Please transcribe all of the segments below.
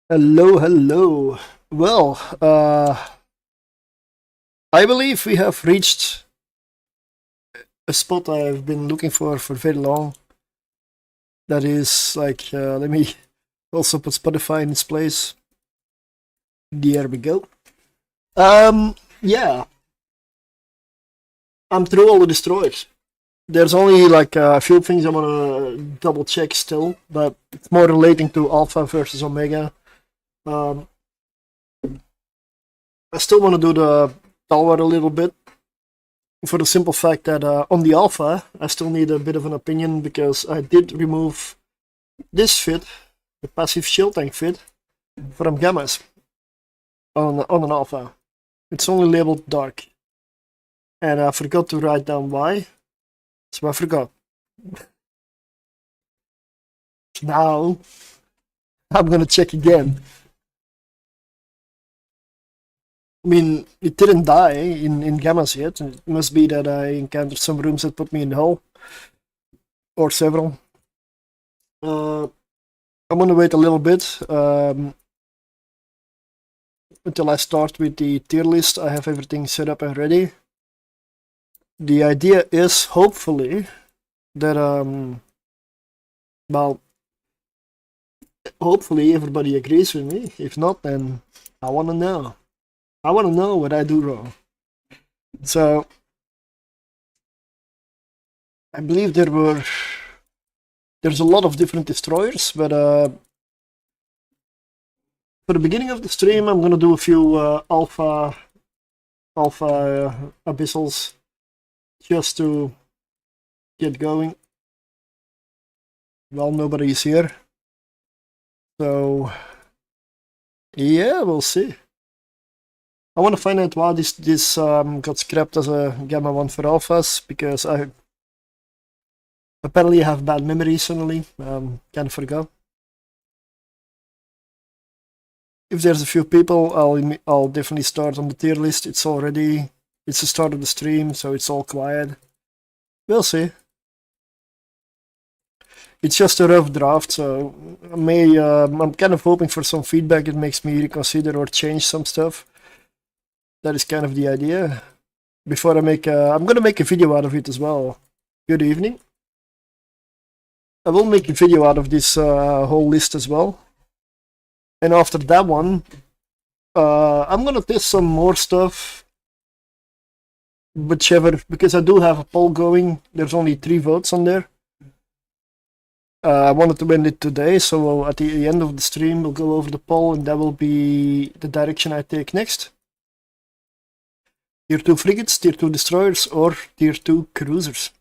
Hello, hello. Well, I believe we have reached a spot I've been looking for very long. That is like, let me also put Spotify in its place. There we go. Yeah, I'm through all the destroyers. There's only like a few things I wanna double check still, but it's more relating to Alpha versus Omega. Um, I still want to do the Talwar a little bit, for the simple fact that on the alpha, I still need a bit of an opinion because I did remove this fit, the passive shield tank fit, from gammas on an alpha. It's only labeled dark, and I forgot to write down why, so I forgot. Now I'm gonna check again. I mean, it didn't die in gammas yet. It must be that I encountered some rooms that put me in the hole, or several. I'm gonna wait a little bit until I start with the tier list. I have everything set up and ready. The idea is hopefully that well, hopefully everybody agrees with me. If not, then I want to know. I want to know what I do wrong. So I believe there's a lot of different destroyers, but for the beginning of the stream, I'm gonna do a few alpha abyssals just to get going. Well, nobody is here, so yeah, we'll see. I want to find out why this got scrapped as a gamma 1 for alphas, because I apparently have bad memory suddenly. Kind of forgot. If there's a few people, I'll definitely start on the tier list. It's the start of the stream, so it's all quiet. We'll see. It's just a rough draft, so I'm kind of hoping for some feedback that makes me reconsider or change some stuff. That is kind of the idea. Before I'm gonna make a video out of it as well. Good evening. I will make a video out of this whole list as well. And after that one, I'm gonna test some more stuff. Whichever, because I do have a poll going. There's only 3 votes on there. I wanted to end it today, so at the end of the stream we'll go over the poll, and that will be the direction I take next. Tier 2 frigates, Tier 2 destroyers, or Tier 2 cruisers.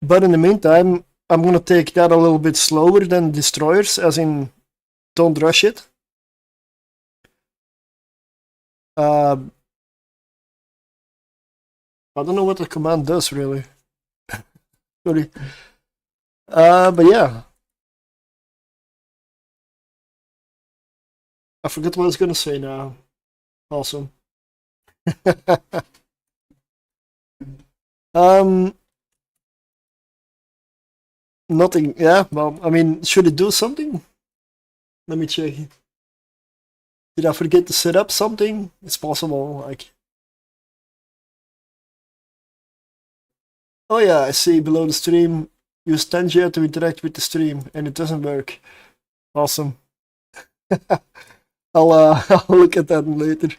But in the meantime, I'm gonna take that a little bit slower than destroyers, as in, don't rush it. I don't know what the command does, really. Sorry. But yeah. I forgot what I was gonna say now. Awesome. Nothing. Yeah, well, I mean, should it do something? Let me check. Did I forget to set up something? It's possible, like... Oh yeah, I see below the stream. Use Tangia to interact with the stream, and it doesn't work. Awesome. I'll look at that later.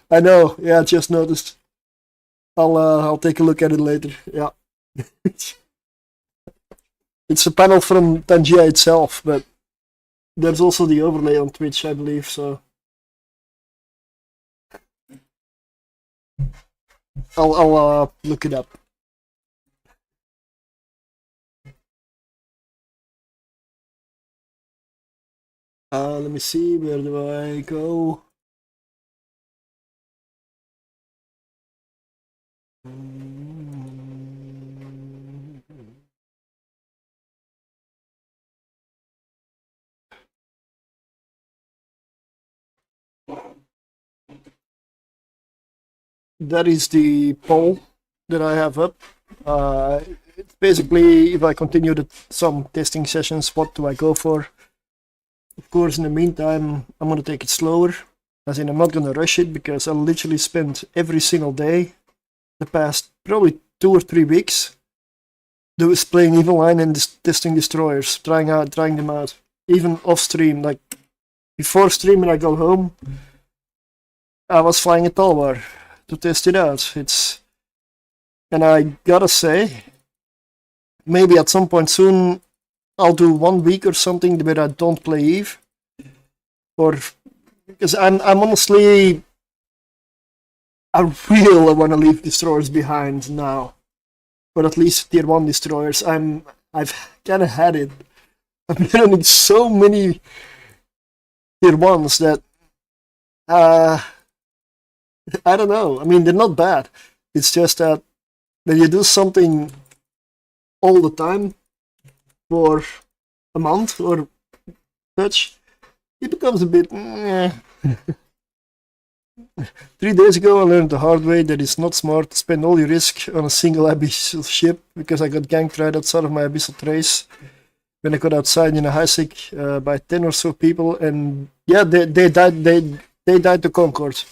I know, yeah, I just noticed. I'll take a look at it later, yeah. It's a panel from Tangia itself, but there's also the overlay on Twitch, I believe, so... I'll look it up. Let me see, where do I go? That is the poll that I have up. It's basically, if I continue some testing sessions, what do I go for? Of course, in the meantime, I'm gonna take it slower. As in, I'm not gonna rush it because I literally spent every single day the past probably 2 or 3 weeks playing Evil Line and testing destroyers, trying them out, even off stream. Like before stream, when I go home, I was flying a Talwar to test it out. And I gotta say, maybe at some point soon I'll do 1 week or something where I don't play Eve, or because I'm honestly, I really want to leave destroyers behind now, or at least tier 1 destroyers. I've kind of had it. I've been running so many tier 1s that I don't know. I mean, they're not bad. It's just that when you do something all the time for a month or such, it becomes a bit. 3 days ago, I learned the hard way that it's not smart to spend all your risk on a single abyssal ship because I got ganked right outside of my abyssal trace when I got outside in a high sec by 10 or so people, and yeah, they died. They died to Concord.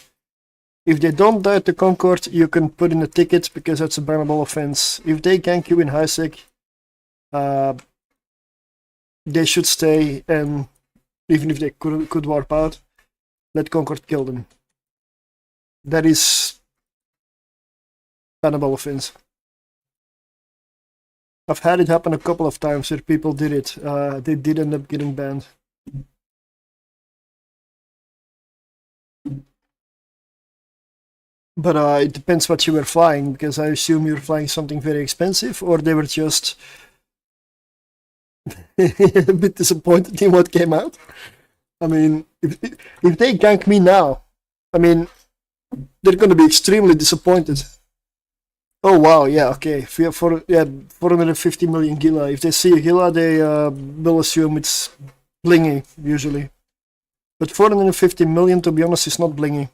If they don't die to Concord, you can put in a ticket because that's a bannable offense. If they gank you in high sec, they should stay, and even if they could warp out, let Concord kill them. That is bannable offense. I've had it happen a couple of times where people did it. They did end up getting banned. But it depends what you were flying, because I assume you were flying something very expensive, or they were just a bit disappointed in what came out. I mean, if they gank me now, I mean, they're going to be extremely disappointed. Oh wow, yeah, okay. For 450 million Gila. If they see a Gila, they will assume it's blingy, usually. But 450 million, to be honest, is not blingy.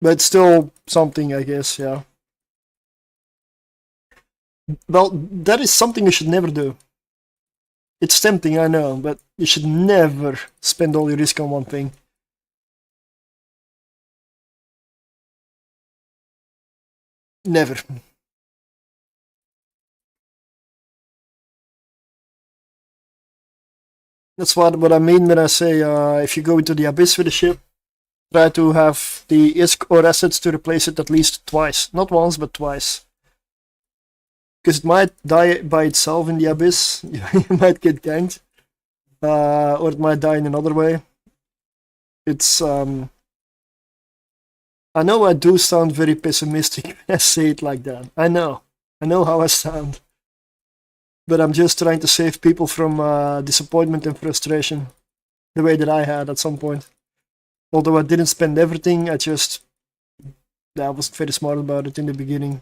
But it's still something, I guess, yeah. Well, that is something you should never do. It's tempting, I know, but you should never spend all your risk on one thing. Never. That's what I mean when I say if you go into the Abyss with a ship, try to have the ISK or assets to replace it at least twice. Not once, but twice. Because it might die by itself in the Abyss, you might get ganked. Or it might die in another way. It's, I know I do sound very pessimistic when I say it like that. I know how I sound. But I'm just trying to save people from disappointment and frustration, the way that I had at some point. Although I didn't spend everything, I wasn't very smart about it in the beginning.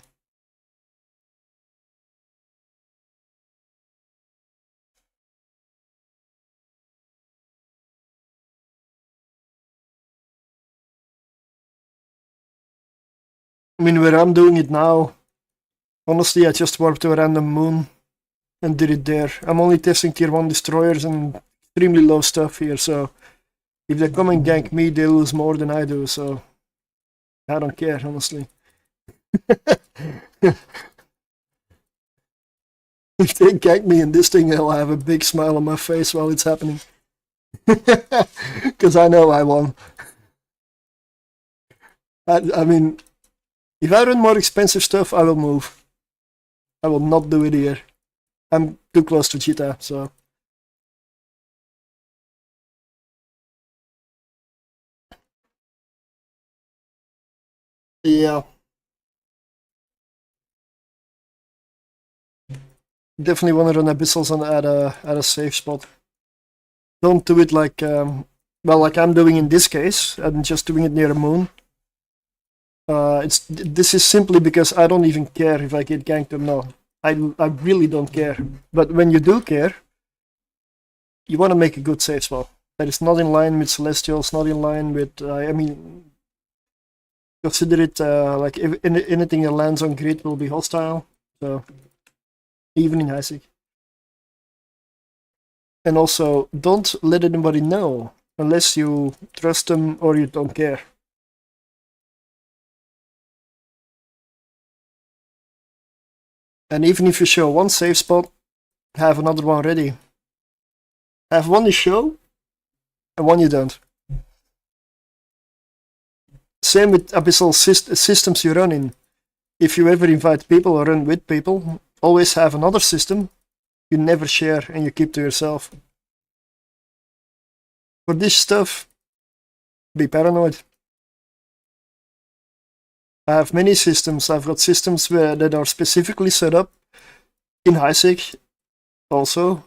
I mean, where I'm doing it now, honestly, I just warped to a random moon and did it there. I'm only testing tier 1 destroyers and extremely low stuff here, so if they come and gank me, they lose more than I do, so I don't care, honestly. If they gank me in this thing, I'll have a big smile on my face while it's happening. Because I know I won. I mean, if I run more expensive stuff, I will move. I will not do it here. I'm too close to Cheetah, so. Yeah. Definitely want to run abyssals at a safe spot. Don't do it like like I'm doing in this case. I'm just doing it near a moon. This is simply because I don't even care if I get ganked or not. I really don't care. But when you do care, you want to make a good safe spot that is not in line with Celestials, not in line with. I mean, consider it like if anything that lands on grid will be hostile. So even in high sec. And also, don't let anybody know unless you trust them or you don't care. And even if you show one safe spot, have another one ready. Have one you show and one you don't. Same with abyssal systems you run in. If you ever invite people or run with people, always have another system you never share and you keep to yourself. For this stuff, be paranoid. I have many systems. I've got systems that are specifically set up in HiSig also,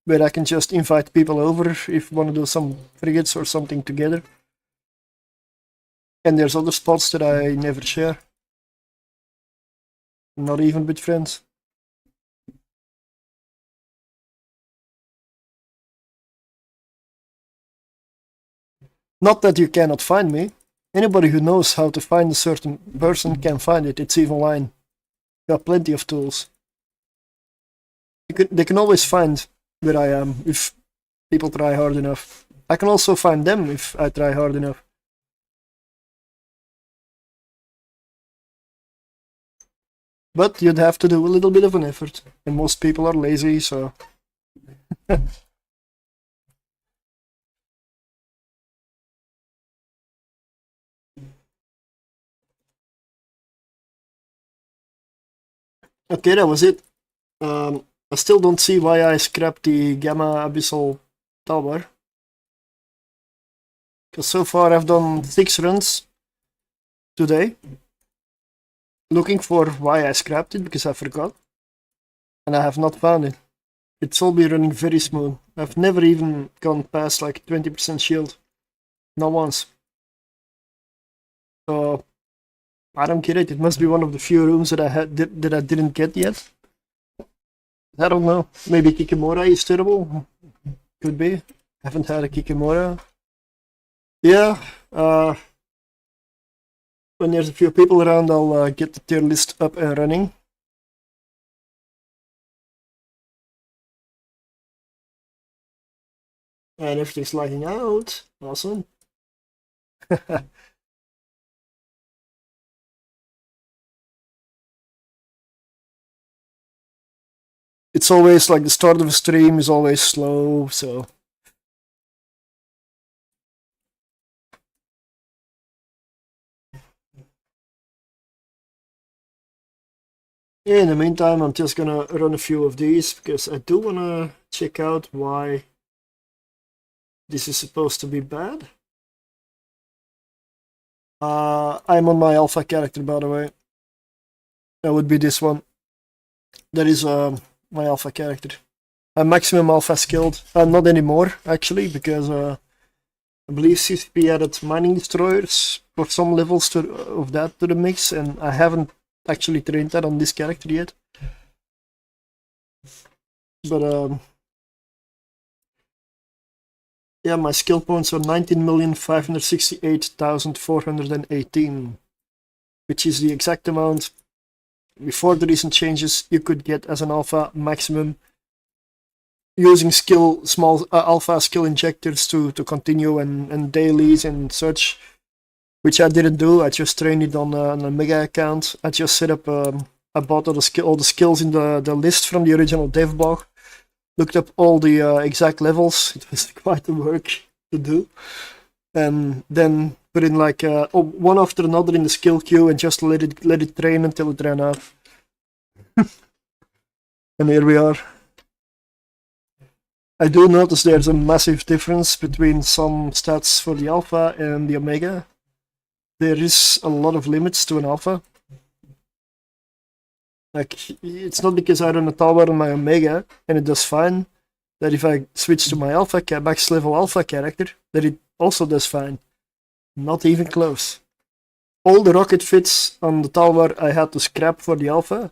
where I can just invite people over if you want to do some frigates or something together. And there's other spots that I never share. Not even with friends. Not that you cannot find me. Anybody who knows how to find a certain person can find it. It's even online. There are plenty of tools. They can always find where I am if people try hard enough. I can also find them if I try hard enough. But you'd have to do a little bit of an effort, and most people are lazy, so... Okay, that was it. I still don't see why I scrapped the Gamma Abyssal Tower. Because so far I've done 6 runs today. Looking for why I scrapped it, because I forgot. And I have not found it. It's all been running very smooth. I've never even gone past like 20% shield. Not once. So I don't get it. It must be one of the few rooms that I didn't get yet. I don't know. Maybe Kikimora is terrible. Could be. Haven't had a Kikimora. Yeah. When there's a few people around, I'll get the tier list up and running. And everything's lighting out. Awesome. It's always like the start of a stream is always slow, so... In the meantime, I'm just gonna run a few of these, because I do wanna check out why this is supposed to be bad. I'm on my alpha character, by the way. That would be this one. That is my alpha character. I'm maximum alpha skilled. Not anymore, actually, because I believe CCP added mining destroyers for some levels of that to the mix, and I haven't actually trained that on this character yet. But yeah, my skill points are 19,568,418, which is the exact amount before the recent changes you could get as an alpha maximum using small alpha skill injectors to continue and dailies and such, which I didn't do. I just trained it on a mega account. I just set up, I bought all the skills in the list from the original dev blog, looked up all the exact levels. It was quite a work to do, and then put in like one after another in the skill queue and just let it train until it ran out. And here we are. I do notice there's a massive difference between some stats for the alpha and the omega. There is a lot of limits to an alpha. Like, it's not because I run a tower on my omega and it does fine, that if I switch to my alpha max level alpha character, that it also does fine. Not even close. All the rocket fits on the tower I had to scrap for the alpha.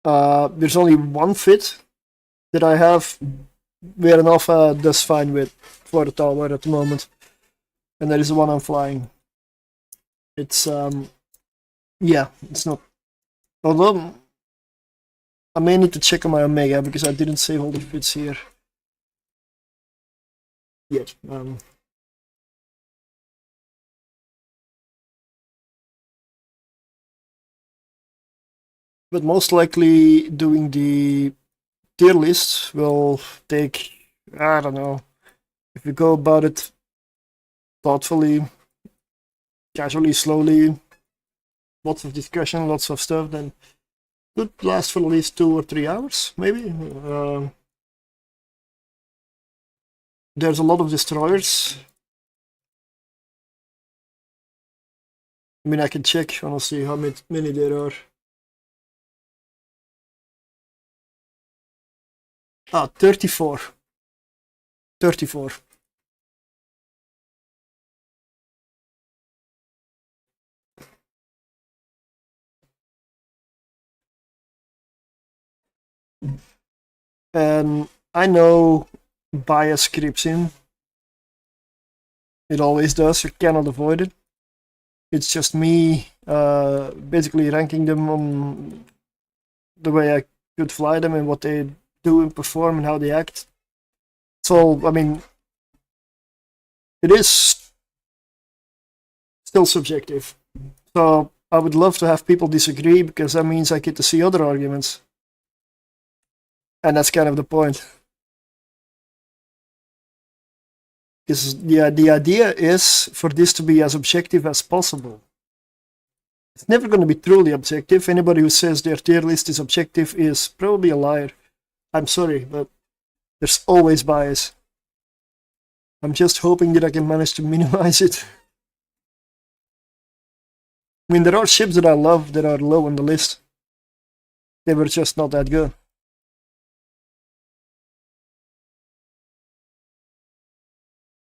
There's only one fit that I have where an alpha does fine with for the tower at the moment, and that is the one I'm flying. It's yeah, it's not. Although I may need to check on my Omega because I didn't save all the fits here yet. But most likely doing the tier list will take, I don't know, if we go about it thoughtfully, casually, slowly, lots of discussion, lots of stuff, then could last for at least 2 or 3 hours, maybe. There's a lot of destroyers. I mean, I can check honestly how many there are. Ah, 34. 34. And I know bias creeps in. It always does, you cannot avoid it. It's just me basically ranking them on the way I could fly them and what they do and perform and how they act. So, I mean, it is still subjective. So I would love to have people disagree because that means I get to see other arguments. And that's kind of the point. Because the idea is for this to be as objective as possible. It's never going to be truly objective. Anybody who says their tier list is objective is probably a liar. I'm sorry, but there's always bias. I'm just hoping that I can manage to minimize it. I mean, there are ships that I love that are low on the list. They were just not that good.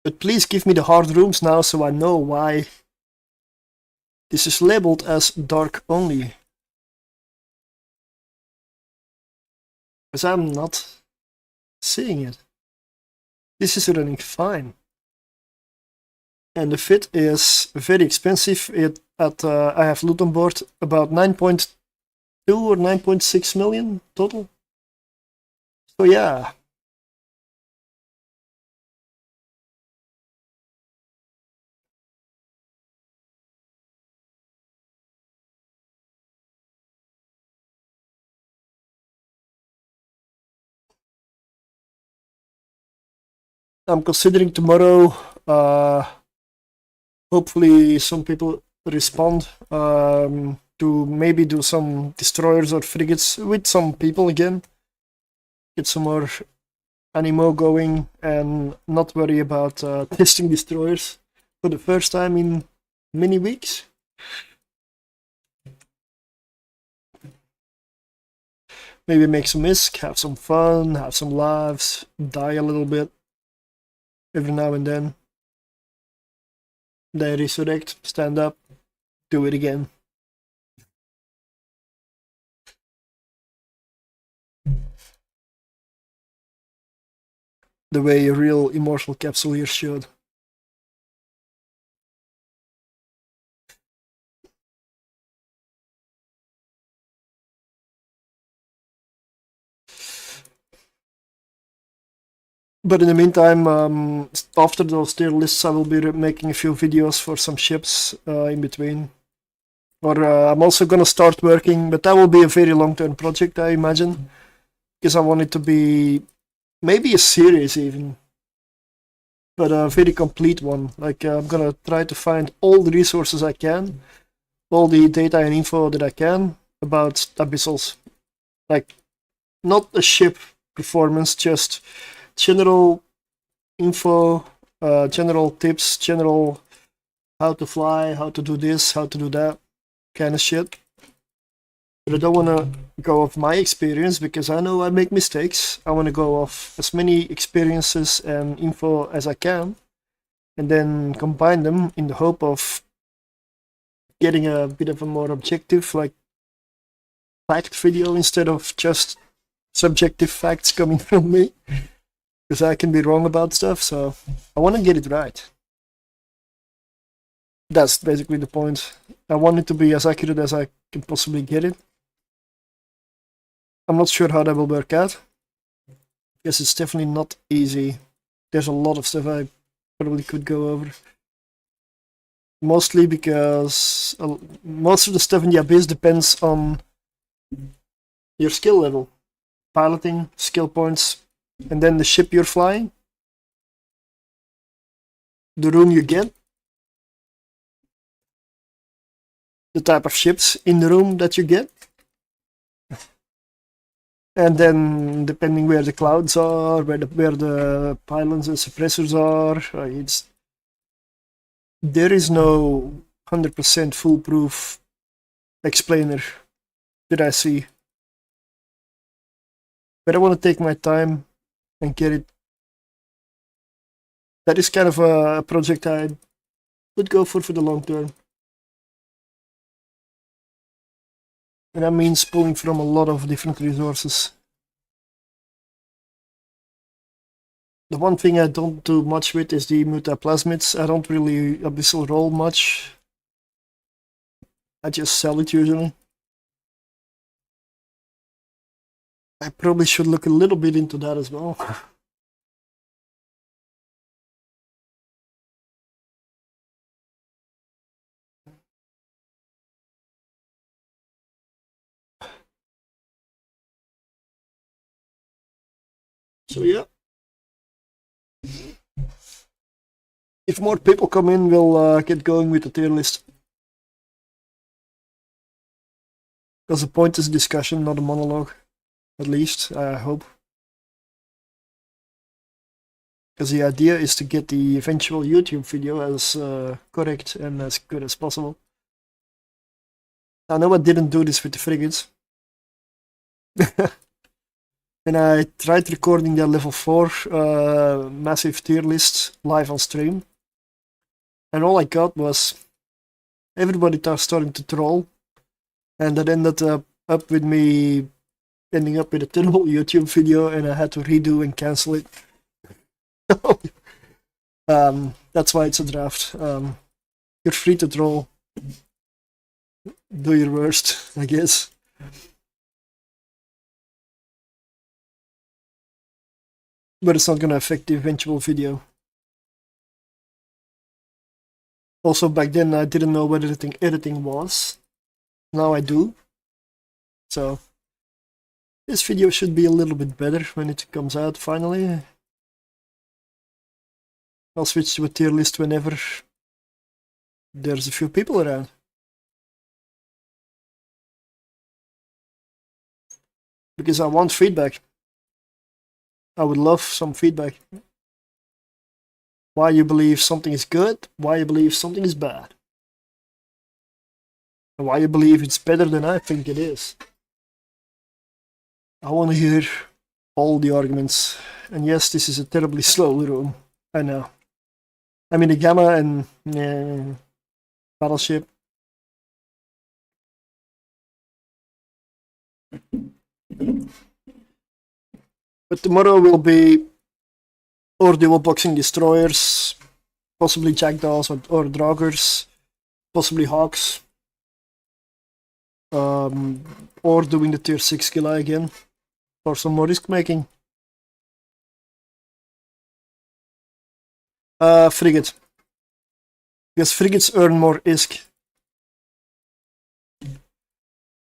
But please give me the hard rooms now so I know why this is labeled as dark only. Because I'm not seeing it. This is running fine. And the fit is very expensive. I have loot on board about 9.2 or 9.6 million total. So yeah. I'm considering tomorrow, hopefully some people respond, to maybe do some destroyers or frigates with some people again. Get some more animo going and not worry about testing destroyers for the first time in many weeks. Maybe make some misc, have some fun, have some laughs, die a little bit every now and then. Then resurrect, stand up, do it again. The way a real immortal capsule here should. But in the meantime, after those tier lists, I will be making a few videos for some ships in between. Or I'm also gonna start working, but that will be a very long-term project, I imagine. Because I want it to be maybe a series even. But a very complete one. Like I'm gonna try to find all the resources I can, all the data and info that I can about abyssals. Like, not a ship performance, just general info, general tips, general how to fly, how to do this, how to do that kind of shit. But I don't want to go off my experience because I know I make mistakes. I want to go off as many experiences and info as I can and then combine them in the hope of getting a bit of a more objective, like, fact video instead of just subjective facts coming from me. Because I can be wrong about stuff, so I want to get it right. That's basically the point. I want it to be as accurate as I can possibly get it. I'm not sure how that will work out. Because it's definitely not easy. There's a lot of stuff I probably could go over. Mostly because most of the stuff in the Abyss depends on your skill level. Piloting, skill points, and then the ship you're flying. The room you get. The type of ships in the room that you get. And then, depending where the clouds are, where the pylons and suppressors are, there is no 100% foolproof explainer that I see. But I want to take my time and get it. That is kind of a project I would go for the long term. And that means pulling from a lot of different resources. The one thing I don't do much with is the mutaplasmids. I don't really abyssal roll much. I just sell it usually. I probably should look a little bit into that as well. So yeah. If more people come in, we'll get going with the tier list. Because the point is discussion, not a monologue. At least, I hope. Because the idea is to get the eventual YouTube video as correct and as good as possible. I know I didn't do this with the frigates. And I tried recording their level 4 massive tier list live on stream. And all I got was everybody starting to troll. And that ended up with me ending up with a terrible YouTube video, and I had to redo and cancel it. That's why it's a draft. You're free to troll. Do your worst, I guess. But it's not gonna affect the eventual video. Also, back then I didn't know what editing was. Now I do. So this video should be a little bit better when it comes out finally. I'll switch to a tier list whenever there's a few people around. Because I want feedback. I would love some feedback. Why you believe something is good, why you believe something is bad. And why you believe it's better than I think it is. I want to hear all the arguments. And yes, this is a terribly slow room. I know. I mean, the Gamma and Battleship. But tomorrow will be or dual boxing destroyers, possibly jackdaws or draugrs, possibly hawks, or doing the tier 6 Gila again for some more risk making. Frigate. Because frigates earn more risk.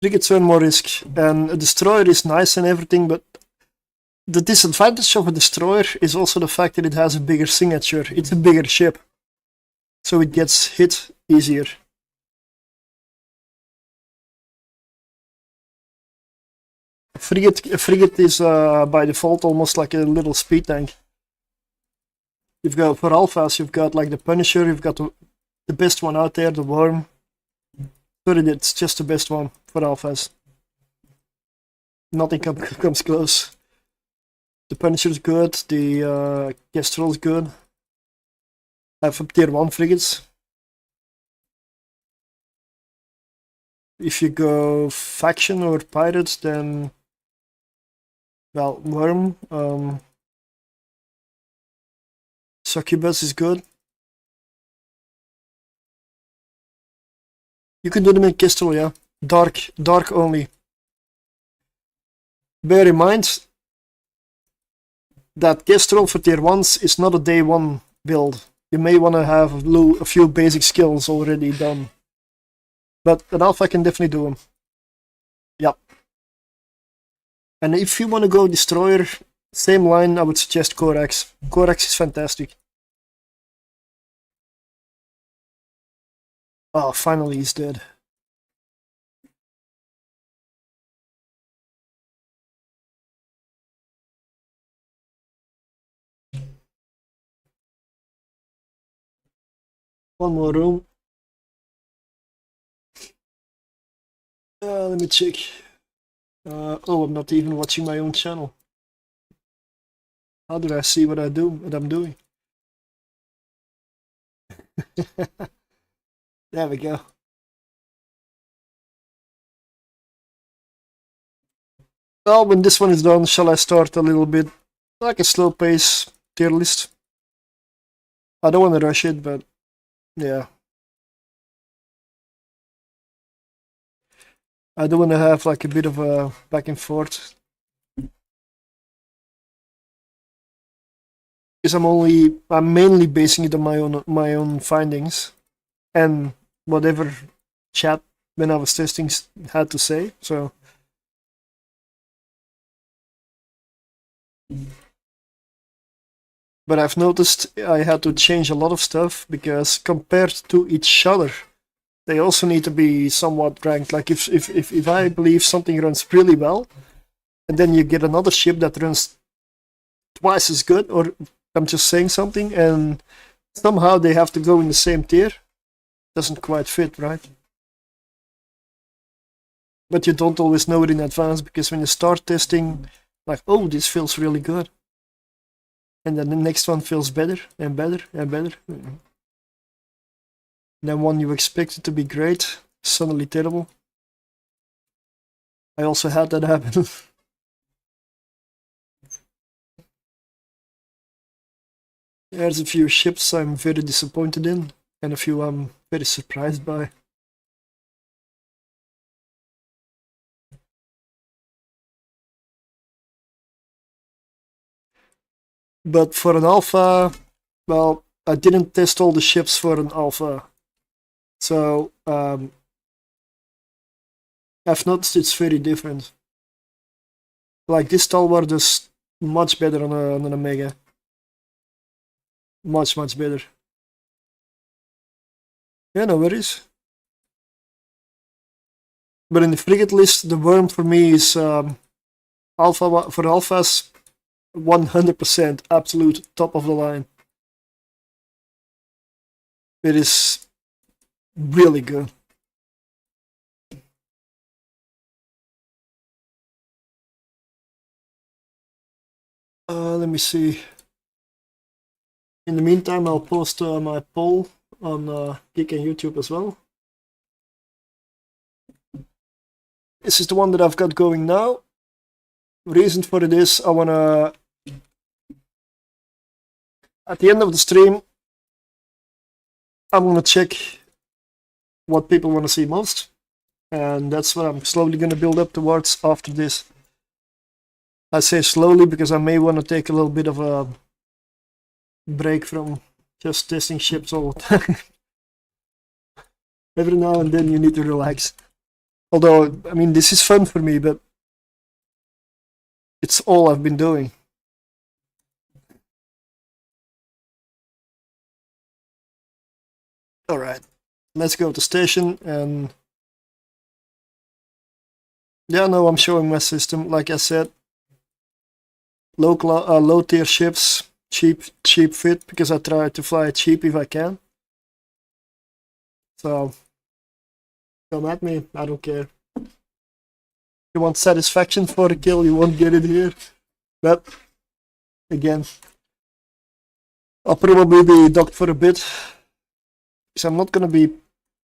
Frigates earn more risk, and a destroyer is nice and everything, but the disadvantage of a destroyer is also the fact that it has a bigger signature. It's a bigger ship, so it gets hit easier. A frigate is by default almost like a little speed tank. You've got, for alphas, you've got like the Punisher, you've got the best one out there, the Worm. But it's just the best one for alphas. Nothing comes close. The Punisher's good, the Kestrel's good. I have tier 1 frigates. If you go faction or pirates, then well, Worm, Succubus is good. You can do them in Kestrel, yeah. Dark only. bear in mind that Kestrel for tier 1s is not a day 1 build. You may want to have a few basic skills already done. But an alpha can definitely do them. Yep. And if you want to go Destroyer, same line, I would suggest Corax. Corax is fantastic. Oh, finally he's dead. One more room. Let me check. Oh, I'm not even watching my own channel. How do I see what I'm doing? There we go. Well, when this one is done, shall I start a little bit like a slow pace tier list? I don't want to rush it, but yeah. I do want to have like a bit of a back and forth. Because I'm mainly basing it on my own findings and whatever chat when I was testing had to say, so. But I've noticed I had to change a lot of stuff because compared to each other, they also need to be somewhat ranked. Like if I believe something runs really well, and then you get another ship that runs twice as good, or I'm just saying something, and somehow they have to go in the same tier, doesn't quite fit, right? But you don't always know it in advance, because when you start testing, like, oh, this feels really good, and then the next one feels better and better and better. And then one you expect it to be great, suddenly terrible. I also had that happen. There's a few ships I'm very disappointed in, and a few I'm very surprised by. But for an alpha, well, I didn't test all the ships for an alpha. So, I've noticed it's very different. Like, this Stalwart is much better on an Omega. Much better. Yeah, no worries. But in the frigate list, the worm for me is alpha. For alphas, 100% absolute top of the line. It is really good. Let me see. In the meantime, I'll post my poll on Geek and YouTube as well. This is the one that I've got going now. Reason for it is I wanna, at the end of the stream, I'm gonna check what people want to see most, and that's what I'm slowly gonna build up towards after this. I say slowly because I may want to take a little bit of a break from just testing ships all the time. Every now and then you need to relax. Although, I mean, this is fun for me, but it's all I've been doing. Alright, let's go to station and... Yeah, no, I'm showing my system, like I said. Low tier ships, cheap fit, because I try to fly cheap if I can. So, come at me, I don't care. You want satisfaction for a kill, you won't get it here. But, again, I'll probably be docked for a bit, because I'm not gonna be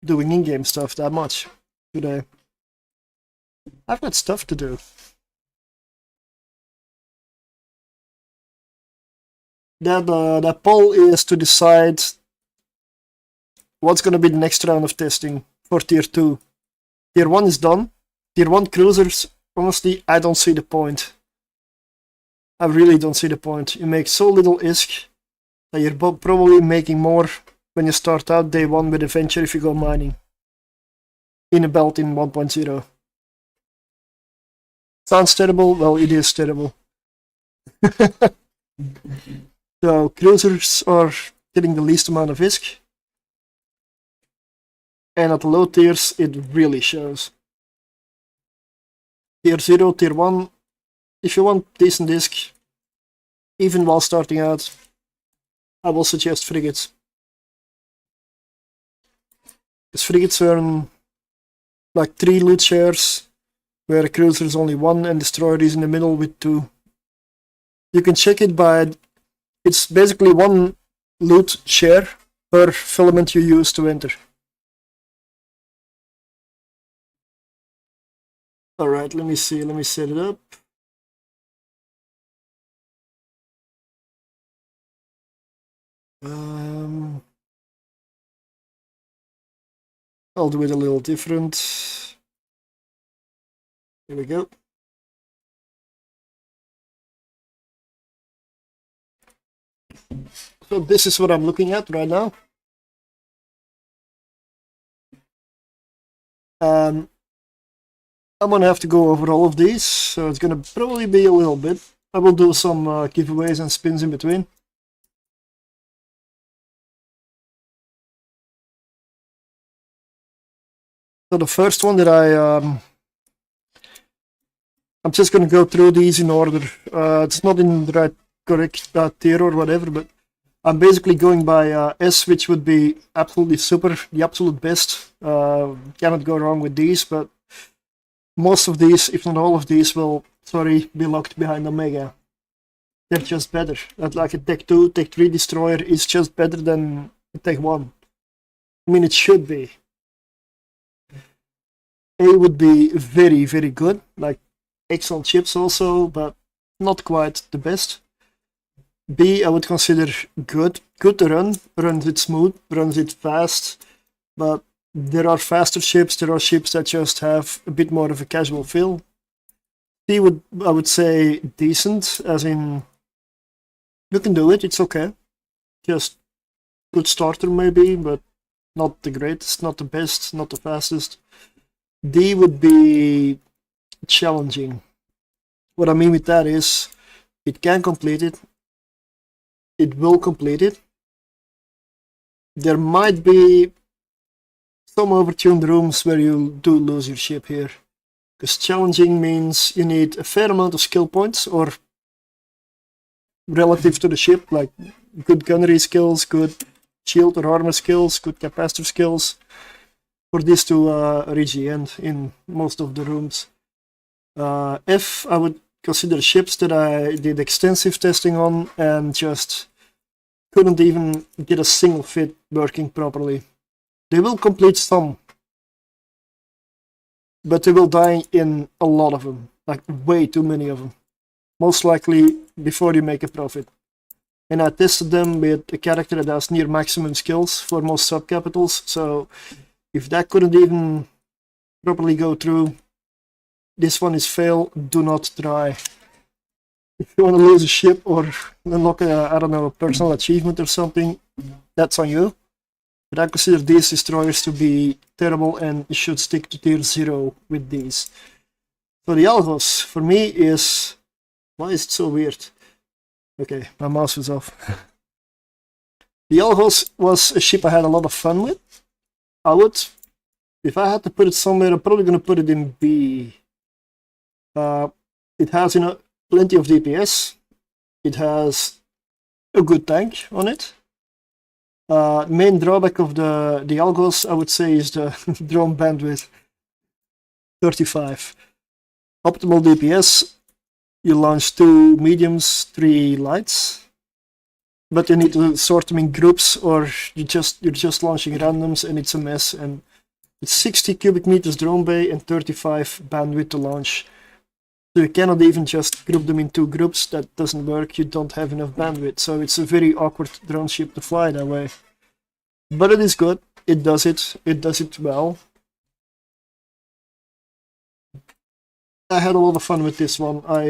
doing in-game stuff that much today. I've got stuff to do. The poll is to decide what's going to be the next round of testing for tier 2. Tier 1 is done. Tier 1 cruisers honestly, I don't see the point. I really don't see the point. You make so little ISK that you're probably making more when you start out day 1 with Adventure if you go mining. In a belt in 1.0. Sounds terrible? Well, it is terrible. So, cruisers are getting the least amount of ISK. And at the low tiers, it really shows. Tier 0, Tier 1, if you want decent ISK, even while starting out, I will suggest frigates. Because frigates earn like 3 loot shares, where a cruiser is only 1 and destroyer is in the middle with 2. You can check it by, it's basically 1 loot share per filament you use to enter. Alright, let me see, let me set it up. I'll do it a little different. Here we go. So this is what I'm looking at right now. I'm gonna have to go over all of these, so it's gonna probably be a little bit. I will do some giveaways and spins in between. So the first one that I'm just gonna go through these in order. It's not in the right correct tier or whatever, but I'm basically going by S, which would be absolutely super, the absolute best. Cannot go wrong with these, but most of these, if not all of these, will, sorry, be locked behind Omega. They're just better. Like a Tech 2, Tech 3 destroyer is just better than a Tech 1. I mean, it should be. A would be very, very good, like excellent chips also, but not quite the best. B, I would consider good to run, runs it smooth, runs it fast, but there are faster ships, there are ships that just have a bit more of a casual feel. C I would say decent, as in you can do it, it's okay. Just good starter maybe, but not the greatest, not the best, not the fastest. D would be challenging. What I mean with that is, it can complete it, it will complete it. There might be some overtuned rooms where you do lose your ship here. Because challenging means you need a fair amount of skill points, or relative to the ship, like good gunnery skills, good shield or armor skills, good capacitor skills, for this to reach the end in most of the rooms. F, I would consider ships that I did extensive testing on and just couldn't even get a single fit working properly. They will complete some, but they will die in a lot of them, like way too many of them. Most likely before you make a profit. And I tested them with a character that has near maximum skills for most subcapitals, so if that couldn't even properly go through, this one is fail, do not try. If you want to lose a ship or unlock a, I don't know, a personal achievement or something, that's on you. But I consider these destroyers to be terrible and you should stick to tier 0 with these. So the Algos, for me, is... Why is it so weird? Okay, my mouse was off. The Algos was a ship I had a lot of fun with. I would, if I had to put it somewhere, I'm probably going to put it in B. It has, you know, plenty of DPS. It has a good tank on it. Main drawback of the Algos, I would say, is the drone bandwidth. 35. Optimal DPS, you launch 2 mediums, 3 lights. But you need to sort them in groups, or you're just launching randoms and it's a mess. And it's 60 cubic meters drone bay and 35 bandwidth to launch. So you cannot even just group them in 2 groups. That doesn't work. You don't have enough bandwidth. So it's a very awkward drone ship to fly that way. But it is good. It does it. It does it well. I had a lot of fun with this one. I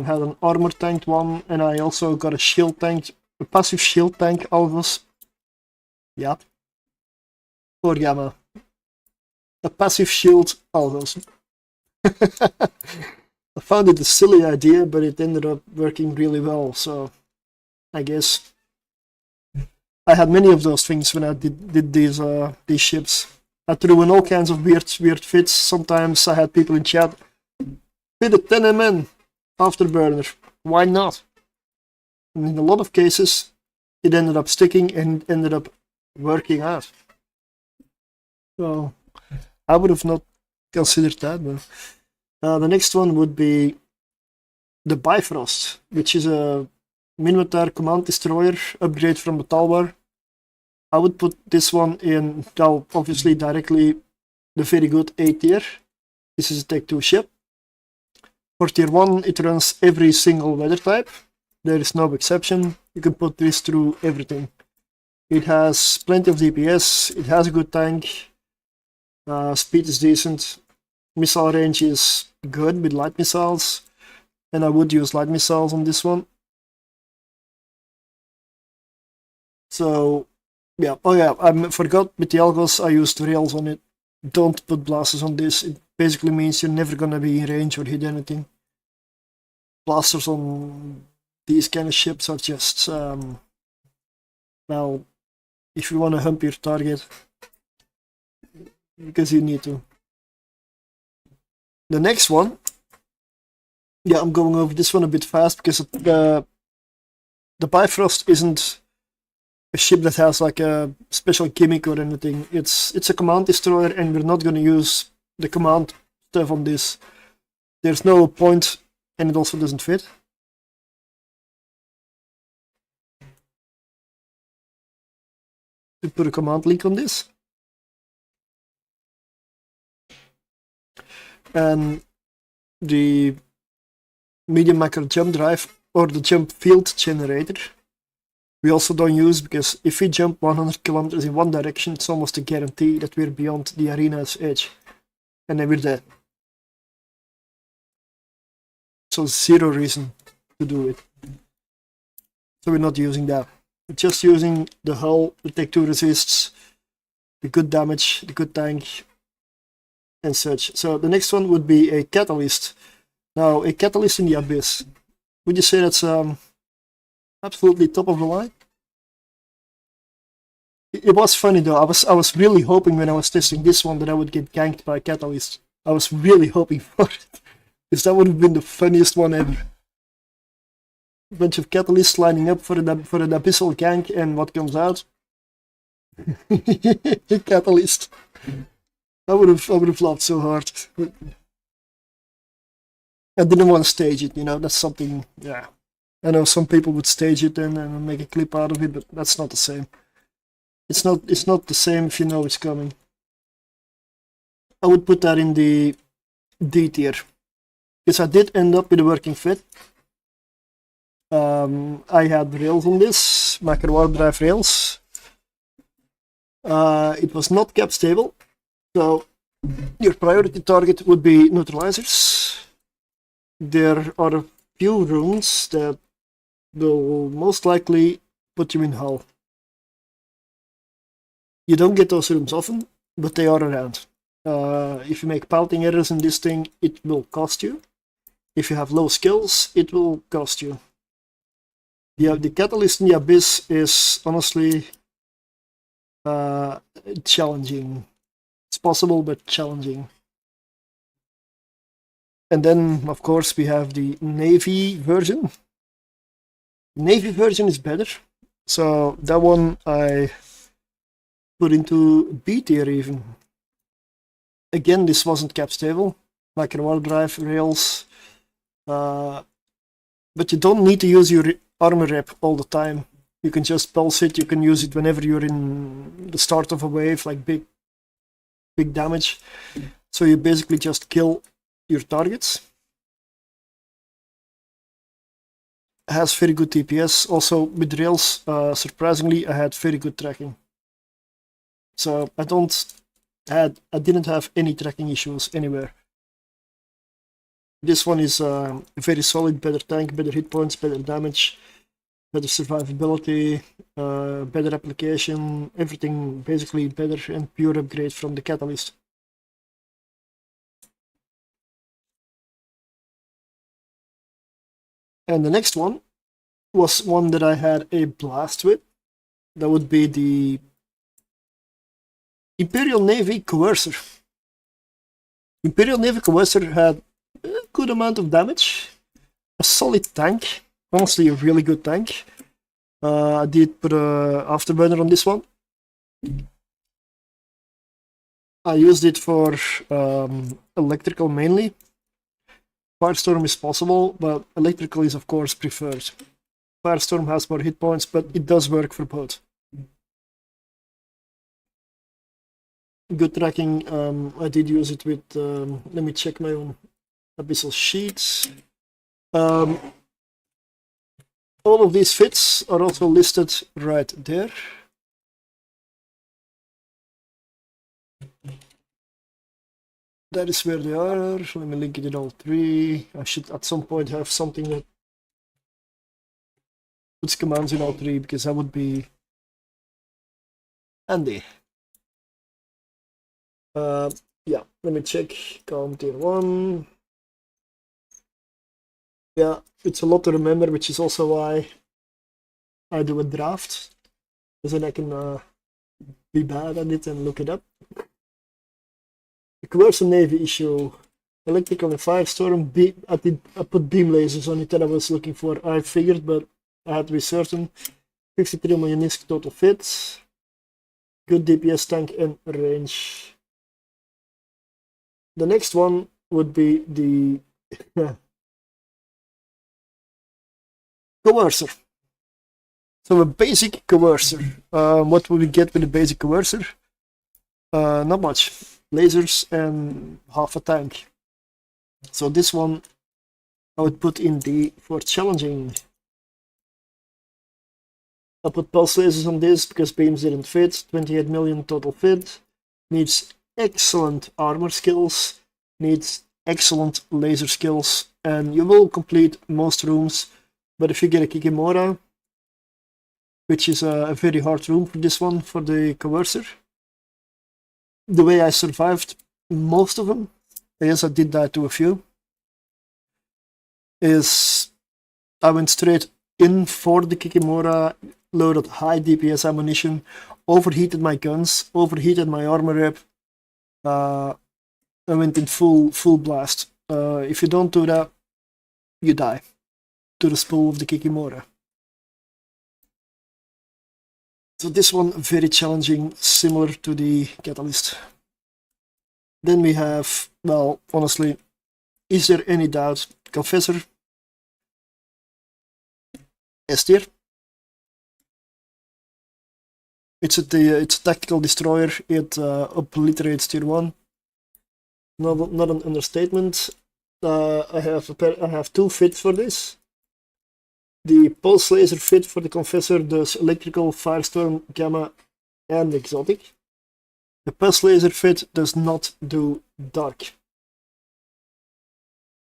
had an armor tanked one, and I also got a shield tank, a passive shield tank alvos. Yeah. For Gamma. A passive shield alvos. I found it a silly idea, but it ended up working really well, so I guess I had many of those things when I did these ships. I threw in all kinds of weird fits. Sometimes I had people in chat, fit a 10 MN afterburner. Why not? And in a lot of cases, it ended up sticking and ended up working out. So I would have not considered that. But the next one would be the Bifrost, which is a Minotaur Command Destroyer upgrade from the Talwar. I would put this one in, now obviously directly the very good A tier. This is a Tech 2 ship. For tier 1 it runs every single weather type. There is no exception. You can put this through everything. It has plenty of DPS, it has a good tank, speed is decent, missile range is good with light missiles, and I would use light missiles on this one. So yeah, oh yeah, I forgot with the Algos I used rails on it. Don't put blasters on this, it basically means you're never gonna be in range or hit anything. Blasters on these kind of ships are just, well, if you want to hump your target, because you need to. The next one, yeah, I'm going over this one a bit fast because the Bifrost isn't a ship that has like a special gimmick or anything. It's a command destroyer, and we're not going to use the command stuff on this. There's no point, and it also doesn't fit. To put a command link on this. And the medium macro jump drive or the jump field generator we also don't use, because if we jump 100 kilometers in one direction, it's almost a guarantee that we're beyond the arena's edge, and then we're dead. So zero reason to do it. So we're not using that. We're just using the hull, the Tech 2 resists, the good damage, the good tank, and such. So the next one would be a catalyst. Now, a catalyst in the Abyss. Would you say that's absolutely top of the line? It was funny though. I was really hoping when I was testing this one that I would get ganked by a catalyst. I was really hoping for it, because that would have been the funniest one ever. A bunch of catalysts lining up for an abyssal gank, and what comes out? Catalyst. I would have laughed so hard. I didn't want to stage it, you know, that's something, yeah. I know some people would stage it and make a clip out of it, but that's not the same. It's not the same if you know it's coming. I would put that in the D tier, because I did end up with a working fit. I had rails on this, macro warp drive rails. It was not cap stable, so your priority target would be neutralizers. There are a few runes that will most likely put you in hull. You don't get those rooms often, but they are around. If you make piloting errors in this thing, it will cost you. If you have low skills, it will cost you. The catalyst in the Abyss is honestly challenging. It's possible, but challenging. And then, of course, we have the Navy version. Navy version is better. So that one I put into B tier even. Again, this wasn't cap stable. Macro warp drive, rails. But you don't need to use your armor rep all the time. You can just pulse it, you can use it whenever you're in the start of a wave, like big damage. So you basically just kill your targets. Has very good DPS. Also with rails, surprisingly, I had very good tracking. So I didn't have any tracking issues anywhere. This one is very solid, better tank, better hit points, better damage, better survivability, better application, everything basically better and pure upgrade from the Catalyst. And the next one was one that I had a blast with. That would be the Imperial Navy Coercer. Imperial Navy Coercer had a good amount of damage, a solid tank, honestly a really good tank. I did put a afterburner on this one. I used it for electrical mainly. Firestorm is possible, but electrical is of course preferred. Firestorm has more hit points, but it does work for both. Good tracking. I did use it with, let me check my own abyssal sheets. All of these fits are also listed right there. That is where they are. Let me link it in all three. I should at some point have something that puts commands in all three, because that would be handy. Yeah, let me check. Calm tier 1. Yeah, it's a lot to remember, which is also why I do a draft, because then I can be bad at it and look it up. The Coercer Navy issue, electrical and firestorm. I put beam lasers on it that I was looking for. I figured, but I had to be certain. 53 million ISK total fit. Good DPS, tank and range. The next one would be the Coercer. So a basic Coercer. What will we get with a basic Coercer? Not much. Lasers and half a tank. So this one I would put in the for challenging. I put pulse lasers on this because beams didn't fit. 28 million total fit. Needs excellent armor skills. Needs excellent laser skills. And you will complete most rooms. But if you get a Kikimora, which is a very hard room for this one, for the Coercer, the way I survived most of them, yes, I did die to a few, is I went straight in for the Kikimora, loaded high DPS ammunition, overheated my guns, overheated my armor rep. I went in full blast. If you don't do that, you die to the spool of the Kikimora. So this one very challenging, similar to the Catalyst. Then we have, well, honestly, is there any doubt? Confessor, S tier. It's a tactical destroyer. It obliterates tier 1. Not an understatement. I have two fits for this. The pulse laser fit for the Confessor does electrical, firestorm, gamma, and exotic. The pulse laser fit does not do dark,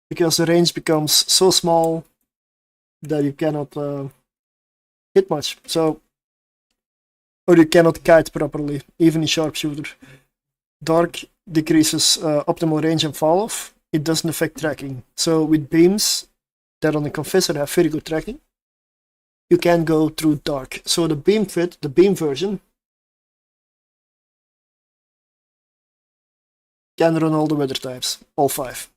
because the range becomes so small that you cannot hit much. So, or you cannot kite properly, even in sharpshooter. Dark decreases optimal range and fall off. It doesn't affect tracking. So with beams that on the Confessor have very good tracking, you can go through dark. So the beam fit, the beam version, can run all the weather types, all 5.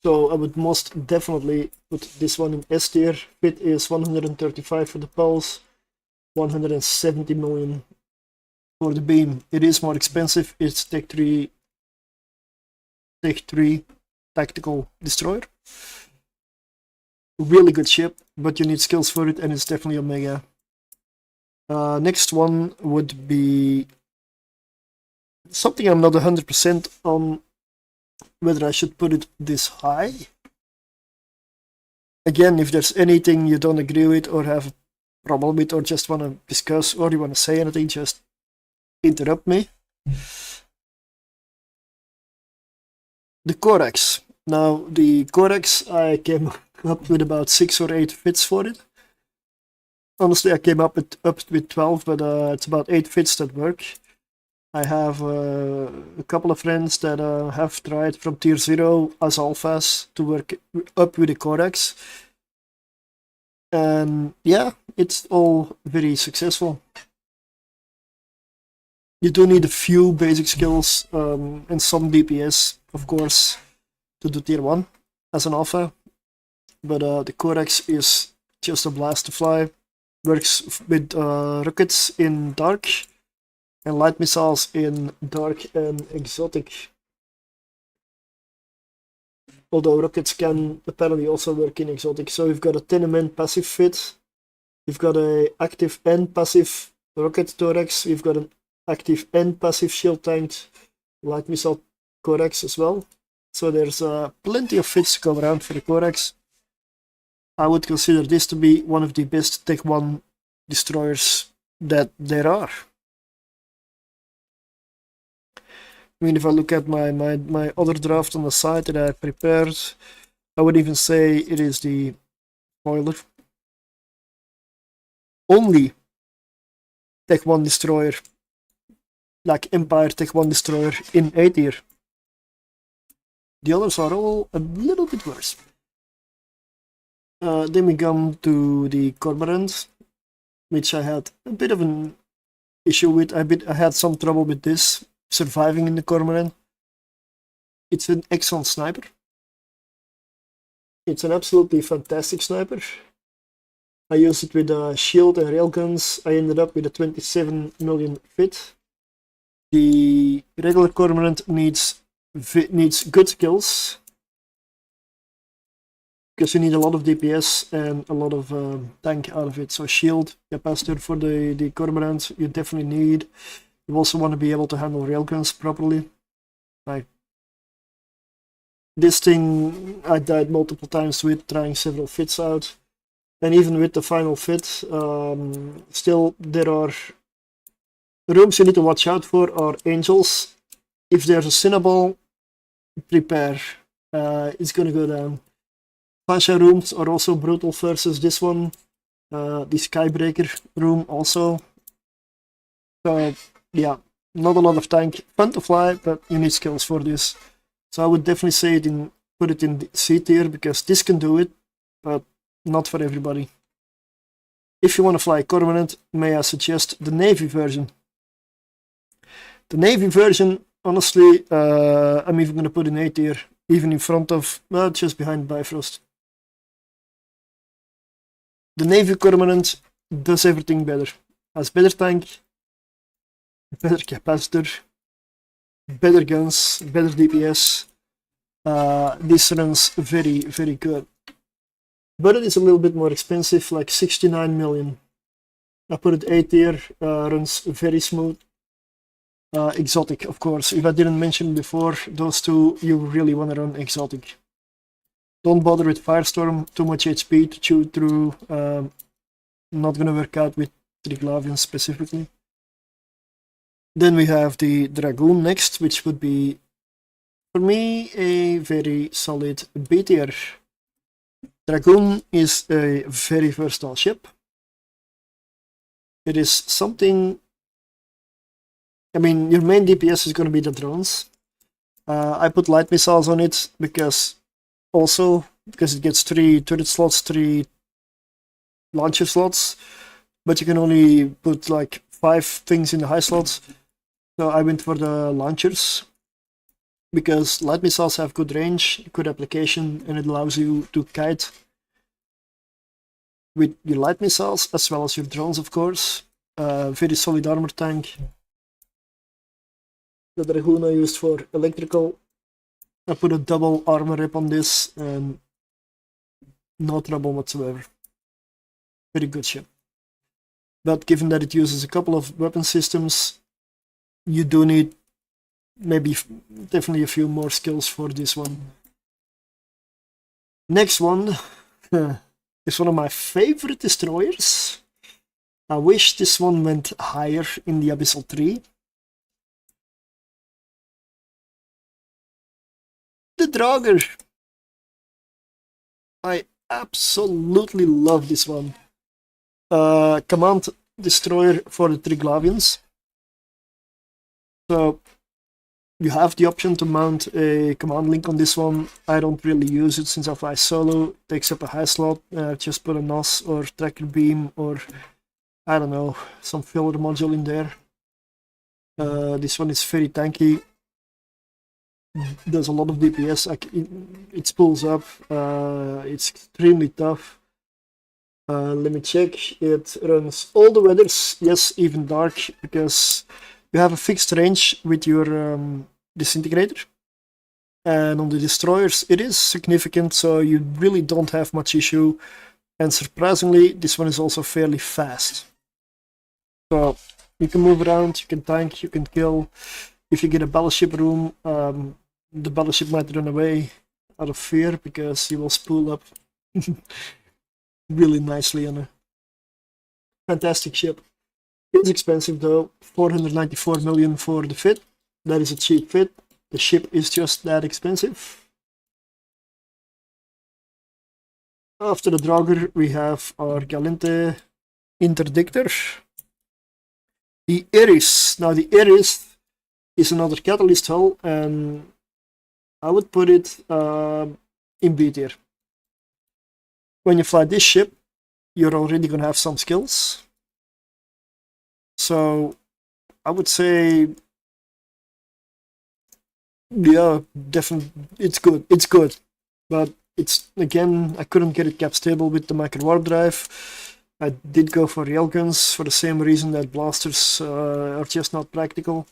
So I would most definitely put this one in S tier. Fit is 135 for the pulse, 170 million for the beam. It is more expensive. It's Tech 3 tactical destroyer. Really good ship, but you need skills for it, and it's definitely Omega. Next one would be something I'm not 100% on whether I should put it this high. Again, if there's anything you don't agree with or have a problem with or just want to discuss or you want to say anything, just interrupt me. The Corax. Now the codex, I came up with about 6 or 8 fits for it. Honestly, I came up with 12, but it's about 8 fits that work. I have a couple of friends that have tried from tier 0 as alphas to work up with the codex. And yeah, it's all very successful. You do need a few basic skills and some DPS, of course, to do tier 1 as an alpha. But the codex is just a blast to fly. Works with rockets in dark and light missiles in dark and exotic. Although rockets can apparently also work in exotic. So we've got a 10-man passive fit. We've got a active and passive rocket thorax. We've got an active and passive shield tanked light missile codex as well. So there's plenty of fits to go around for the codex. I would consider this to be one of the best Tech 1 destroyers that there are. I mean, if I look at my other draft on the side that I prepared, I would even say it is the spoiler only Tech 1 destroyer, like Empire Tech 1 destroyer in A tier. The others are all a little bit worse. Then we come to the Cormorant, which I had a bit of an issue with. I had some trouble with this, surviving in the Cormorant. It's an excellent sniper. It's an absolutely fantastic sniper. I used it with shield and railguns. I ended up with a 27 million fit. The regular Cormorant needs good skills, because you need a lot of DPS and a lot of tank out of it. So shield, capacitor for the Cormorant you definitely need. You also want to be able to handle railguns properly. Like this thing, I died multiple times with, trying several fits out. And even with the final fit, still there are rooms you need to watch out for are angels. If there's a Cinnaball, prepare. It's gonna go down. Fascia rooms are also brutal versus this one. The Skybreaker room also. So yeah, not a lot of tank. Fun to fly, but you need skills for this. So I would definitely say put it in C tier, because this can do it, but not for everybody. If you want to fly Cormorant, may I suggest the Navy version. The Navy version, honestly, I'm even going to put in A tier, even in front of, well, just behind Bifrost. The Navy Cormorant does everything better. Has better tank, better capacitor, better guns, better DPS. This runs very, very good. But it is a little bit more expensive, like 69 million. I put it A tier, runs very smooth. Exotic, of course. If I didn't mention before, those two you really want to run exotic. Don't bother with Firestorm, too much HP to chew through. Not gonna work out with Triglavian specifically. Then we have the Dragoon next, which would be, for me, a very solid B tier. Dragoon is a very versatile ship. It is something, I mean, your main DPS is going to be the drones. I put light missiles on it because it gets 3 turret slots, 3 launcher slots, but you can only put like 5 things in the high slots. So I went for the launchers, because light missiles have good range, good application, and it allows you to kite with your light missiles as well as your drones, of course. Very solid armor tank. The Dragoon I used for electrical. I put a double armor rep on this and no trouble whatsoever. Very good ship. But given that it uses a couple of weapon systems, you do need definitely a few more skills for this one. Next one is one of my favorite destroyers. I wish this one went higher in the Abyssal 3. The Draugr. I absolutely love this one. Command Destroyer for the Triglavians. So you have the option to mount a command link on this one. I don't really use it since I fly solo. It takes up a high slot. Just put a NOS or tracker beam or I don't know, some filler module in there. This one is very tanky. Does a lot of DPS. It spools up. It's extremely tough. Let me check. It runs all the weathers. Yes, even dark, because you have a fixed range with your disintegrator. And on the destroyers, it is significant, so you really don't have much issue. And surprisingly, this one is also fairly fast. So you can move around, you can tank, you can kill. If you get a battleship room, the battleship might run away out of fear because you will spool up really nicely on a fantastic ship. It's expensive though, 494 million for the fit. That is a cheap fit. The ship is just that expensive. After the Draugr, we have our Galente Interdictor. The Iris. Now the Iris is another catalyst hull, and I would put it in B tier. When you fly this ship, you're already gonna have some skills. So I would say, yeah, definitely, it's good. It's good, but it's again, I couldn't get it cap stable with the micro warp drive. I did go for railguns for the same reason that blasters are just not practical.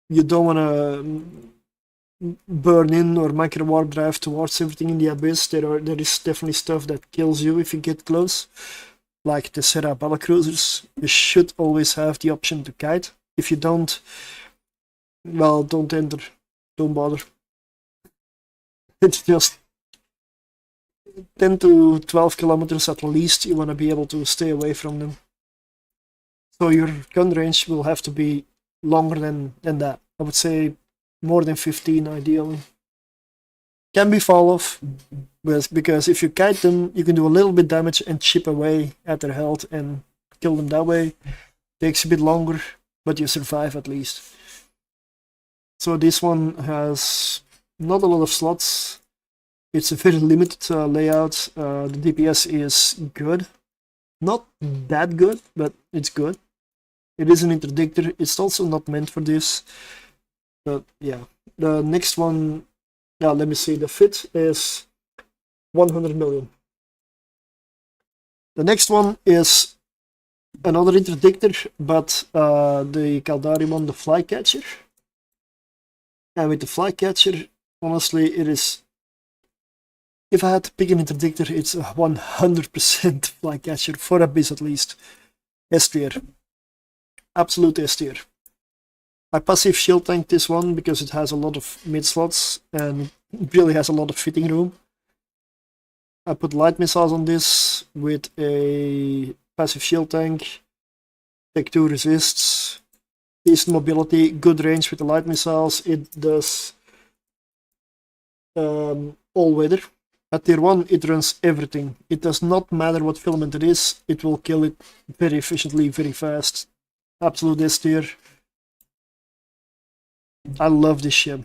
You don't want to burn in or micro warp drive towards everything in the abyss. There is definitely stuff that kills you if you get close, like the Serra battlecruisers. You should always have the option to kite. If you don't, well, don't enter, don't bother. It's just 10 to 12 kilometers at least. You want to be able to stay away from them. So your gun range will have to be longer than that. I would say more than 15 ideally. Can be fall off, because if you kite them, you can do a little bit damage and chip away at their health and kill them that way. Takes a bit longer, but you survive at least. So this one has not a lot of slots. It's a very limited layout. The DPS is good. Not that good, but it's good. It is an interdictor. It's also not meant for this. But yeah, the next one, let me see, the fit is 100 million. The next one is another interdictor, but the Caldari one, the Flycatcher. And with the Flycatcher, honestly, it is, if I had to pick an interdictor, it's a 100% Flycatcher, for Abyss at least. S tier. Absolute S tier. I passive shield tank this one because it has a lot of mid slots and it really has a lot of fitting room. I put light missiles on this with a passive shield tank, Tech 2 resists, decent mobility, good range with the light missiles. It does all weather. At tier 1 it runs everything. It does not matter what filament it is, it will kill it very efficiently, very fast. Absolute S tier. I love this ship.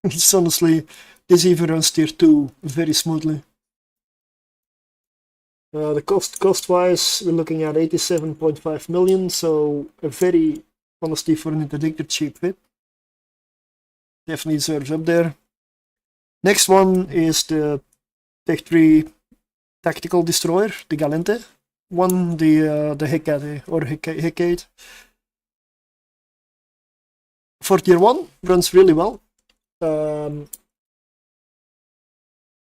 It's honestly, this even runs tier 2 very smoothly. The cost-wise, we're looking at 87.5 million, so a very, honestly, for an interdictor, cheap fit. Definitely deserves up there. Next one is the Tech 3 Tactical Destroyer, the Galente one, the Hecate, or Hecate. For tier 1, runs really well.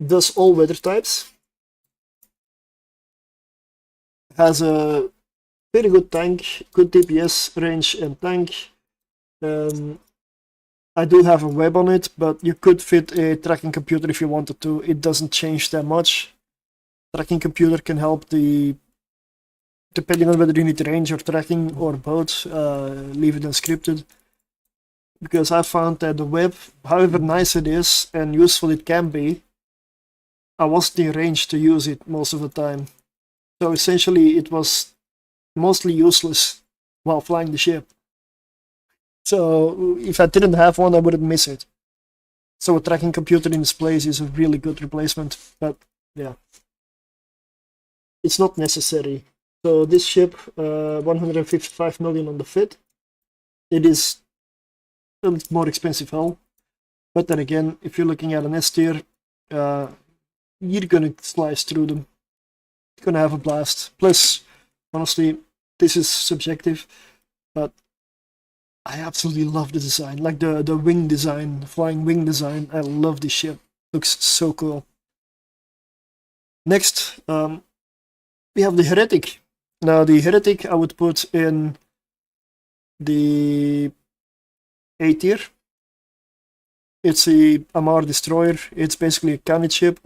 Does all weather types. Has a very good tank, good DPS range and tank. I do have a web on it, but you could fit a tracking computer if you wanted to. It doesn't change that much. Tracking computer can help depending on whether you need range or tracking or both, leave it unscripted. Because I found that the web, however nice it is and useful it can be, I wasn't in range to use it most of the time. So essentially it was mostly useless while flying the ship. So if I didn't have one, I wouldn't miss it. So a tracking computer in this place is a really good replacement, but yeah, it's not necessary. So this ship, 155 million on the fit. It is a little more expensive hull, but then again, if you're looking at an S tier, you're gonna slice through them. You're gonna have a blast. Plus, honestly, this is subjective, but I absolutely love the design. Like the wing design, the flying wing design. I love this ship. Looks so cool. Next, we have the Heretic. Now, the Heretic I would put in the A tier. It's a Abyss Destroyer. It's basically a cannon ship.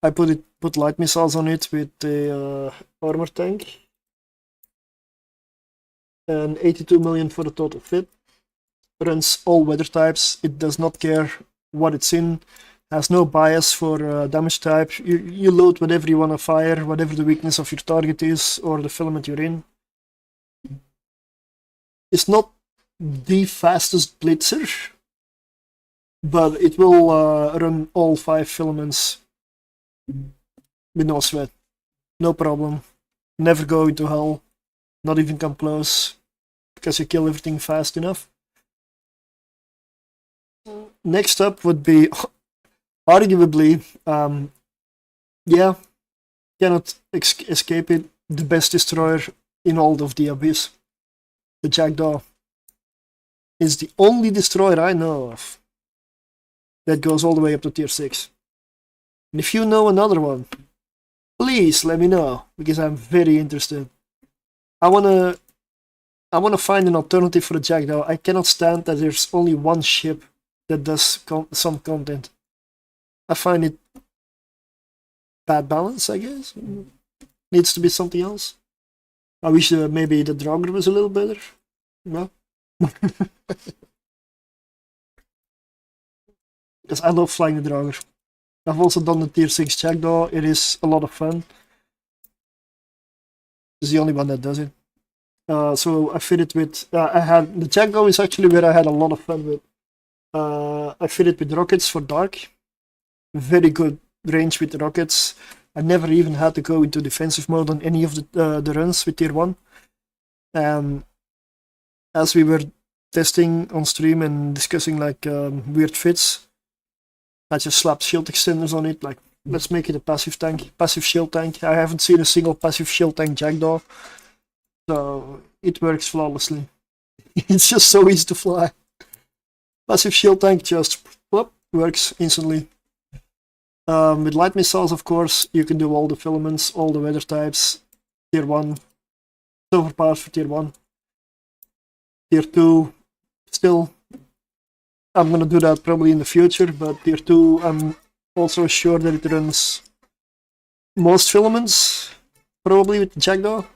I put light missiles on it with the armor tank. And 82 million for the total fit. Runs all weather types. It does not care what it's in. Has no bias for damage type. You load whatever you want to fire, whatever the weakness of your target is, or the filament you're in. It's not the fastest blitzer, but it will run all 5 filaments with no sweat. No problem. Never go into hell. Not even come close, because you kill everything fast enough. Next up would be, arguably, yeah, cannot escape it, the best destroyer in all of the Abyss. The Jackdaw is the only destroyer I know of that goes all the way up to tier 6. And if you know another one, please let me know, because I'm very interested. I wanna find an alternative for the Jackdaw. I cannot stand that there's only one ship that does some content. I find it bad balance, I guess. Needs to be something else. I wish maybe the Draugr was a little better. No. Because I love flying the Draugr. I've also done the tier 6 Jackdaw. It is a lot of fun. It's the only one that does it. So I fit it with, I had, the Jackdaw is actually where I had a lot of fun with. I fit it with rockets for dark. Very good range with the rockets. I never even had to go into defensive mode on any of the runs with tier 1. As we were testing on stream and discussing like weird fits, I just slapped shield extenders on it, like, let's make it a passive tank, passive shield tank. I haven't seen a single passive shield tank Jackdaw, so it works flawlessly. It's just so easy to fly. Passive shield tank just works instantly. With light missiles, of course, you can do all the filaments, all the weather types. Tier 1, overpowered for tier 1. Tier 2, still, I'm gonna do that probably in the future, but tier 2, I'm also sure that it runs most filaments, probably with the Jackdaw.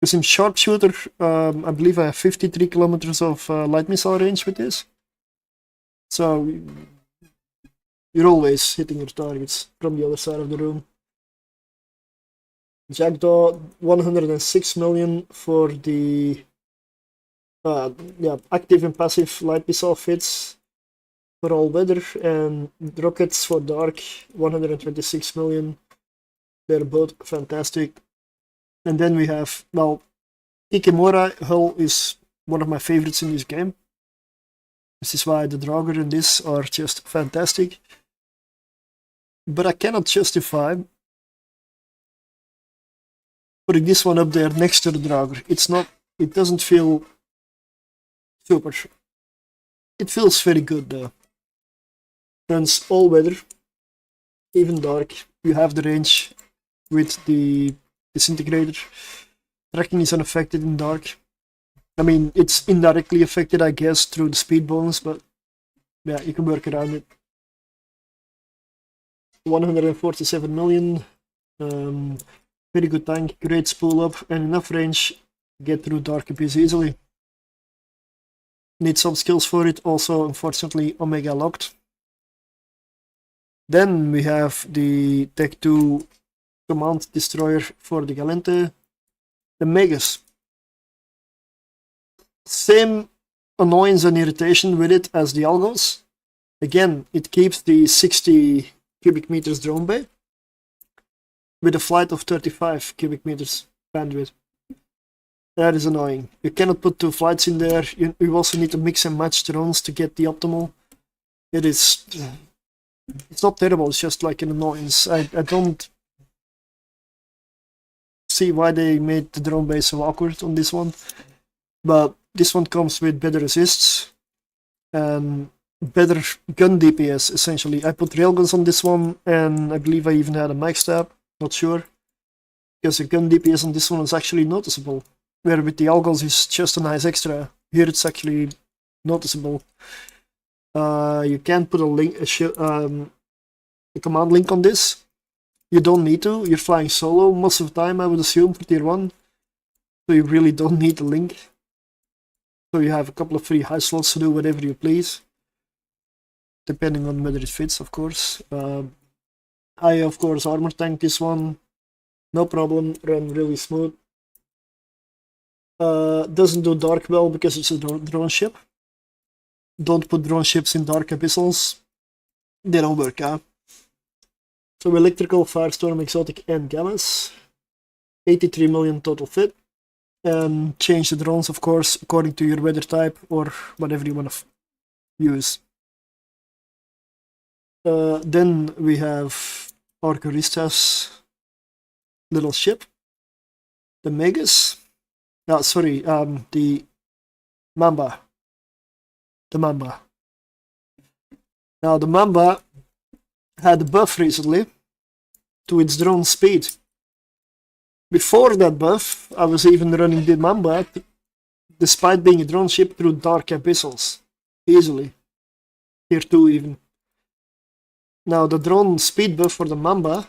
Because in sharpshooter, I believe I have 53 kilometers of light missile range with this. So you're always hitting your targets from the other side of the room. Jackdaw, 106 million for the active and passive light missile fits for all weather, and rockets for dark, 126 million. They're both fantastic. And then we have, well, Ikemura hull is one of my favorites in this game. This is why the Draugr and this are just fantastic. But I cannot justify putting this one up there next to the Draugr. It doesn't feel super. It feels very good though. Runs all weather, even dark. You have the range with the disintegrator. Tracking is unaffected in dark. I mean, it's indirectly affected, I guess, through the speed bonus, but yeah, you can work around it. 147 million. Very good tank, great spool up, and enough range to get through dark abyss easily. Need some skills for it, also unfortunately Omega locked. Then we have the Tech 2 Command Destroyer for the Galente. The Megas. Same annoyance and irritation with it as the Algos. Again, it keeps the 60 cubic meters drone bay with a flight of 35 cubic meters bandwidth. That is annoying. You cannot put 2 flights in there. You also need to mix and match drones to get the optimal. It's not terrible, it's just like an annoyance. I don't see why they made the drone base so awkward on this one. But this one comes with better assists and better gun DPS, essentially. I put railguns on this one, and I believe I even had a mag stab, not sure. Because the gun DPS on this one is actually noticeable. Where with the Algos is just a nice extra. Here it's actually noticeable. You can put a link, a command link on this. You don't need to. You're flying solo most of the time, I would assume, for tier 1. So you really don't need the link. So you have a couple of free high slots to do whatever you please. Depending on whether it fits, of course. I, of course, armor tank this one. No problem, run really smooth. Doesn't do dark well because it's a drone ship. Don't put drone ships in dark abyssals. They don't work out. So electrical, firestorm, exotic, and gammas. 83 million total fit. And change the drones, of course, according to your weather type or whatever you want to use. Then we have Orcarista's little ship. The Megas. The Mamba. The Mamba. Now the Mamba had a buff recently to its drone speed. Before that buff, I was even running the Mamba, despite being a drone ship, through dark abyssals. Easily. Tier 2 even. Now the drone speed buff for the Mamba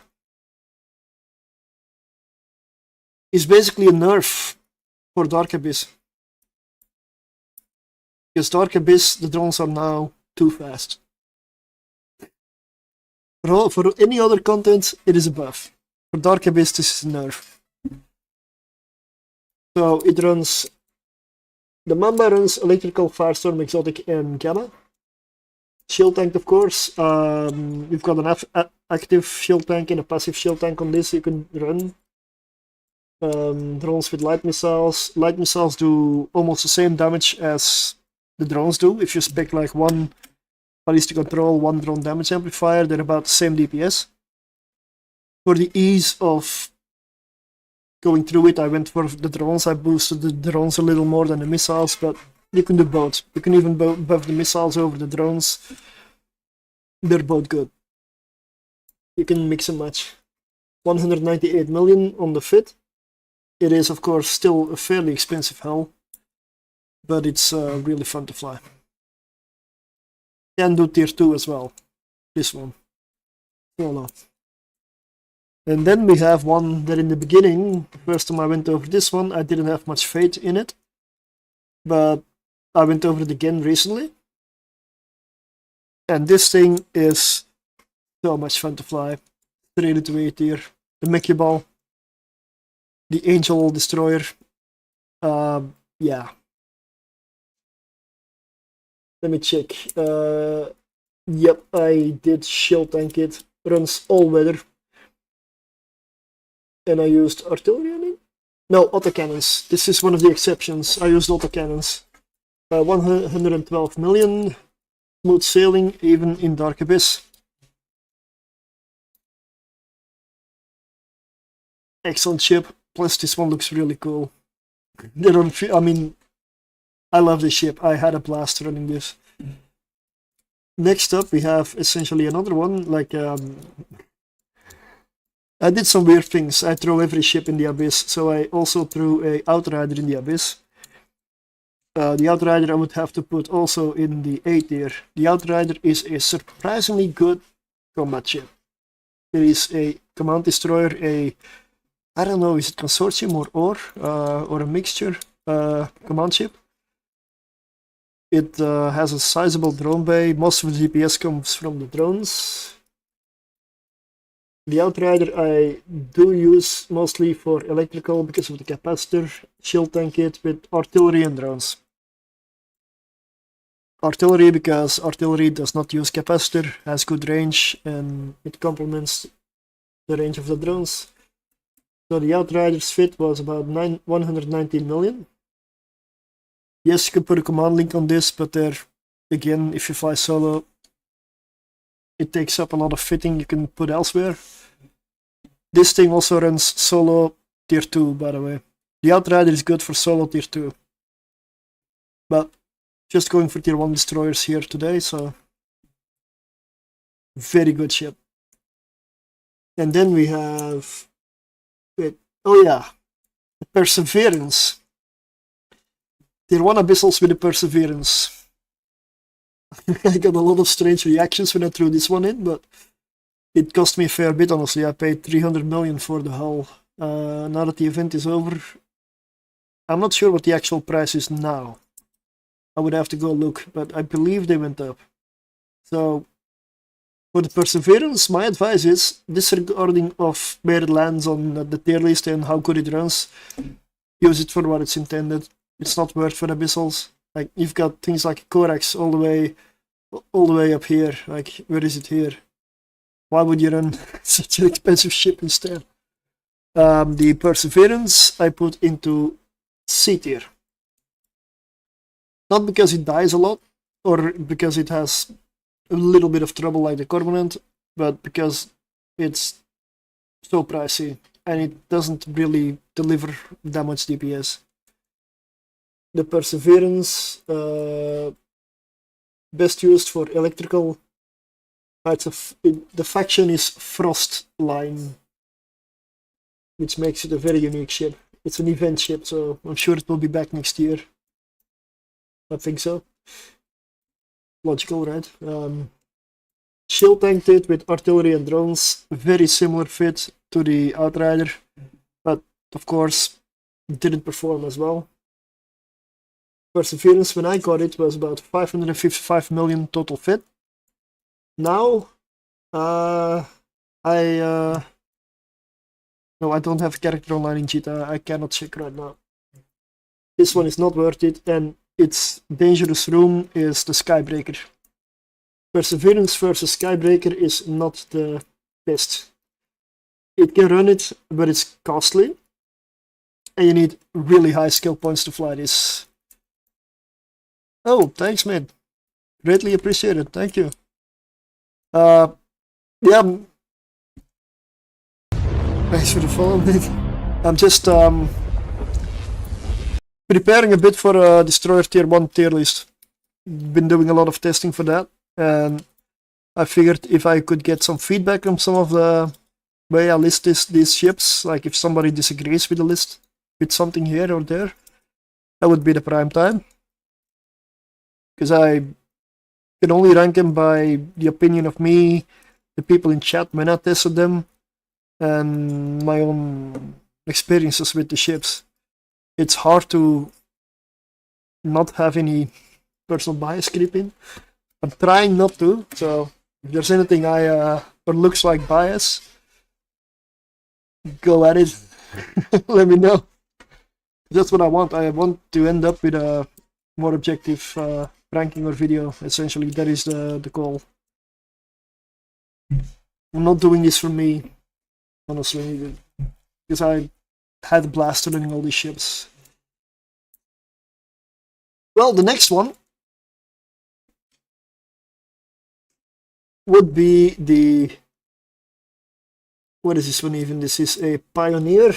is basically a nerf for Dark Abyss. Because Dark Abyss, the drones are now too fast. For any other content, it is a buff. For Dark Abyss, this is a nerf. So it runs... The Mamba runs electrical, firestorm, exotic, and gamma. Shield tank, of course. You've got an active shield tank and a passive shield tank on this you can run. Drones with light missiles. Light missiles do almost the same damage as the drones do. If you spec like one ballistic control, one drone damage amplifier, they're about the same DPS. For the ease of going through it, I went for the drones. I boosted the drones a little more than the missiles, but you can do both. You can even buff the missiles over the drones. They're both good. You can mix and match. 198 million on the fit. It is, of course, still a fairly expensive hull, but it's really fun to fly. Can do tier 2 as well. This one. Solo. And then we have one that in the beginning, the first time I went over this one, I didn't have much faith in it. But I went over it again recently. And this thing is so much fun to fly. Straight into A tier. The Mickey Ball. The Angel Destroyer. Yeah. Let me check. Yep, I did shield tank it. Runs all weather. And I used artillery, I mean? No, autocannons. This is one of the exceptions. I used autocannons. 112 million. Smooth sailing, even in Dark Abyss. Excellent ship. Plus, this one looks really cool. I mean, I love this ship. I had a blast running this. Next up, we have essentially another one. Like, I did some weird things. I throw every ship in the Abyss, so I also threw a Outrider in the Abyss. The Outrider I would have to put also in the A tier. The Outrider is a surprisingly good combat ship. It is a command destroyer, I don't know, is it consortium or a mixture command ship. It has a sizable drone bay. Most of the DPS comes from the drones. The Outrider I do use mostly for electrical because of the capacitor. Shield tank it with artillery and drones. Artillery because artillery does not use capacitor, has good range, and it complements the range of the drones. So the Outrider's fit was about 119 million. Yes, you can put a command link on this, but there, again, if you fly solo, it takes up a lot of fitting you can put elsewhere. This thing also runs solo tier 2, by the way. The Outrider is good for solo tier 2. But just going for tier 1 destroyers here today, so very good ship. And then we have, oh yeah, the Perseverance. Tier 1 abyssals with the Perseverance. I got a lot of strange reactions when I threw this one in, but it cost me a fair bit, honestly. I paid 300 million for the hull. Now that the event is over, I'm not sure what the actual price is now. I would have to go look, but I believe they went up. So, for the Perseverance, my advice is, disregarding of where it lands on the tier list and how good it runs, use it for what it's intended. It's not worth for abyssals. Like, you've got things like Corax all the way up here. Like, where is it here? Why would you run such an expensive ship instead? The Perseverance I put into C tier. Not because it dies a lot, or because it has a little bit of trouble like the Covenant, but because it's so pricey and it doesn't really deliver that much DPS. The Perseverance, best used for electrical. The faction is Frost Line, which makes it a very unique ship. It's an event ship, so I'm sure it will be back next year. I think so. Logical, right? Shield tanked it with artillery and drones. Very similar fit to the Outrider, but of course it didn't perform as well. Perseverance, when I got it, was about 555 million total fit. Now, no, I don't have a character online in Cheetah. I cannot check right now. This one is not worth it, and its dangerous room is the Skybreaker. Perseverance versus Skybreaker is not the best. It can run it, but it's costly, and you need really high skill points to fly this. Oh, thanks, man. Greatly appreciated. Thank you. Yeah. Thanks for the follow, mate. I'm just preparing a bit for a Destroyer Tier 1 tier list. Been doing a lot of testing for that, and I figured if I could get some feedback on some of the way I list these ships, like if somebody disagrees with the list, with something here or there, that would be the prime time. Because I can only rank them by the opinion of me, the people in chat when I tested them, and my own experiences with the ships. It's hard to not have any personal bias creep in. I'm trying not to, so if there's anything or looks like bias, go at it. Let me know. That's what I want. I want to end up with a more objective ranking or video. Essentially, that is the goal. I'm not doing this for me, honestly, because I had a blast running all these ships. Well, the next one would be the... What is this one even? This is a Pioneer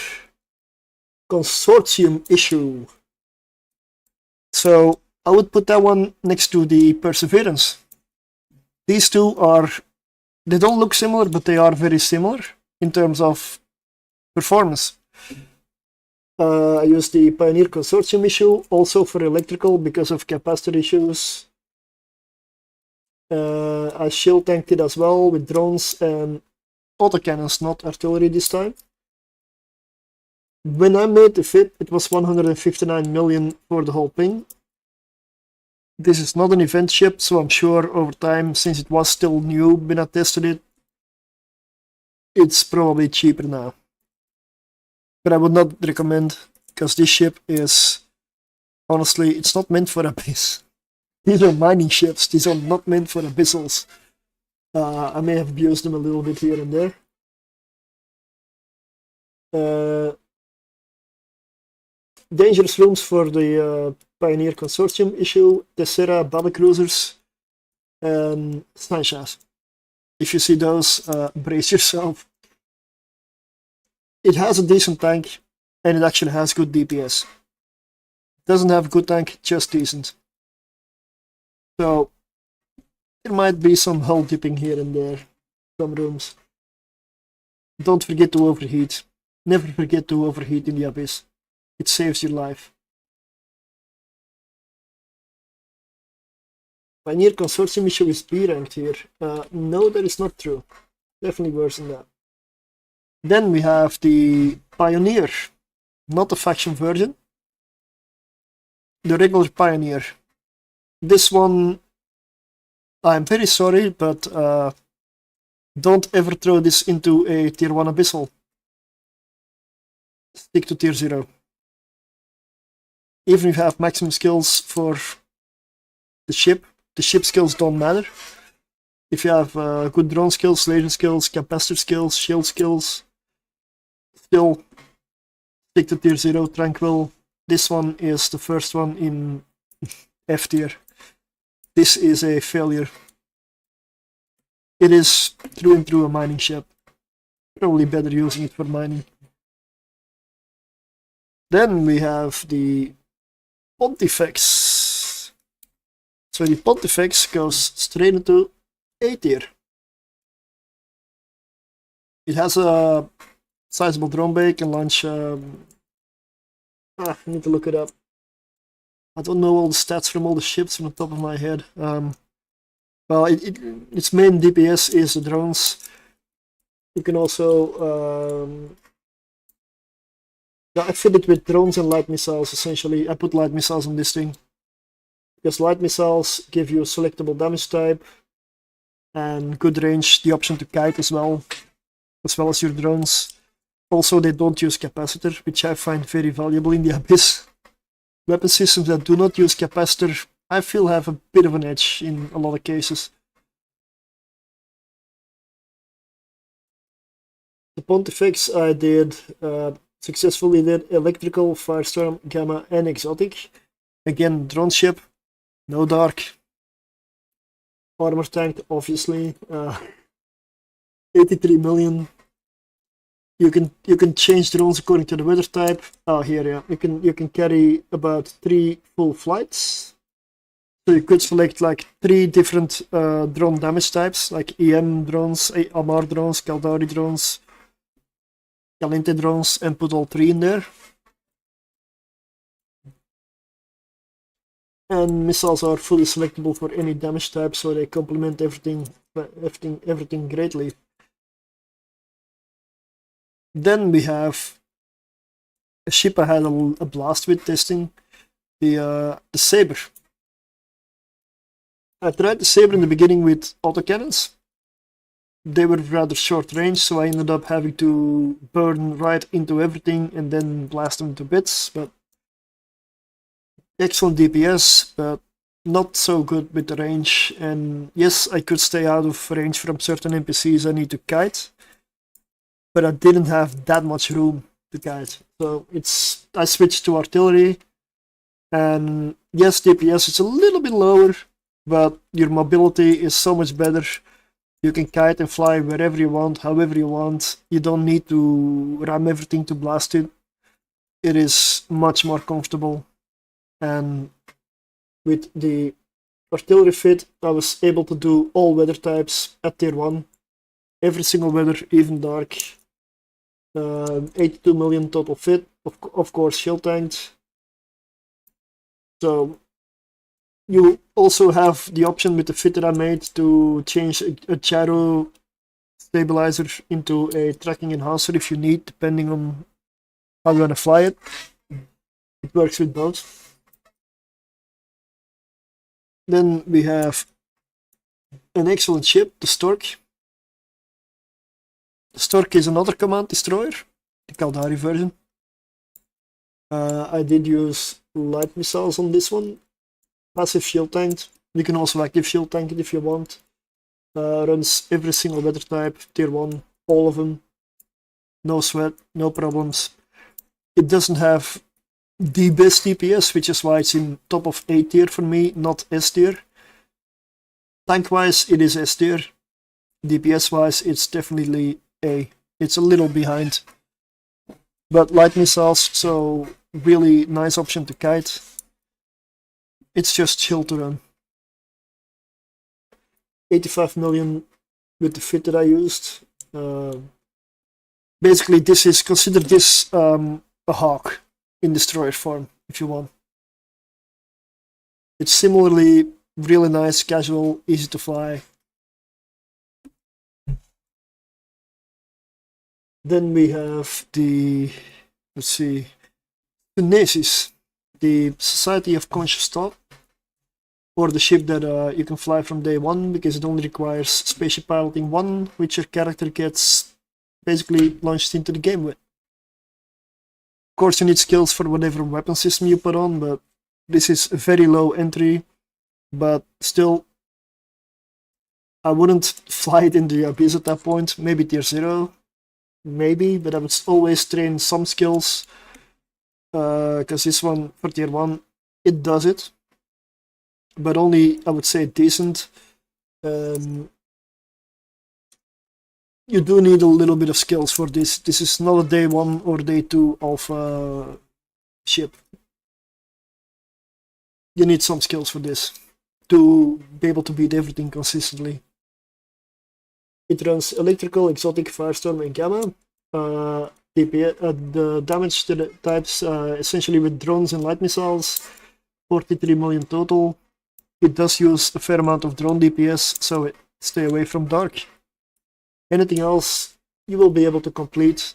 Consortium issue. So I would put that one next to the Perseverance. These two are... They don't look similar, but they are very similar in terms of performance. I use the Pioneer Consortium issue also for electrical because of capacitor issues. I shield tanked it as well with drones and autocannons, not artillery this time. When I made the fit, it was 159 million for the whole thing. This is not an event ship, so I'm sure over time, since it was still new when I tested it, it's probably cheaper now. But I would not recommend, because this ship is, honestly, it's not meant for Abyss. These are mining ships, these are not meant for Abyssals. I may have abused them a little bit here and there. Dangerous rooms for the Pioneer Consortium issue, Tessera, Battlecruisers, and Snipeshot. If you see those, brace yourself. It has a decent tank, and it actually has good DPS. It doesn't have a good tank, just decent. So, there might be some hull dipping here and there, some rooms. Don't forget to overheat. Never forget to overheat in the Abyss. It saves your life. Pioneer Consortium issue is B ranked here. No, that is not true. Definitely worse than that. Then we have the Pioneer, not the faction version. The regular Pioneer. This one, I'm very sorry, but don't ever throw this into a tier 1 abyssal. Stick to tier 0. Even if you have maximum skills for the ship skills don't matter. If you have good drone skills, laser skills, capacitor skills, shield skills, still stick to tier 0, Tranquil. This one is the first one in F tier. This is a failure. It is through and through a mining ship. Probably better using it for mining. Then we have the Pontifex. So the Pontifex goes straight into A tier. It has a sizable drone bay, can launch. I need to look it up. I don't know all the stats from all the ships from the top of my head. Well, its main DPS is the drones. You can also I fit it with drones and light missiles, essentially. I put light missiles on this thing. Because light missiles give you a selectable damage type and good range, the option to kite as well as your drones. Also, they don't use capacitor, which I find very valuable in the Abyss. Weapon systems that do not use capacitor, I feel, have a bit of an edge in a lot of cases. The Pontifex I did successfully did electrical, firestorm, gamma, and exotic. Again, drone ship, no dark, armor tank, obviously. 83 million. You can change drones according to the weather type. Oh, here, yeah. You can carry about 3 full flights. So you could select like 3 different drone damage types, like EM drones, Amar drones, Caldari drones, Caliente drones, and put all 3 in there. And missiles are fully selectable for any damage type, so they complement everything greatly. Then we have a ship I had a blast with testing, the Saber. I tried the Saber in the beginning with autocannons. They were rather short range, so I ended up having to burn right into everything and then blast them to bits. But excellent DPS, but not so good with the range. And yes, I could stay out of range from certain NPCs I need to kite, but I didn't have that much room to kite. So I switched to artillery, and yes, DPS is a little bit lower, but your mobility is so much better. You can kite and fly wherever you want, however you want. You don't need to ram everything to blast it. It is much more comfortable. And with the artillery fit, I was able to do all weather types at tier 1. Every single weather, even dark. 82 million total fit, of course shield tanked. So you also have the option with the fit that I made to change a gyro stabilizer into a tracking enhancer if you need, depending on how you want to fly it. It works with both. Then we have an excellent ship, the Stork. Stork is another command destroyer, the Kaldari version. I did use light missiles on this one. Passive shield tank. You can also active shield tank it if you want. Runs every single weather type, tier 1, all of them. No sweat, no problems. It doesn't have the best DPS, which is why it's in top of A tier for me, not S tier. Tank wise, it is S tier. DPS wise, it's definitely A. It's a little behind. But light missiles, so really nice option to kite. It's just chill to run. 85 million with the fit that I used. Basically, consider this a hawk in destroyer form, if you want. It's similarly really nice, casual, easy to fly. Then we have the, let's see, the Nesis, the Society of Conscious Thought, or the ship that you can fly from day 1, because it only requires spaceship piloting 1, which your character gets basically launched into the game with. Of course, you need skills for whatever weapon system you put on, but this is a very low entry, but still, I wouldn't fly it into the Abyss at that point, maybe tier 0, maybe, but I would always train some skills, because this one, for tier 1, it does it, but only, I would say, decent. You do need a little bit of skills for this. This is not a day 1 or day 2 alpha ship. You need some skills for this to be able to beat everything consistently. It runs electrical, exotic, firestorm, and gamma. The damage to the types essentially with drones and light missiles, 43 million total. It does use a fair amount of drone DPS, so stay away from dark. Anything else you will be able to complete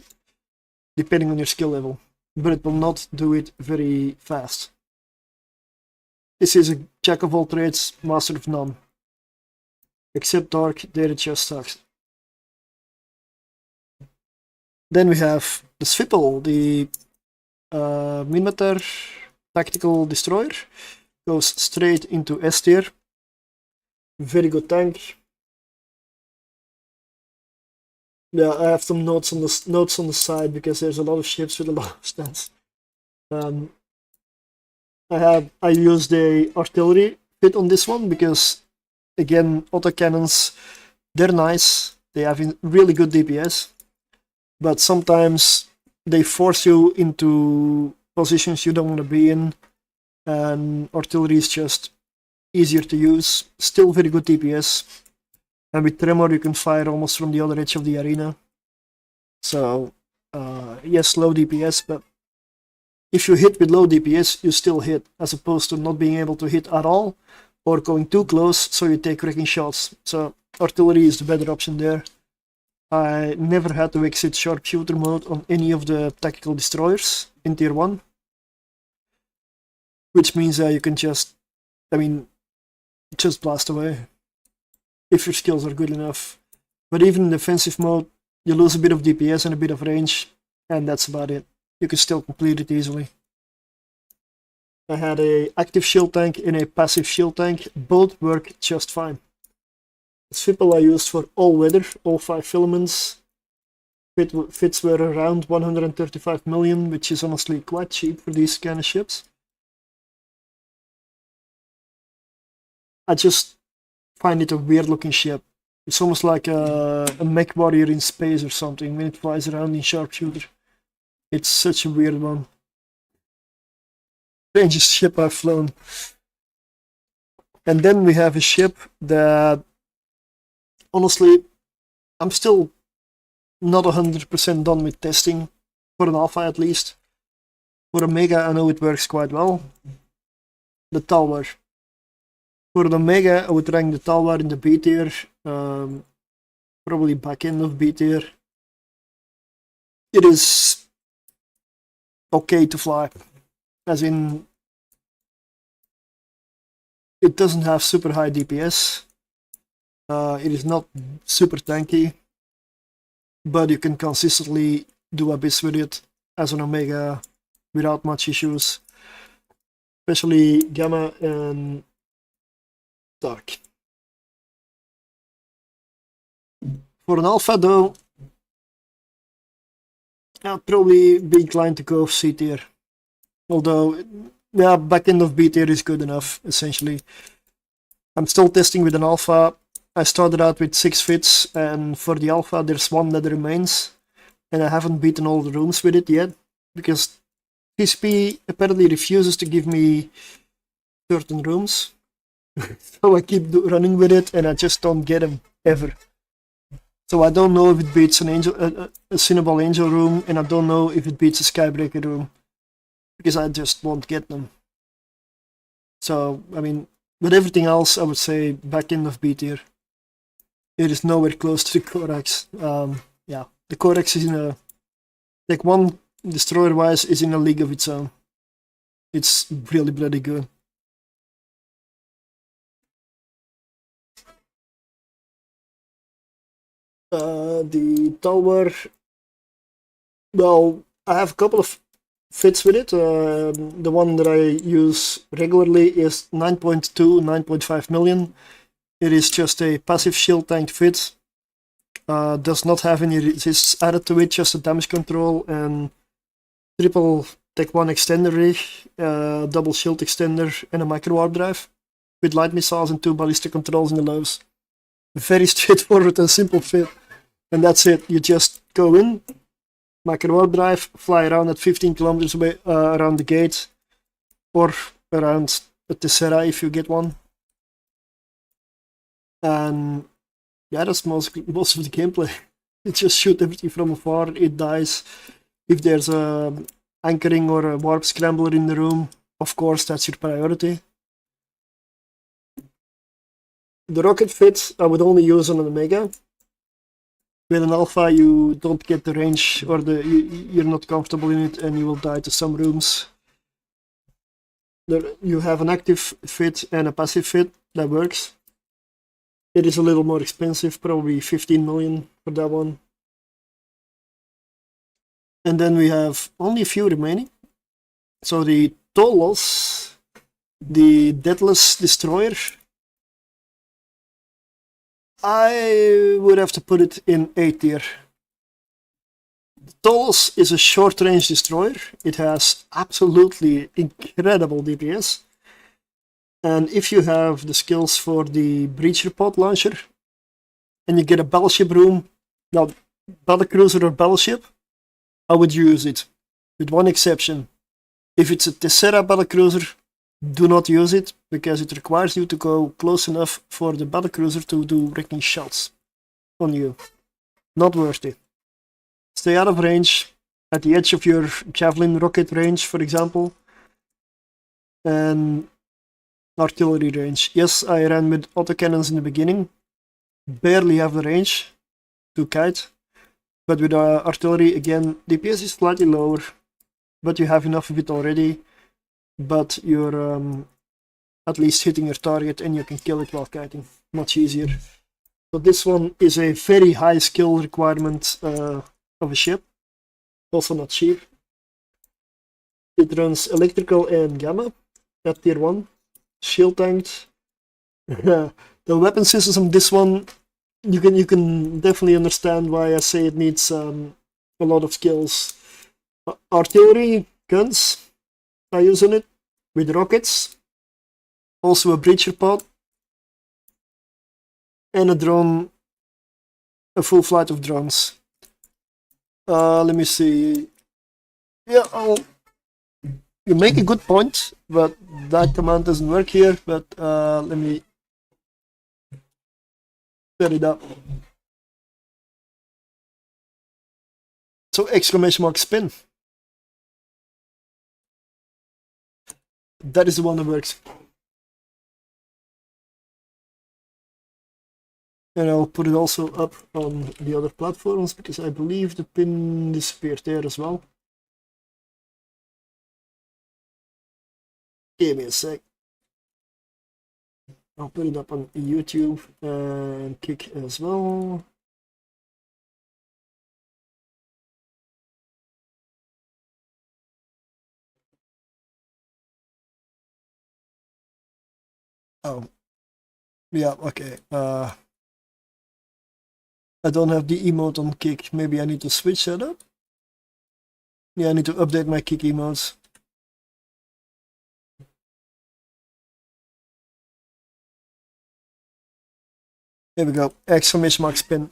depending on your skill level, but it will not do it very fast. This is a jack of all trades, master of none. Except dark, there it just sucks. Then we have the Swipple, the Minmatar tactical destroyer. Goes straight into S tier. Very good tank. Yeah, I have some notes on the side because there's a lot of ships with a lot of stats. I used the artillery fit on this one because, again, autocannons, they're nice. They have really good DPS, but sometimes they force you into positions you don't want to be in, and artillery is just easier to use. Still very good DPS. And with Tremor you can fire almost from the other edge of the arena. So, yes, low DPS, but if you hit with low DPS, you still hit, as opposed to not being able to hit at all, or going too close, so you take wrecking shots. So, artillery is the better option there. I never had to exit sharpshooter mode on any of the tactical destroyers in tier 1. Which means you can just blast away if your skills are good enough. But even in defensive mode, you lose a bit of DPS and a bit of range, and that's about it. You can still complete it easily. I had an active shield tank and a passive shield tank. Both work just fine. The Swipple I used for all weather, all 5 filaments. Fits were around 135 million, which is honestly quite cheap for these kind of ships. I just find it a weird looking ship. It's almost like a mech warrior in space or something when it flies around in sharpshooter. It's such a weird one. Strangest ship I've flown. And then we have a ship that, honestly, I'm still not 100% done with testing, for an alpha at least. For a mega I know it works quite well. The Talwar. For the Mega, I would rank the Talwar in the B tier, probably back end of B tier. It is okay to fly, as in, it doesn't have super high DPS, it is not super tanky, but you can consistently do Abyss with it as an Omega without much issues, especially Gamma and Dark. For an Alpha though, I'd probably be inclined to go C tier. Although, yeah, back end of B tier is good enough, essentially. I'm still testing with an Alpha. I started out with 6 fits, and for the Alpha there's one that remains. And I haven't beaten all the rooms with it yet, because TCP apparently refuses to give me certain rooms. So I keep running with it, and I just don't get them, ever. So I don't know if it beats an angel, a Cinnaball Angel room, and I don't know if it beats a Skybreaker room, because I just won't get them. So, I mean, with everything else, I would say back end of B tier. It is nowhere close to the Corax. Yeah, the Corax is in a... Like, one Destroyer-wise is in a league of its own. It's really bloody good. The tower... Well, I have a couple of fits with it. The one that I use regularly is 9.2, 9.5 million. It is just a passive shield tank fit. Does not have any resists added to it, just a damage control and triple Tech 1 extender rig, double shield extender, and a micro warp drive with light missiles and 2 ballistic controls in the lows. Very straightforward and simple fit. And that's it. You just go in, micro warp drive, fly around at 15 kilometers away around the gate, or around the Tessera if you get one. And yeah, that's most of the gameplay. You just shoot everything from afar, it dies. If there's a anchoring or a warp scrambler in the room, of course that's your priority. The rocket fit I would only use on an Omega. With an Alpha you don't get the range, or you're not comfortable in it, and you will die to some rooms. You have an active fit and a passive fit, that works. It is a little more expensive, probably 15 million for that one. And then we have only a few remaining. So the Tolos, the Deathless Destroyer, I would have to put it in A tier. The Tolos is a short-range destroyer. It has absolutely incredible DPS. And if you have the skills for the Breacher Pod launcher, and you get a battleship room, now battlecruiser or battleship, I would use it, with one exception. If it's a Tessera battlecruiser, do not use it, because it requires you to go close enough for the battlecruiser to do wrecking shots on you. Not worth it. Stay out of range, at the edge of your javelin rocket range, for example, and artillery range. Yes, I ran with autocannons in the beginning, barely have the range to kite, but with artillery, again, DPS is slightly lower, but you have enough of it already, but you're at least hitting your target and you can kill it while kiting, much easier. So this one is a very high skill requirement of a ship, also not cheap. It runs electrical and gamma at tier 1. Shield tanked. The weapon systems on this one, you can definitely understand why I say it needs a lot of skills. Artillery, guns, I use on it, with rockets, also a breacher pod, and a drone, a full flight of drones. Let me see. Yeah, you make a good point, but that command doesn't work here, but let me set it up. So exclamation mark spin. That is the one that works. And I'll put it also up on the other platforms, because I believe the pin disappeared there as well. Give me a sec. I'll put it up on YouTube and Kick as well. Oh. Yeah, okay. I don't have the emote on kick. Maybe I need to switch that up? Yeah, I need to update my kick emotes. Here we go. Exclamation mark spin.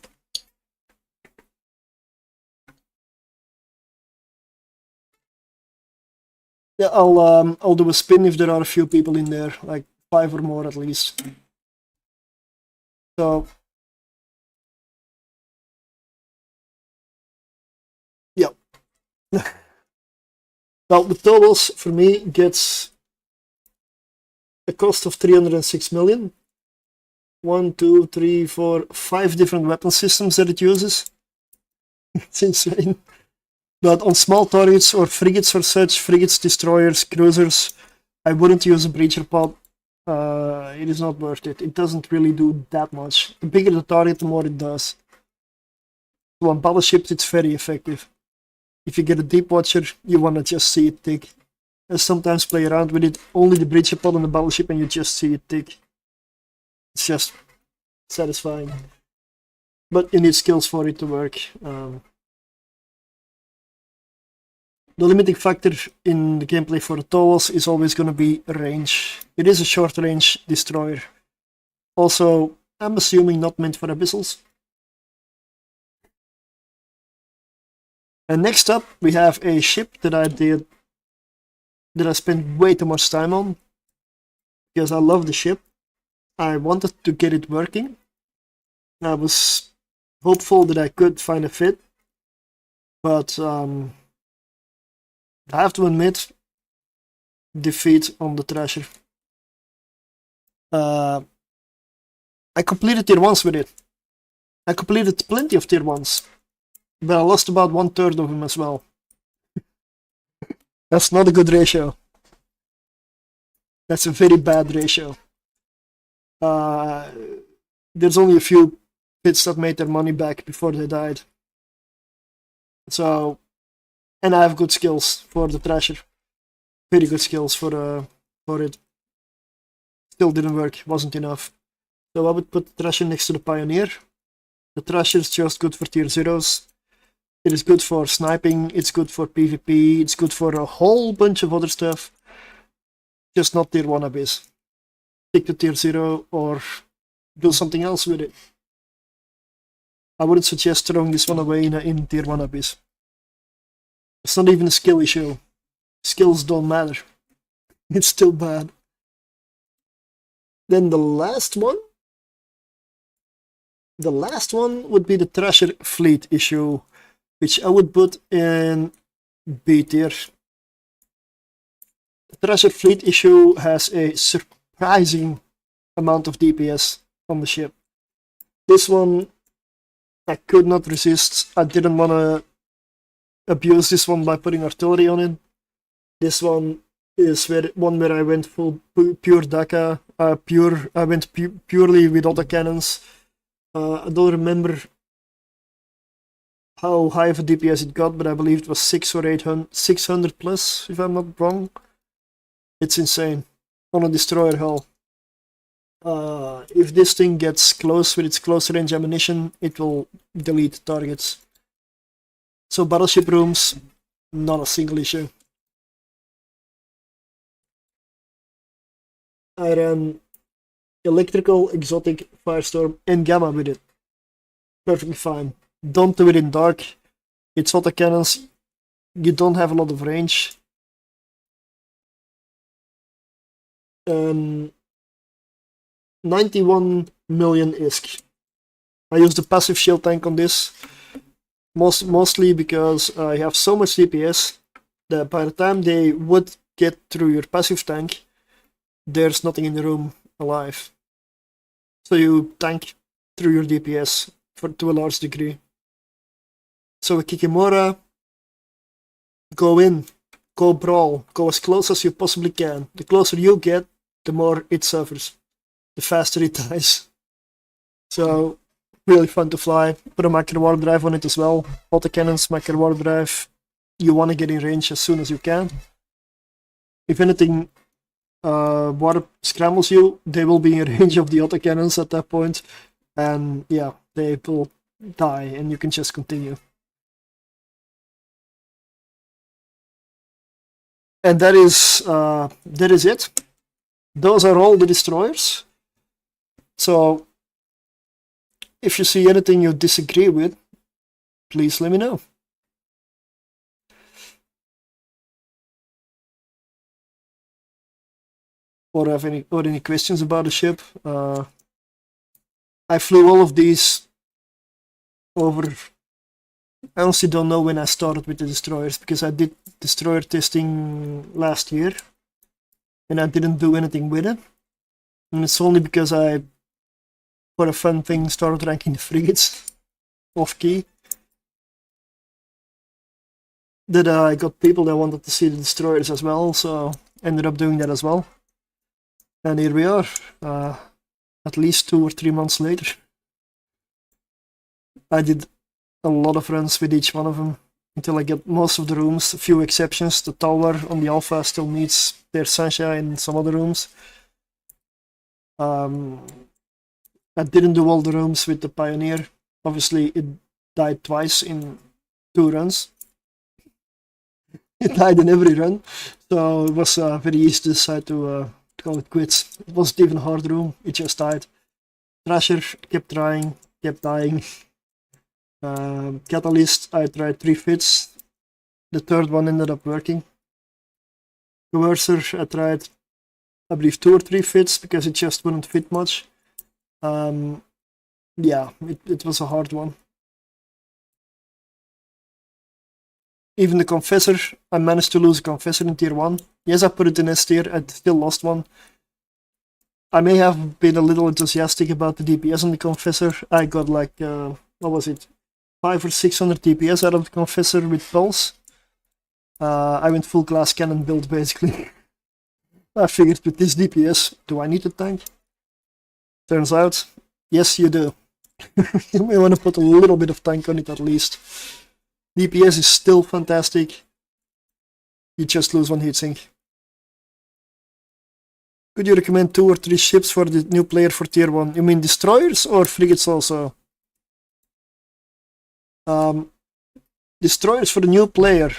Yeah, I'll do a spin if there are a few people in there, like 5 or more at least. So yeah. Well, the totals for me gets a cost of 306 million. 1, 2, 3, 4, 5 different weapon systems that it uses. It's insane. But on small targets or frigates or such, frigates, destroyers, cruisers, I wouldn't use a breacher pod. It is not worth it. It doesn't really do that much. The bigger the target, the more it does. So on battleships, it's very effective. If you get a deep watcher, you want to just see it tick. I sometimes play around with it, only the breacher pod on the battleship, and you just see it tick. It's just satisfying. But you need skills for it to work. The limiting factor in the gameplay for the towers is always going to be range. It is a short range destroyer. Also, I'm assuming not meant for abyssals. And next up, we have a ship that I spent way too much time on. Because I love the ship. I wanted to get it working. I was hopeful that I could find a fit. But I have to admit, defeat on the Thrasher. I completed tier 1s with it. I completed plenty of tier 1s. But I lost about 1/3 of them as well. That's not a good ratio. That's a very bad ratio. There's only a few pits that made their money back before they died. So, and I have good skills for the Thrasher. Very good skills for it. Still didn't work, wasn't enough. So I would put the Thrasher next to the Pioneer. The Thrasher is just good for tier 0s. It is good for sniping, it's good for PvP, it's good for a whole bunch of other stuff. Just not tier 1 Abyss. Stick to tier 0 or do something else with it. I wouldn't suggest throwing this one away in tier 1 Abyss. It's not even a skill issue. Skills don't matter. It's still bad. Then the last one would be the Thrasher fleet issue, which I would put in B tier. The Thrasher fleet issue has a surprising amount of DPS on the ship. This one I could not resist. I didn't want to abuse this one by putting artillery on it. This one is one where I went full pure Daka. I went purely with autocannons. I don't remember how high of a DPS it got, but I believe it was 600 plus, if I'm not wrong. It's insane. On a destroyer hull. If this thing gets close with its close range ammunition, it will delete targets. So battleship rooms, not a single issue. I ran electrical, exotic, firestorm, and gamma with it. Perfectly fine. Don't do it in dark. It's autocannons. You don't have a lot of range. 91 million ISK. I use the passive shield tank on this. Mostly because I have so much DPS that by the time they would get through your passive tank, there's nothing in the room alive. So you tank through your DPS to a large degree. So with Kikimora, go in, go brawl, go as close as you possibly can. The closer you get, the more it suffers, the faster it dies. So really fun to fly. Put a macro warp drive on it as well. Autocannons, macro warp drive. You want to get in range as soon as you can. If anything, water scrambles you, they will be in range of the autocannons at that point, and yeah, they will die, and you can just continue. And that is it. Those are all the destroyers. So if you see anything you disagree with, please let me know. Or have any questions about the ship? I flew all of these over. I honestly don't know when I started with the destroyers, because I did destroyer testing last year and I didn't do anything with it. And it's only because I, for a fun thing, started ranking the frigates off key that I got people that wanted to see the destroyers as well, so ended up doing that as well. And here we are, at least 2 or 3 months later. I did a lot of runs with each one of them until I get most of the rooms, a few exceptions. The tower on the alpha still needs their sunshine in some other rooms. I didn't do all the rooms with the Pioneer. Obviously it died twice in 2 runs. It died in every run, so it was very easy to decide to call it quits. It wasn't even a hard room, it just died. Thrasher kept trying, kept dying. Catalyst, I tried 3 fits. The 3rd one ended up working. Coercer, I tried, I believe, 2 or 3 fits because it just wouldn't fit much. Yeah, it was a hard one. Even the Confessor, I managed to lose a Confessor in tier 1. Yes, I put it in S tier, I still lost one. I may have been a little enthusiastic about the DPS on the Confessor. I got like, what was it, 500 or 600 DPS out of the Confessor with Pulse. I went full glass cannon build basically. I figured with this DPS, do I need a tank? Turns out, yes you do. You may want to put a little bit of tank on it at least. DPS is still fantastic. You just lose 1 heatsink. Could you recommend 2 or 3 ships for the new player for tier 1? You mean destroyers or frigates also? Destroyers for the new player.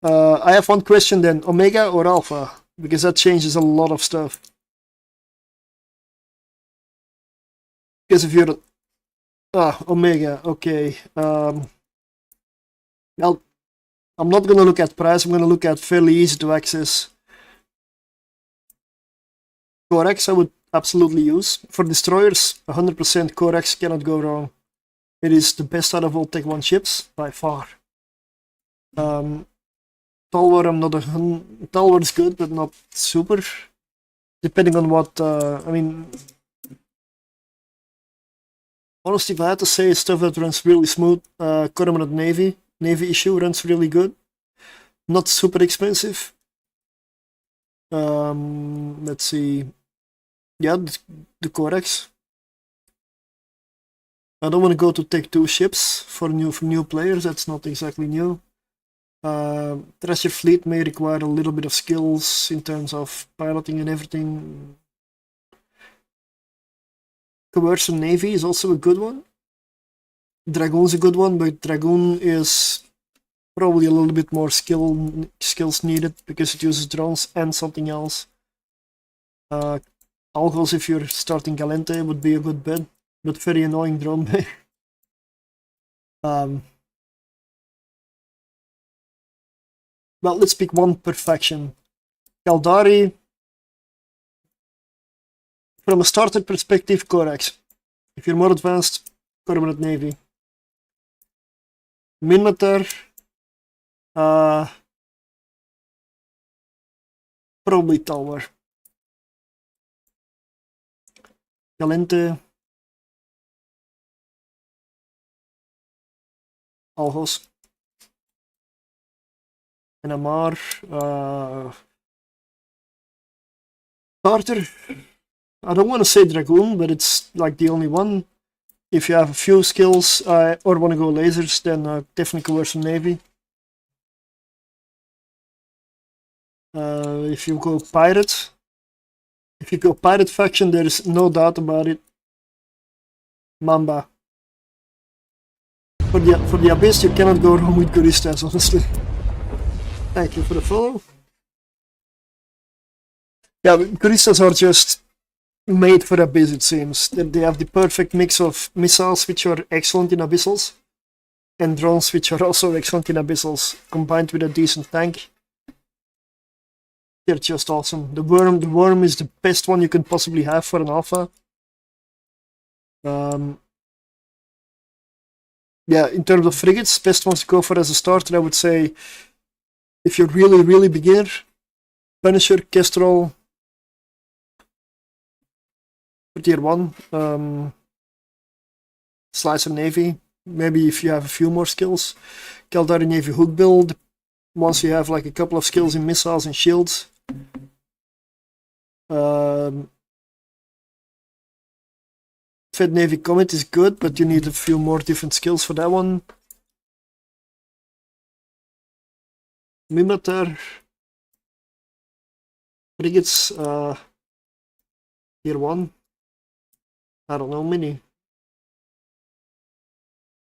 I have one question then, Omega or Alpha? Because that changes a lot of stuff. Because if you're... Omega, okay. Well, I'm not gonna look at price, I'm gonna look at fairly easy to access. Corex I would absolutely use. For destroyers, 100% Corex cannot go wrong. It is the best out of all Tech 1 ships, by far. Talwar, I'm not a... Talwar is good, but not super. Depending on what... I mean... Honestly, if I had to say stuff that runs really smooth, Cormorant Navy. Navy issue runs really good. Not super expensive. Let's see. Yeah, the Corex. I don't want to go to Tech 2 ships for new players, that's not exactly new. Treasure Fleet may require a little bit of skills in terms of piloting and everything. Coercion Navy is also a good one. Dragoon's a good one, but Dragoon is probably a little bit more skills needed because it uses drones and something else. Algos, if you're starting Galente, would be a good bet, but very annoying drone bay. Well, let's pick one perfection. Caldari. From a starter perspective, Corex. If you're more advanced, Cormorant Navy. Minmatar. Probably Talwar. Galente. Algos. And Amar. Starter. I don't want to say Dragoon, but it's like the only one. If you have a few skills or want to go lasers, then definitely Coercion Navy. If you go pirate, faction, there is no doubt about it. Mamba. For the Abyss, you cannot go wrong with Guristas, honestly. Thank you for the follow. Yeah, Guristas are just made for Abyss, it seems. They have the perfect mix of missiles, which are excellent in Abyssals, and drones, which are also excellent in Abyssals, combined with a decent tank. They're just awesome. The worm is the best one you can possibly have for an alpha. Yeah, in terms of frigates, best ones to go for as a starter, I would say, if you're really beginner, Punisher, Kestrel, for tier 1, Slicer Navy, maybe if you have a few more skills, Caldari Navy Hook build, once you have like a couple of skills in missiles and shields. Fed Navy Comet is good, but you need a few more different skills for that one. Mimatar, frigates, tier 1. I don't know, mini.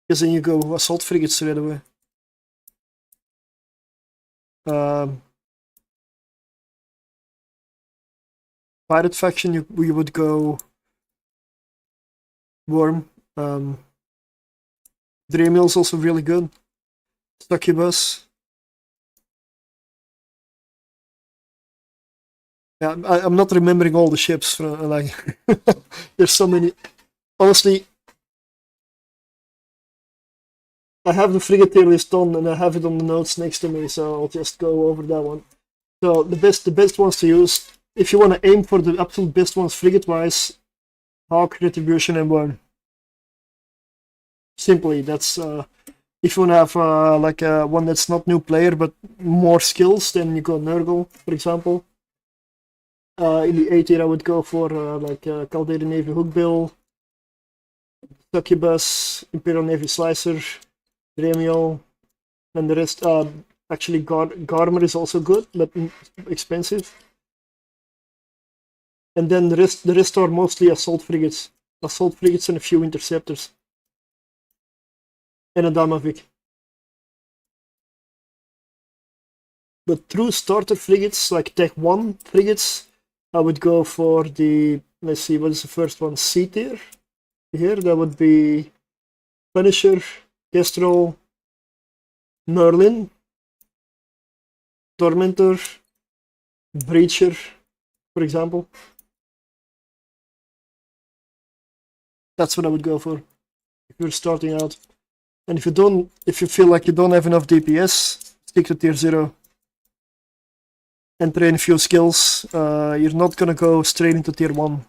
Because then you go assault frigates straight away. Pirate faction, you would go Worm. Dremel is also really good. Succubus. Yeah, I'm not remembering all the ships. Like, there's so many. Honestly, I have the frigate tier list on, and I have it on the notes next to me, so I'll just go over that one. So the best ones to use, if you want to aim for the absolute best ones frigate-wise, Hawk, Retribution, and Worm. Simply, that's if you want to have like one that's not new player but more skills, then you go Nurgle, for example. In the A tier, I would go for like Caldari Navy Hookbill, Succubus, Imperial Navy Slicer, Dremio, and the rest. Actually, Garmer is also good, but expensive. And then the rest are mostly assault frigates and a few interceptors, and a Damavik. But true starter frigates, like Tech 1 frigates, I would go for the, let's see, what is the first one? C tier. Here, that would be Punisher, Kestrel, Merlin, Tormentor, Breacher, for example. That's what I would go for if you're starting out. And if you feel like you don't have enough DPS, stick to tier 0 and train a few skills. You're not gonna go straight into tier 1.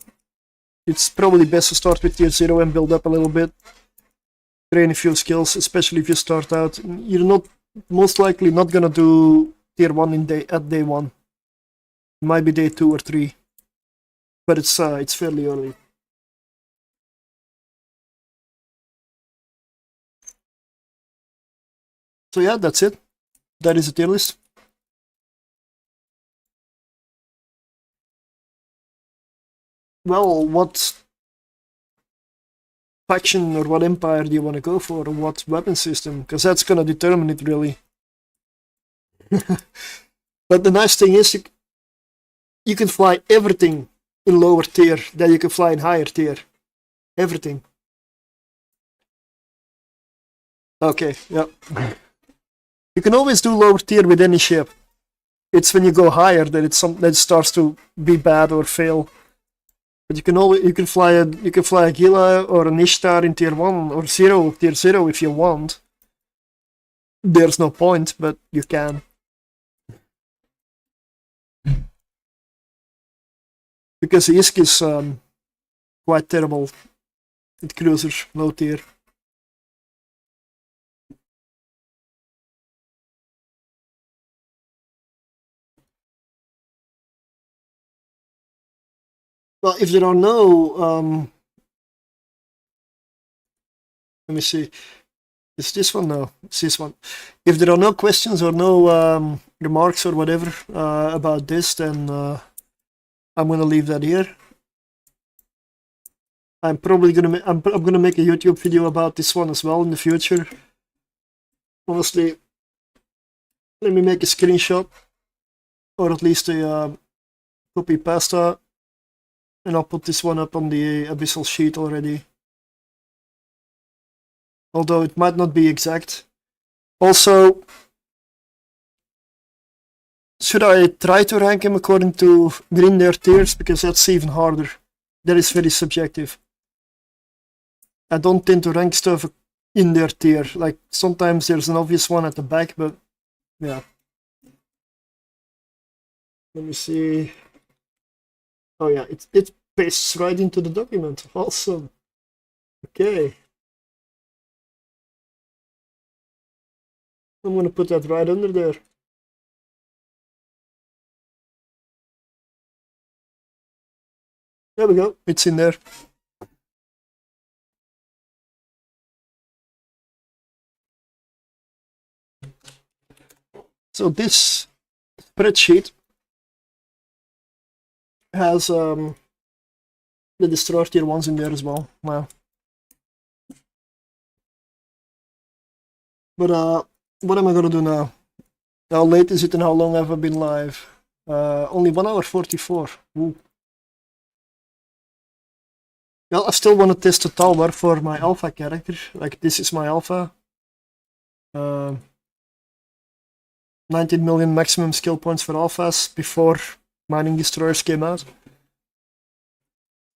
It's probably best to start with tier 0 and build up a little bit. Train a few skills, especially if you start out. You're most likely not gonna do tier 1 at day 1. It might be day 2 or 3. But it's fairly early. So yeah, that's it. That is a tier list. Well, what faction or what empire do you want to go for, or what weapon system? Because that's gonna determine it, really. But the nice thing is, you can fly everything in lower tier that you can fly in higher tier. Everything. Okay, yeah. You can always do lower tier with any ship. It's when you go higher that it starts to be bad or fail. But you can fly a Gila or an Ishtar in tier 1 or tier 0 if you want. There's no point, but you can. Because Isk is quite terrible at cruisers, low tier. Well, if there are no, let me see. It's this one? No, it's this one. If there are no questions or no remarks or whatever about this, then I'm gonna leave that here. I'm probably gonna I'm gonna make a YouTube video about this one as well in the future. Honestly, let me make a screenshot, or at least a copy pasta, and I'll put this one up on the abyssal sheet already. Although it might not be exact. Also, should I try to rank him according to green their tiers? Because that's even harder. That is very subjective. I don't tend to rank stuff in their tier. Like, sometimes there's an obvious one at the back, but yeah. Let me see. Oh yeah, it pastes right into the document. Awesome. Okay. I'm gonna put that right under there. There we go, it's in there. So this spreadsheet has the Destroyer tier 1s in there as well. Wow. But what am I gonna do now? How late is it and how long have I been live? Only 1 hour 44. Ooh. Well, I still want to test the tower for my alpha character. Like, this is my alpha. 19 million maximum skill points for alphas before mining destroyers came out.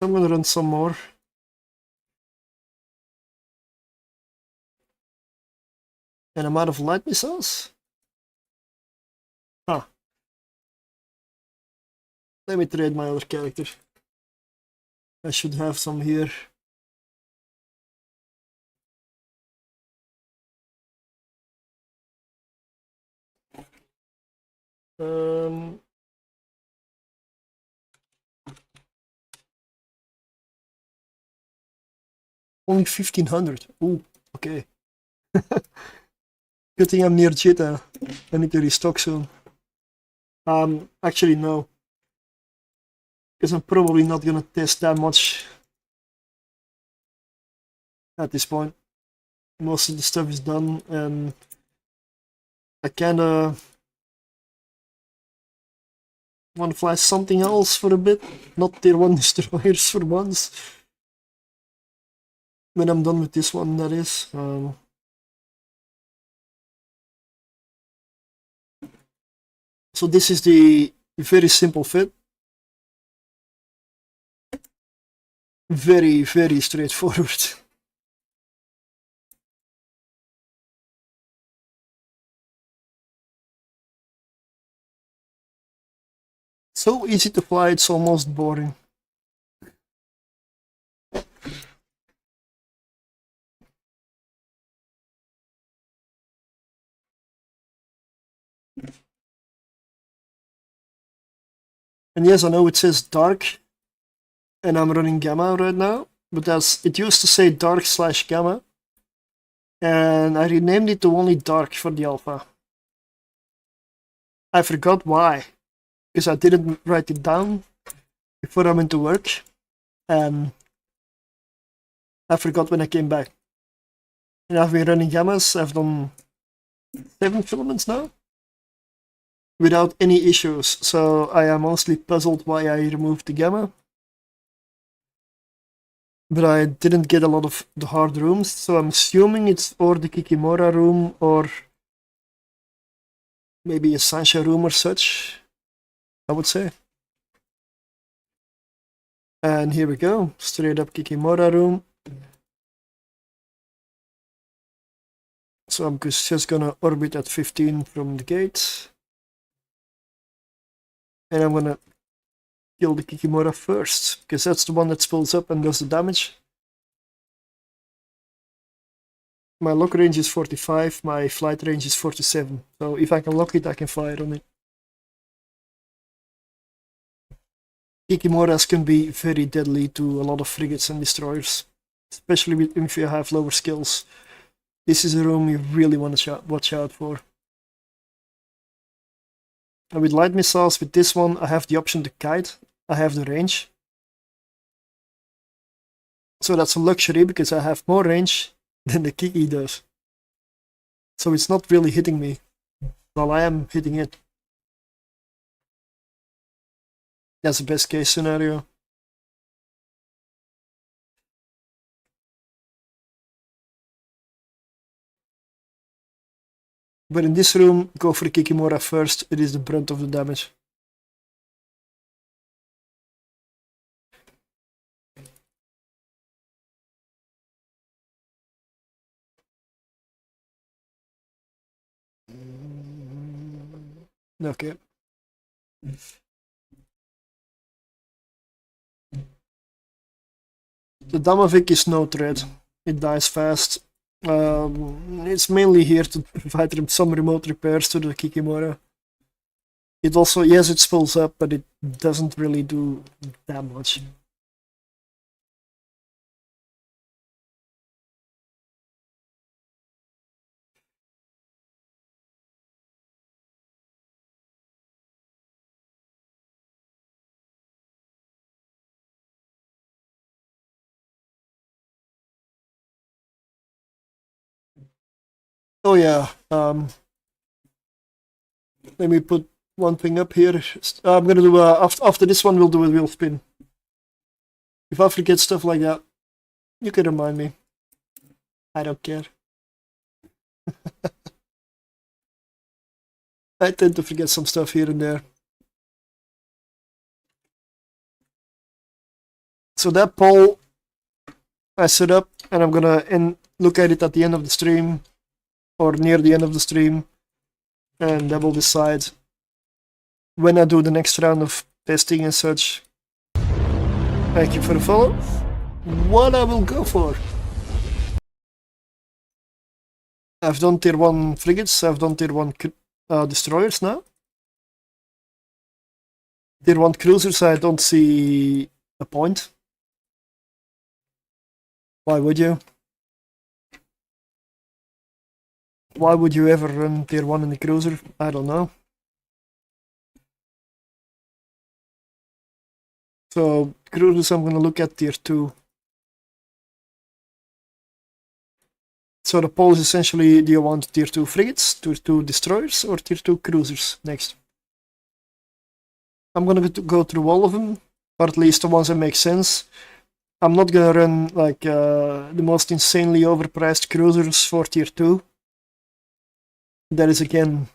I'm gonna run some more. And I'm out of light missiles? Huh. Let me trade my other character. I should have some here. Only 1500. Ooh, okay. Good thing I'm near Jita. I need to restock soon. Actually no. Because I'm probably not gonna test that much at this point. Most of the stuff is done, and I kinda want to fly something else for a bit. Not tier 1 destroyers for once. When I'm done with this one, that is. So this is the very simple fit. Very, very straightforward. So easy to fly, it's almost boring. And yes, I know it says dark, and I'm running gamma right now, but it used to say dark/gamma, and I renamed it to only dark for the alpha. I forgot why, because I didn't write it down before I went to work, and I forgot when I came back. And I've been running gammas. I've done 7 filaments now without any issues, so I am mostly puzzled why I removed the gamma. But I didn't get a lot of the hard rooms, so I'm assuming it's or the Kikimora room or maybe a Sancha room or such, I would say. And here we go, straight up Kikimora room. So I'm just gonna orbit at 15 from the gate. And I'm gonna kill the Kikimora first, because that's the one that spills up and does the damage. My lock range is 45, my flight range is 47, so if I can lock it, I can fire on it. Kikimoras can be very deadly to a lot of frigates and destroyers, especially if you have lower skills. This is a room you really want to watch out for. And with light missiles, with this one, I have the option to kite. I have the range. So that's a luxury because I have more range than the Kiki does. So it's not really hitting me, while I am hitting it. That's the best case scenario. But in this room, go for Kikimora first, it is the brunt of the damage. Okay. The Damavik is no threat. It dies fast. It's mainly here to provide some remote repairs to the Kikimora. It also, yes, it spills up, but it doesn't really do that much. Oh yeah, let me put one thing up here. I'm gonna do, after this one we'll do a wheel spin. If I forget stuff like that, you can remind me. I don't care. I tend to forget some stuff here and there. So that poll I set up, and I'm gonna look at it at the end of the stream, or near the end of the stream, and that will decide when I do the next round of testing and such. Thank you for the follow. What I will go for. I've done tier 1 frigates, I've done tier 1 destroyers now. Tier 1 cruisers, I don't see a point. Why would you? Why would you ever run tier 1 in the cruiser? I don't know. So, cruisers, I'm gonna look at tier 2. So the poll is essentially, do you want tier 2 frigates, tier 2 destroyers, or tier 2 cruisers next? I'm gonna go through all of them, or at least the ones that make sense. I'm not gonna run like the most insanely overpriced cruisers for tier 2. That is again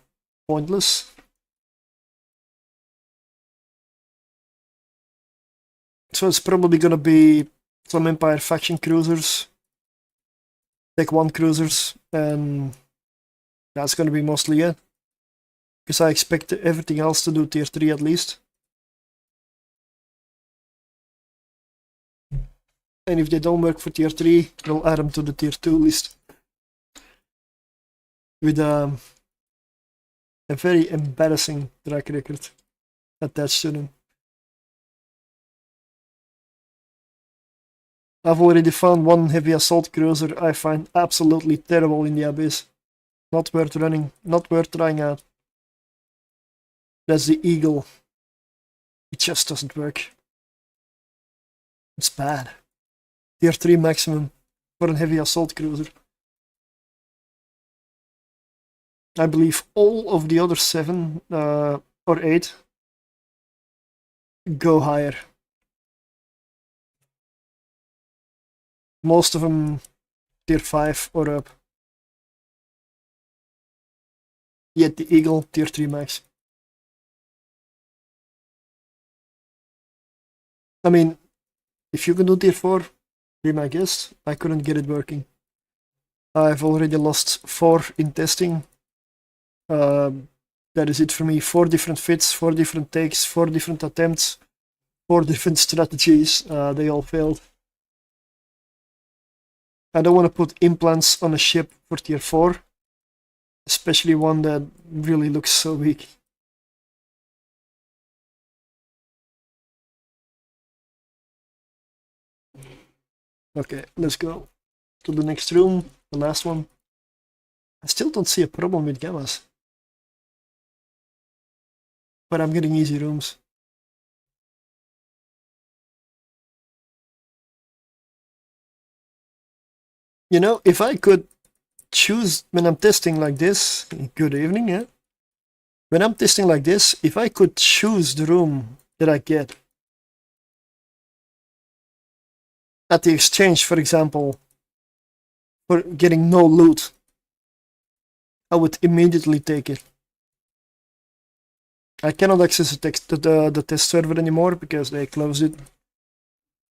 pointless. So it's probably gonna be some Empire faction cruisers, Tech 1 cruisers, and that's gonna be mostly it. Because I expect everything else to do tier 3 at least. And if they don't work for tier 3, we'll add them to the tier 2 list. With a very embarrassing track record attached to them. I've already found one heavy assault cruiser I find absolutely terrible in the Abyss. Not worth running, not worth trying out. That's the Eagle. It just doesn't work. It's bad. Tier 3 maximum for a heavy assault cruiser. I believe all of the other 7 or 8 go higher. Most of them tier 5 or up. Yet the Eagle tier 3 max. I mean, if you can do tier 4, be my guest. I couldn't get it working. I've already lost 4 in testing. That is it for me. 4 different fits, 4 different takes, 4 different attempts, 4 different strategies. They all failed. I don't want to put implants on a ship for tier 4, especially one that really looks so weak. Okay, let's go to the next room, the last one. I still don't see a problem with gammas. But I'm getting easy rooms. You know, if I could choose when I'm testing like this, good evening, yeah? When I'm testing like this, if I could choose the room that I get at the exchange, for example, for getting no loot, I would immediately take it. I cannot access the test server anymore because they closed it.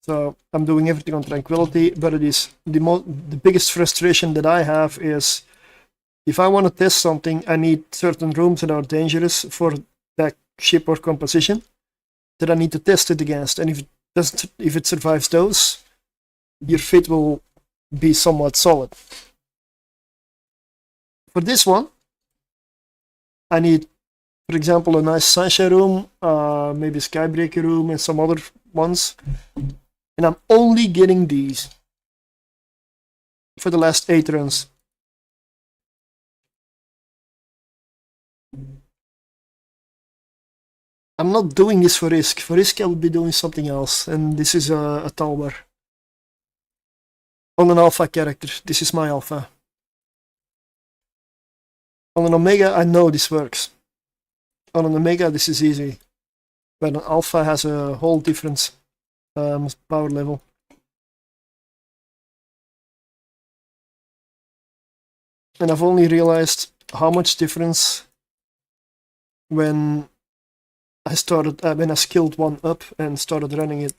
So I'm doing everything on tranquility, but it is the biggest frustration that I have is if I want to test something, I need certain rooms that are dangerous for that ship or composition that I need to test it against. And if it survives those, your fit will be somewhat solid. For this one, I need, for example, a nice sunshine room, maybe a skybreaker room, and some other ones. And I'm only getting these for the last 8 runs. I'm not doing this for risk. For risk, I would be doing something else. And this is a Talbar. On an alpha character. This is my alpha. On an Omega, I know this works. On an Omega, this is easy. But an alpha has a whole different power level. And I've only realized how much difference when I skilled one up and started running it.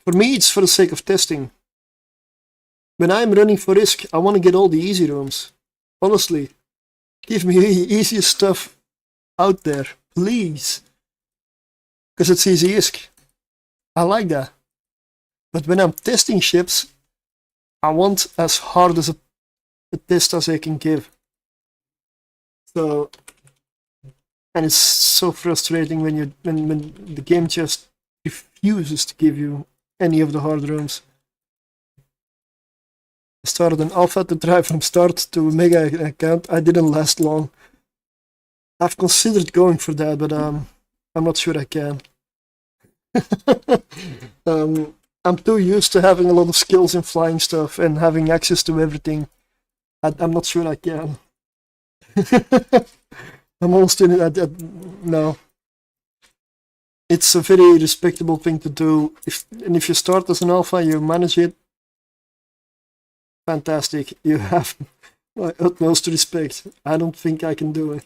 For me, it's for the sake of testing. When I'm running for risk, I want to get all the easy rooms. Honestly, give me the easiest stuff out there, please. Because it's easy risk. I like that. But when I'm testing ships, I want as hard as a test as I can give. So, and it's so frustrating when the game just refuses to give you any of the hard rooms. I started an alpha to try from start to Omega account. I didn't last long. I've considered going for that, but I'm not sure I can. I'm too used to having a lot of skills in flying stuff and having access to everything. I'm not sure I can. I'm almost in it. No. It's a very respectable thing to do. If you start as an alpha, you manage it. Fantastic. You have my utmost respect. I don't think I can do it.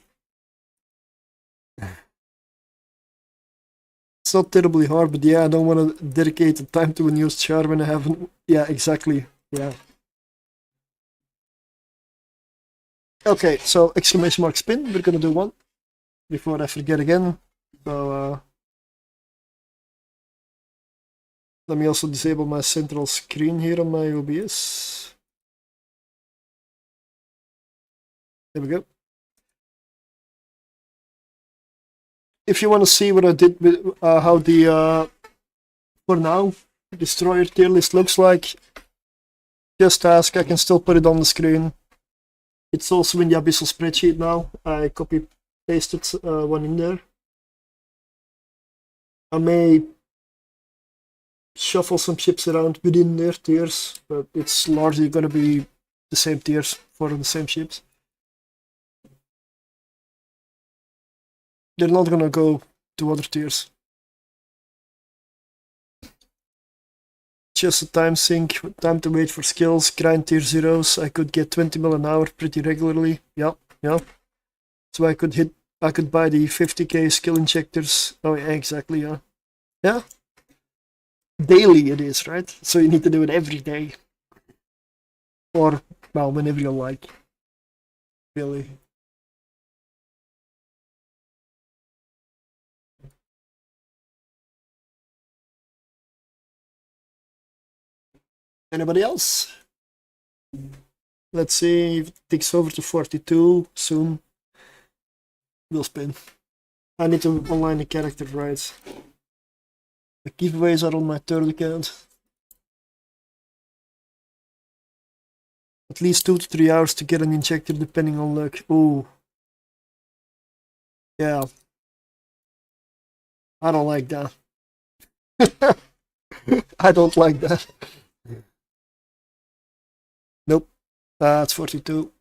It's not terribly hard, but yeah, I don't want to dedicate the time to a new char when I haven't. Yeah, exactly. Yeah. Okay, so exclamation mark spin. We're gonna do one before I forget again. So let me also disable my central screen here on my OBS. There we go. If you want to see what I did with how the for now Destroyer tier list looks like, just ask. I can still put it on the screen. It's also in the Abyssal spreadsheet now. I copy pasted one in there. I may shuffle some ships around within their tiers, but it's largely going to be the same tiers for the same ships. They're not going to go to other tiers. Just a time sink, time to wait for skills, grind tier 0s. I could get 20 mil an hour pretty regularly. Yeah. So I could buy the 50k skill injectors. Oh yeah, exactly, yeah. Yeah. Daily it is, right? So you need to do it every day. Or, well, whenever you like. Really. Anybody else? Let's see if it ticks over to 42 soon. We'll spin. I need to online the character right. The giveaways are on my third account. at least 2 to 3 hours to get an injector depending on luck. Ooh. Yeah. I don't like that. I don't like that. Nope. That's 42.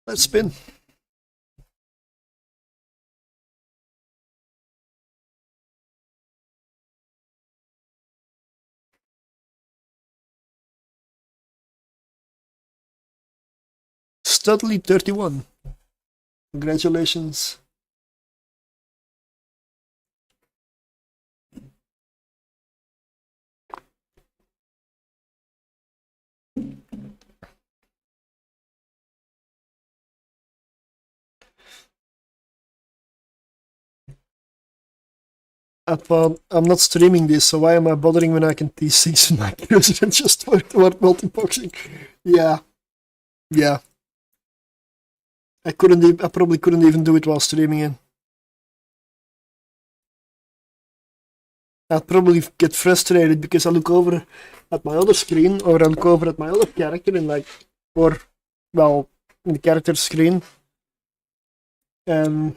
Let's spin. Studley 31. Congratulations. I'm not streaming this, so why am I bothering when I can T6 my cursor and just work toward multiboxing? Yeah. Yeah. I probably couldn't even do it while streaming it. I'd probably get frustrated because I look over at my other screen, or I look over at my other character and in the character screen, and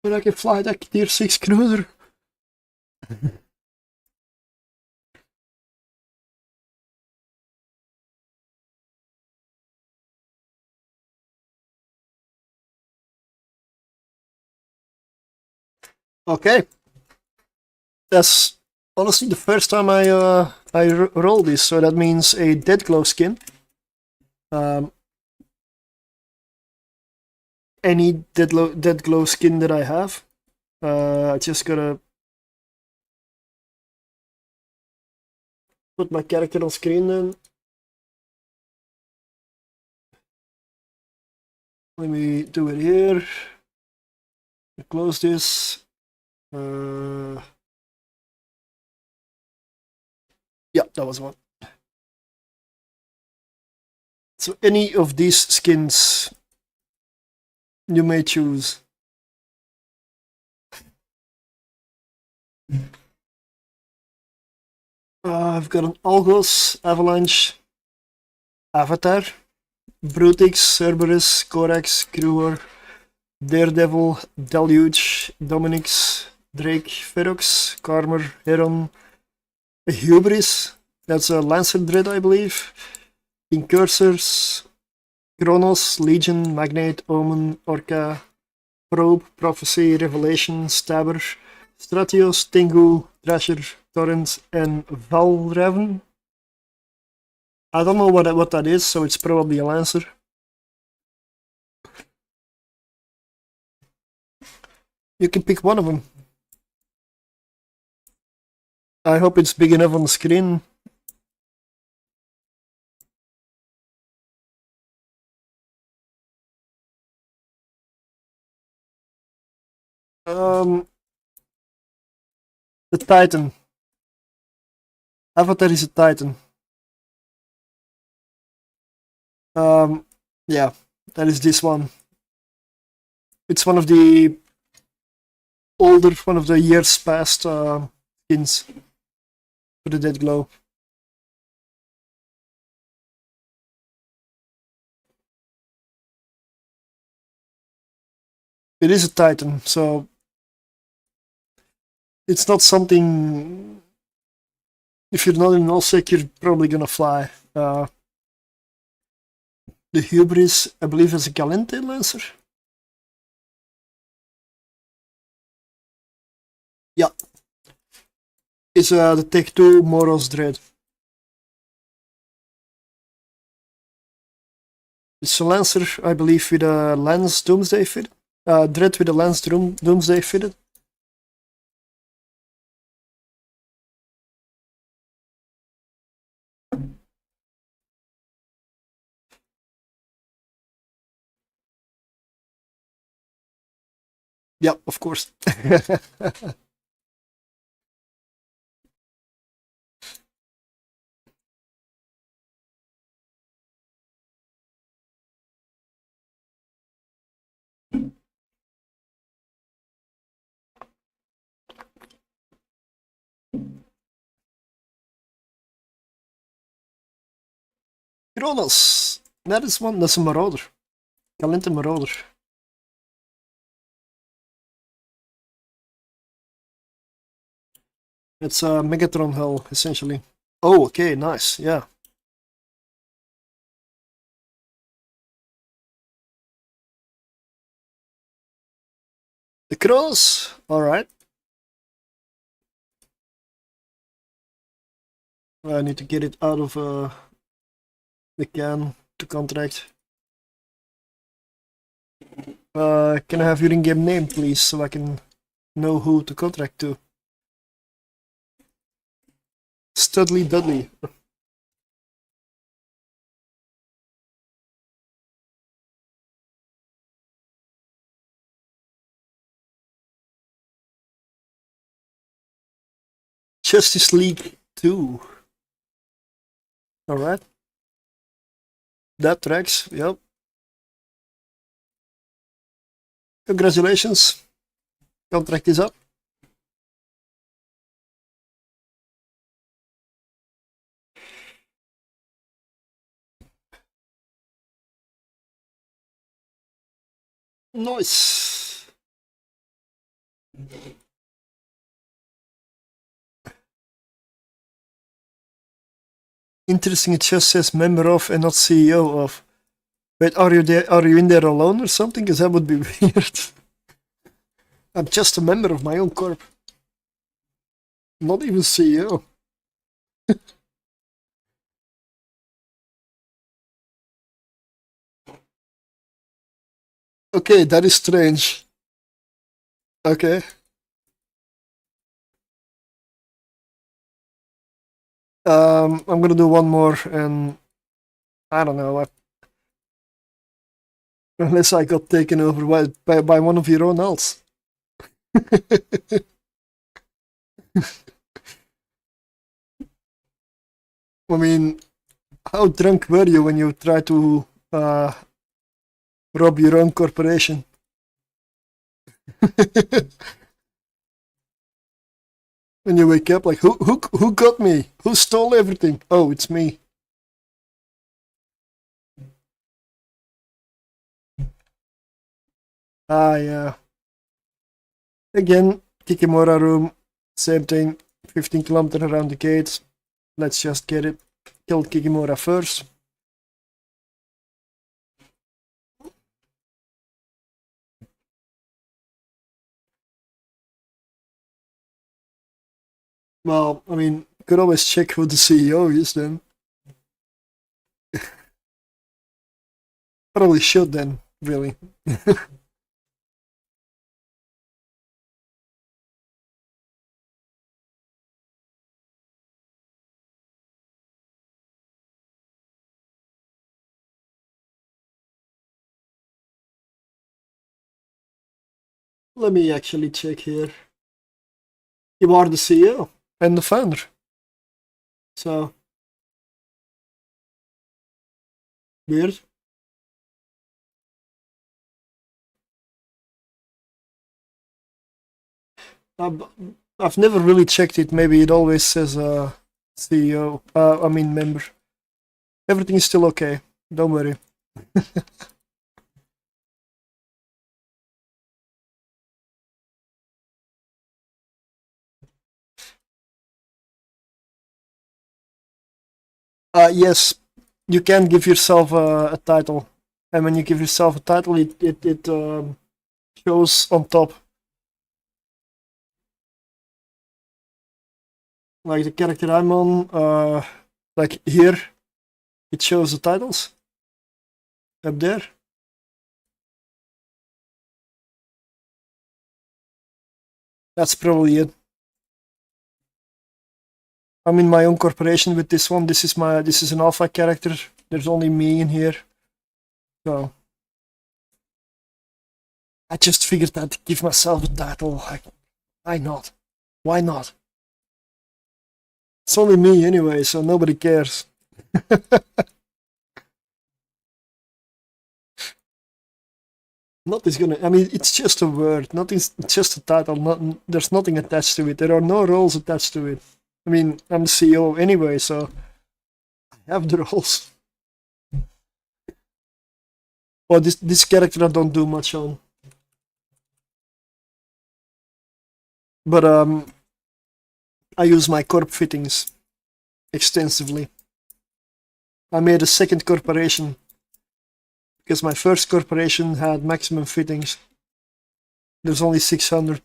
when I can fly that tier 6 cruiser. Okay. That's honestly the first time I roll this, so that means a dead glow skin. Any dead glow skin that I have. I just gotta put my character on screen then. Let me do it here. Close this. Yeah, that was one. So any of these skins you may choose. I've got an Algos, Avalanche, Avatar, Brutix, Cerberus, Corax, Kruger, Daredevil, Deluge, Dominix, Drake, Ferox, Karmer, Heron, Hubris, that's a Lancer Dread, I believe, Incursors, Kronos, Legion, Magnate, Omen, Orca, Probe, Prophecy, Revelation, Stabber, Stratios, Tengu, Thrasher, Torrent, and Valraven. I don't know what that is, so it's probably a Lancer. You can pick one of them. I hope it's big enough on the screen. The Titan. Avatar is a Titan. Yeah, that is this one. It's one of the older, one of the years past skins for the Dead Glow. It is a Titan, so it's not something. If you're not in nullsec, you're probably gonna fly. The Hubris, I believe, is a Galente Lancer. Yeah. It's the Tech 2 Moros Dread. It's a Lancer, I believe, with a Lance Doomsday fitted. Dread with a Lance Doomsday fitted. Yeah, of course. Kronos. Dat is one. Dat is een marauder. Talente marauder. It's a Megatron hell, essentially. Oh, okay, nice, yeah. The Kronos, alright. I need to get it out of the can to contract. Can I have your in-game name, please, so I can know who to contract to? Studley Dudley. Justice League 2. Alright. That tracks, yep. Congratulations. Contract is up. Nice. Interesting, it just says member of and not CEO of. Wait, are you there? Are you in there alone or something? Because that would be weird. I'm just a member of my own corp. Not even CEO. Okay, that is strange. Okay. I'm gonna do one more, and I don't know. Unless I got taken over by one of your own elves. I mean, how drunk were you when you tried to rob your own corporation? When you wake up, like, who got me? Who stole everything? Oh, it's me. Ah, yeah. Again, Kikimora room, same thing. 15 kilometers around the gate. Let's just get it. Kill Kikimora first. Well, I mean, could always check who the CEO is then. Probably should then, really. Let me actually check here. You are the CEO and the founder. So, weird. I've never really checked it. Maybe it always says CEO. I mean member. Everything is still okay. Don't worry. Yes, you can give yourself a title, and when you give yourself a title, it shows on top. Like the character I'm on, like here, it shows the titles up there. That's probably it. I'm in my own corporation with this one. This is an alpha character. There's only me in here. So I just figured I'd give myself a title. Like, why not? Why not? It's only me anyway, so nobody cares. Nothing's gonna. I mean, it's just a word. Nothing's. It's just a title. There's nothing attached to it. There are no roles attached to it. I mean, I'm the CEO anyway, so I have the roles. Well, this character I don't do much on. But I use my corp fittings extensively. I made a second corporation because my first corporation had maximum fittings. There's only 600.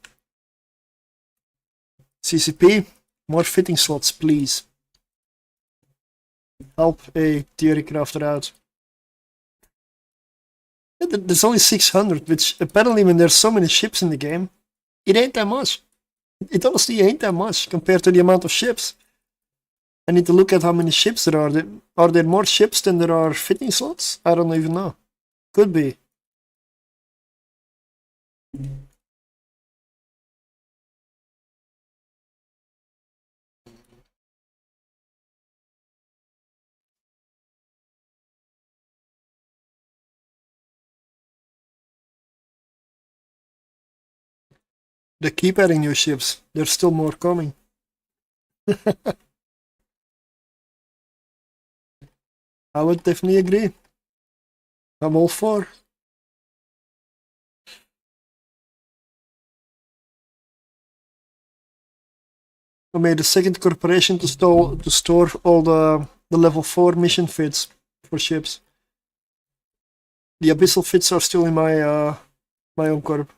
CCP, more fitting slots, please. Help a theory crafter out. There's only 600, which apparently when there's so many ships in the game, it ain't that much. It honestly ain't that much compared to the amount of ships. I need to look at how many ships there are. Are there more ships than there are fitting slots? I don't even know. Could be. They keep adding new ships. There's still more coming. I would definitely agree. I'm all for. I made a second corporation to store all the level 4 mission fits for ships. The abyssal fits are still in my my own corp.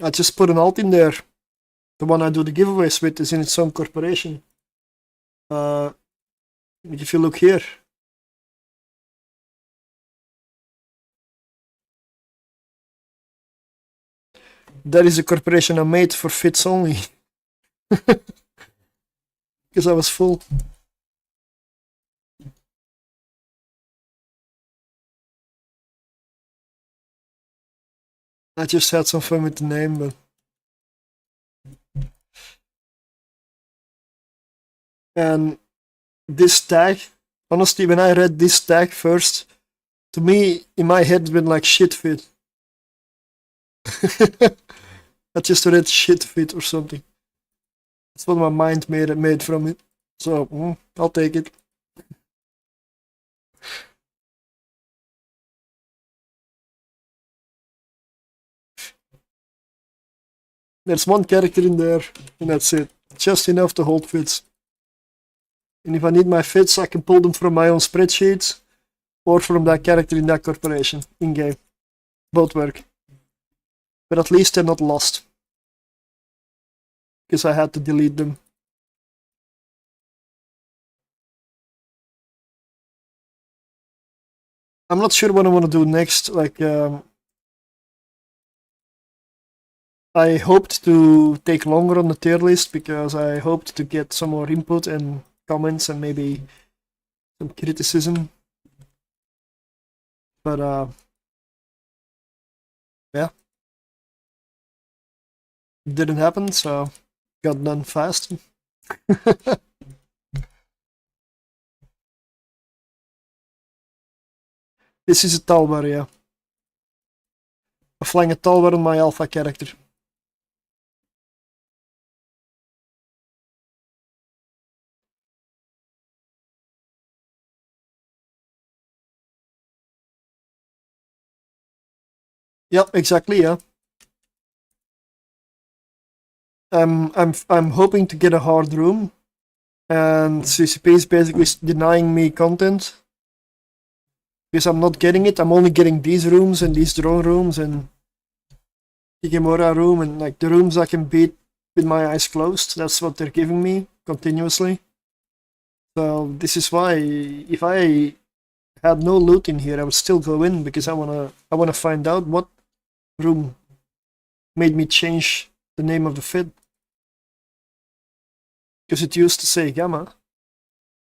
I just put an alt in there. The one I do the giveaways with is in its own corporation. If you look here. That is a corporation I made for fits only. Because I was full. I just had some fun with the name, but... And this tag, honestly, when I read this tag first, to me, in my head, it went like shit fit. I just read shit fit or something. That's what my mind made from it. So, I'll take it. There's one character in there, and that's it. Just enough to hold fits. And if I need my fits, I can pull them from my own spreadsheets, or from that character in that corporation, in-game. Both work. But at least they're not lost. Because I had to delete them. I'm not sure what I want to do next. Like, I hoped to take longer on the tier list because I hoped to get some more input and comments and maybe some criticism. But yeah, it didn't happen, so got done fast. This is a Talbar, yeah. I'm flying a Talbar on my alpha character. Yep, exactly, yeah. I'm hoping to get a hard room, and CCP is basically denying me content because I'm not getting it. I'm only getting these rooms and these drone rooms and Higemora room, and like the rooms I can beat with my eyes closed. That's what they're giving me continuously. So this is why if I had no loot in here, I would still go in because I wanna find out what room made me change the name of the fit. Because it used to say Gamma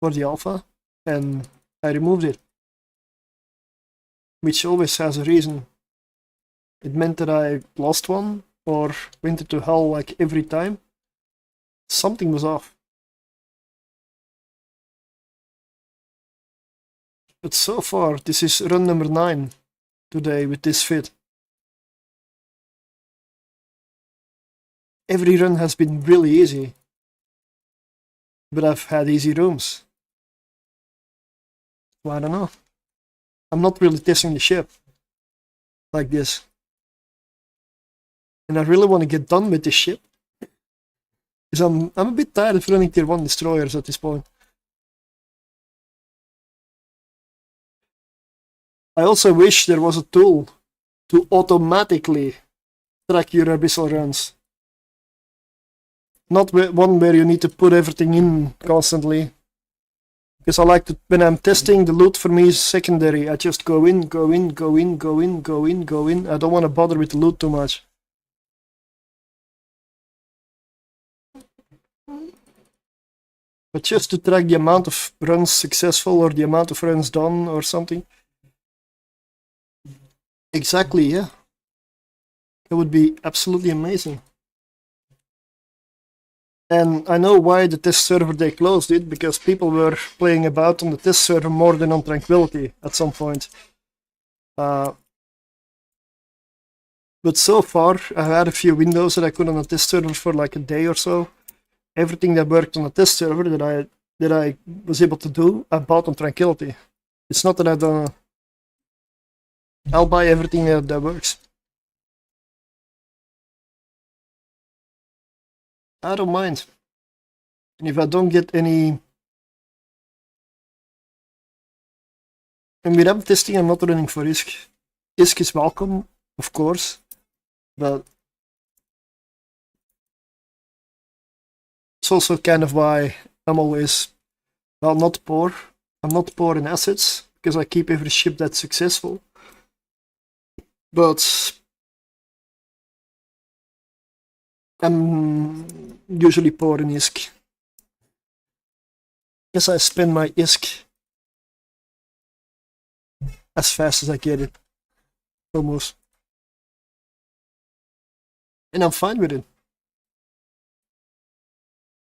for the alpha, and I removed it. Which always has a reason. It meant that I lost one, or went into hell like every time. Something was off. But so far, this is run number 9 today with this fit. Every run has been really easy. But I've had easy rooms. Well, I don't know. I'm not really testing the ship like this. And I really want to get done with this ship. Because I'm a bit tired of running tier 1 destroyers at this point. I also wish there was a tool to automatically track your abyssal runs. Not one where you need to put everything in constantly. Because I like to, when I'm testing, the loot for me is secondary. I just go in, go in, go in, go in, go in, go in. I don't want to bother with the loot too much. But just to track the amount of runs successful or the amount of runs done or something. Exactly, yeah. That would be absolutely amazing. And I know why the test server they closed it, because people were playing about on the test server more than on Tranquility at some point. But so far, I had a few windows that I could on the test server for like a day or so. Everything that worked on the test server that I was able to do, I bought on Tranquility. It's not that I don't. I'll buy everything that works. I don't mind. And if I don't get any... And without testing, I'm not running for ISK. ISK is welcome, of course, but it's also kind of why I'm always, well, not poor. I'm not poor in assets, because I keep every ship that's successful. But I'm usually poor in ISK. Because I spend my ISK as fast as I get it. Almost. And I'm fine with it.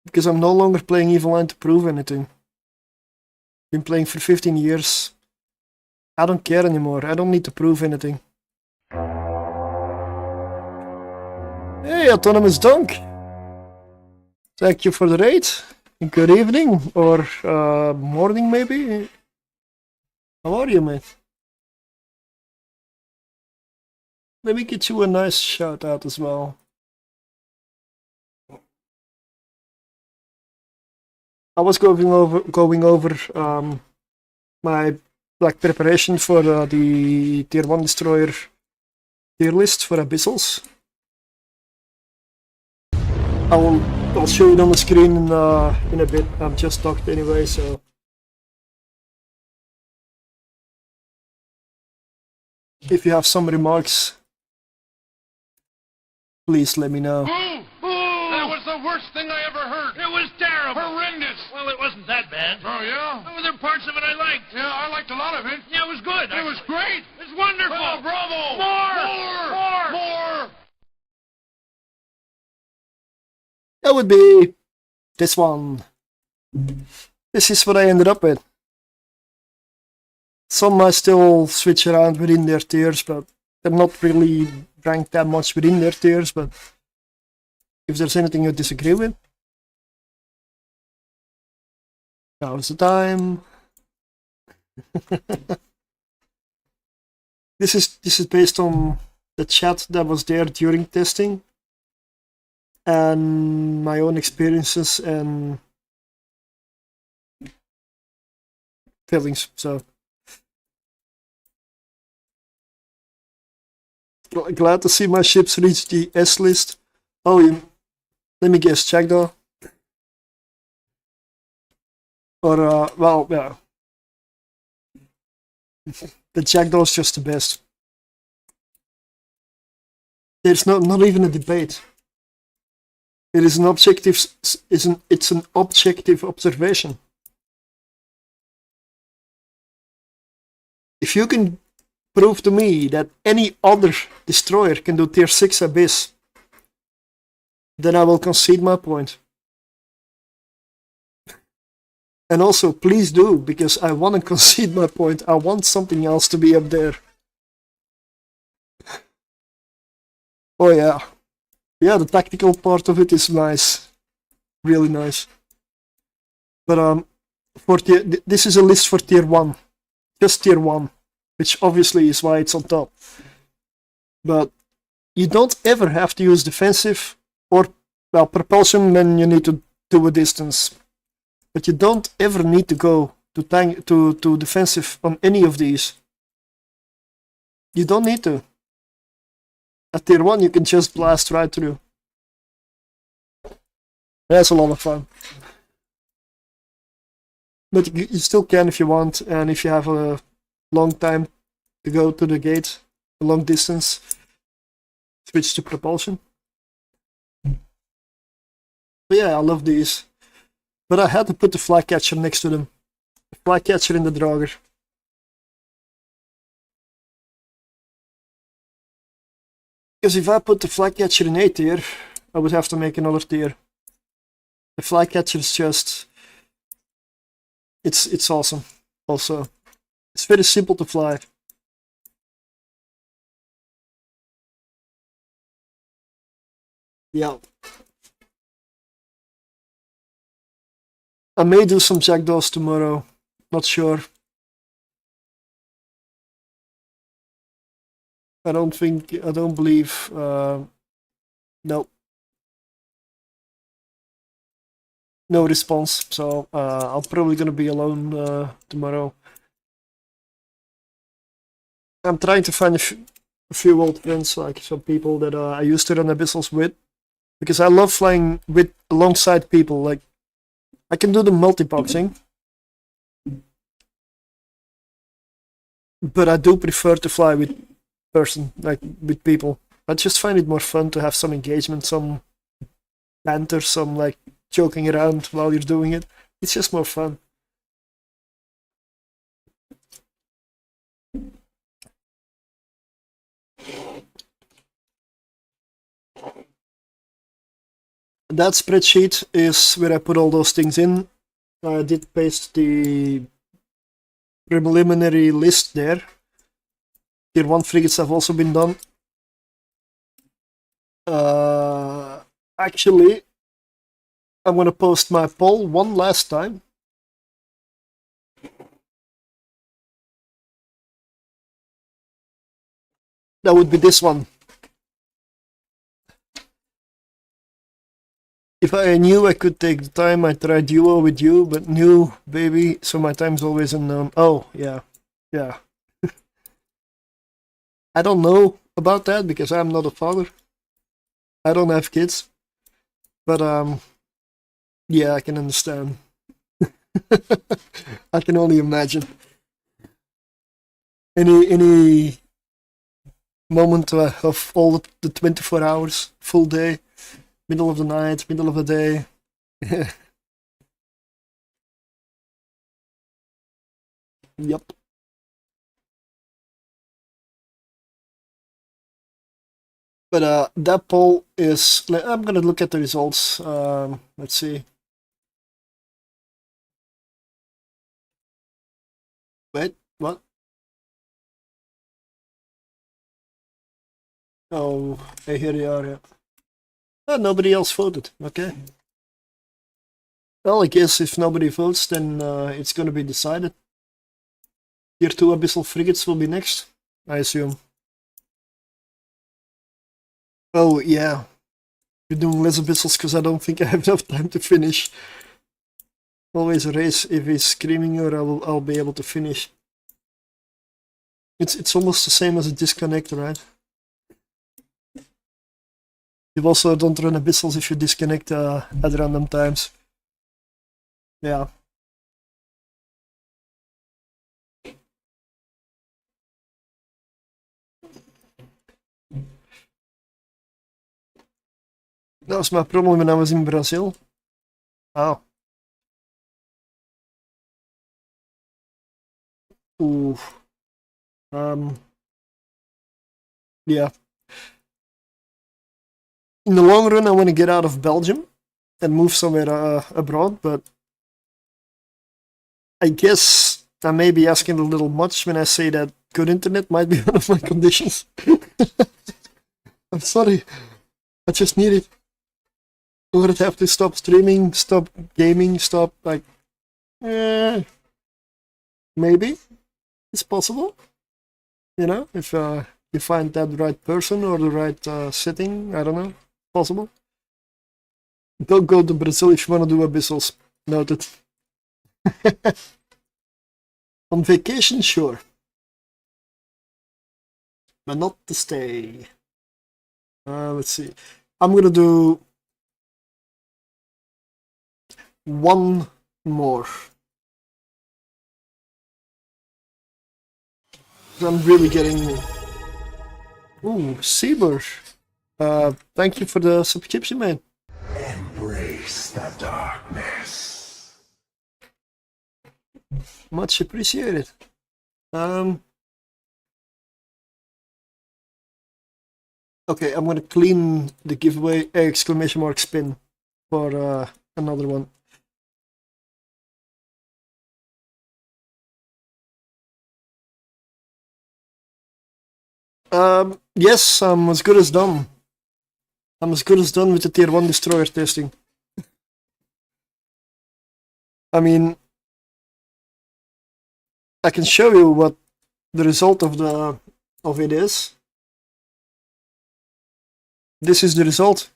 Because I'm no longer playing Evil Line to prove anything. Been playing for 15 years. I don't care anymore. I don't need to prove anything. Hey, Autonomous Dunk! Thank you for the raid. Good evening, or morning maybe? How are you, mate? Let me get you a nice shout out as well. I was going over my preparation for the tier 1 destroyer tier list for abyssals. I'll show it on the screen in a bit. I'm just talked anyway, so. If you have some remarks, please let me know. That was the worst thing I ever heard. It was terrible. Horrendous. Well, it wasn't that bad. Oh, yeah? There were parts of it I liked. Yeah, I liked a lot of it. Yeah, it was good. It was great. It was wonderful. Oh, bravo. More. That would be this one. This is what I ended up with. Some I still switch around within their tiers, but they're not really ranked that much within their tiers. But if there's anything you disagree with, now's the time. This is based on the chat that was there during testing and my own experiences and feelings. So glad to see my ships reach the S list. Oh, let me guess, Jackdaw. Or well, yeah. The Jackdaw is just the best. There's not even a debate. It is an objective. It's an objective observation. If you can prove to me that any other destroyer can do tier 6 Abyss, then I will concede my point. And also, please do, because I want to concede my point. I want something else to be up there. Oh yeah. Yeah, the tactical part of it is nice. Really nice. But this is a list for tier 1. just tier 1, which obviously is why it's on top. But you don't ever have to use defensive or, well, propulsion when you need to do a distance. But you don't ever need to go to defensive on any of these. You don't need to. At tier 1 you can just blast right through. That's a lot of fun. But you still can if you want, and if you have a long time to go to the gate, a long distance, switch to propulsion. But yeah, I love these. But I had to put the flycatcher next to them. The flycatcher in the Draugr. Because if I put the flycatcher in A tier, I would have to make another tier. The flycatcher is just... It's awesome. Also, it's very simple to fly. Yeah. I may do some jackdaws tomorrow. Not sure. I don't believe, no. No response, so I'm probably gonna be alone tomorrow. I'm trying to find a few old friends, like some people that I used to run abyssals with, because I love flying with alongside people. Like I can do the multiboxing, but I do prefer to fly with with people. I just find it more fun to have some engagement, some banter, some like joking around while you're doing it. It's just more fun. That spreadsheet is where I put all those things in. I did paste the preliminary list there. Tier 1 frigates have also been done. Actually, I'm gonna post my poll one last time. That would be this one. If I knew I could take the time, I'd try duo with you, but new, baby, so my time's always unknown. Oh, yeah. Yeah. I don't know about that because I'm not a father. I don't have kids. But, yeah, I can understand. I can only imagine. Any moment of all the 24 hours, full day, middle of the night, middle of the day. Yep. But that poll is... I'm gonna look at the results. Let's see. Wait, what? Oh, hey, here they are, yeah. Oh, nobody else voted, okay. Well, I guess if nobody votes, then it's gonna be decided. Tier 2 abyssal frigates will be next, I assume. Oh, yeah. We're doing less abyssals because I don't think I have enough time to finish. Always a race. If he's screaming or I'll be able to finish. It's almost the same as a disconnect, right? You also don't run abyssals if you disconnect at random times. Yeah. That was my problem when I was in Brazil. Oh. Ooh. Yeah. In the long run, I want to get out of Belgium and move somewhere abroad, but I guess I may be asking a little much when I say that good internet might be one of my conditions. I'm sorry. I just need it. Or I'd have to stop streaming, stop gaming, stop, like... maybe? It's possible. You know, if you find that right person or the right setting, I don't know. Possible. Don't go to Brazil if you want to do abyssals. Noted. On vacation, sure. But not to stay. Let's see. I'm gonna do one more. I'm really getting... Ooh, Seaber. Thank you for the subscription, man. Embrace the darkness. Much appreciated. Okay, I'm gonna clean the giveaway exclamation mark spin for another one. Yes, I'm as good as done. I'm as good as done with the tier 1 destroyer testing. I mean, I can show you what the result of it is. This is the result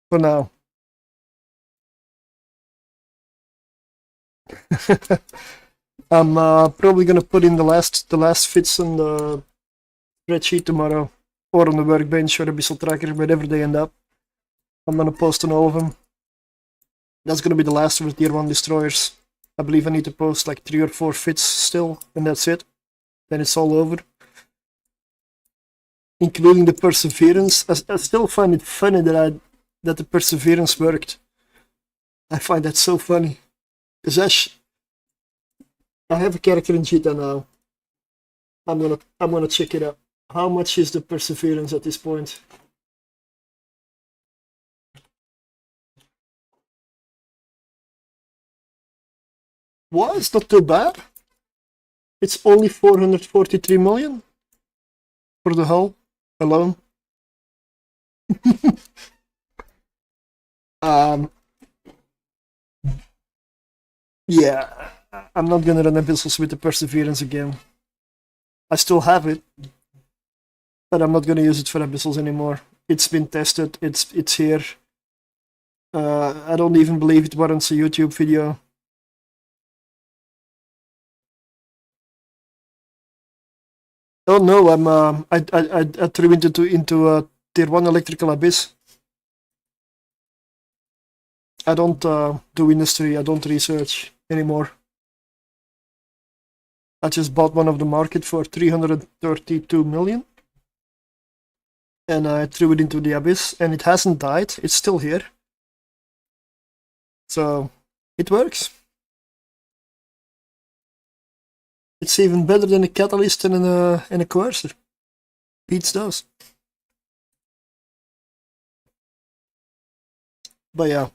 for now. I'm probably gonna put in the last fits on the spreadsheet tomorrow, or on the workbench or abyssal tracker, wherever they end up. I'm gonna post on all of them. That's gonna be the last of the tier 1 destroyers. I believe I need to post like 3 or 4 fits still, and that's it. Then it's all over. Including the perseverance. I still find it funny that the perseverance worked. I find that so funny. Because I have a character in Jita now. I'm gonna check it out. How much is the perseverance at this point? What? It's not too bad. It's only 443 million for the hull alone. Yeah, I'm not gonna run abyssals with the perseverance again. I still have it, but I'm not gonna use it for abyssals anymore. It's been tested. It's here. I don't even believe it warrants a YouTube video. Oh no, I threw into a tier 1 electrical abyss. I don't do industry, I don't research anymore. I just bought one of the market for 332 million. And I threw it into the abyss, and it hasn't died, it's still here. So, it works. It's even better than a catalyst and a coercer. Beats those. But yeah.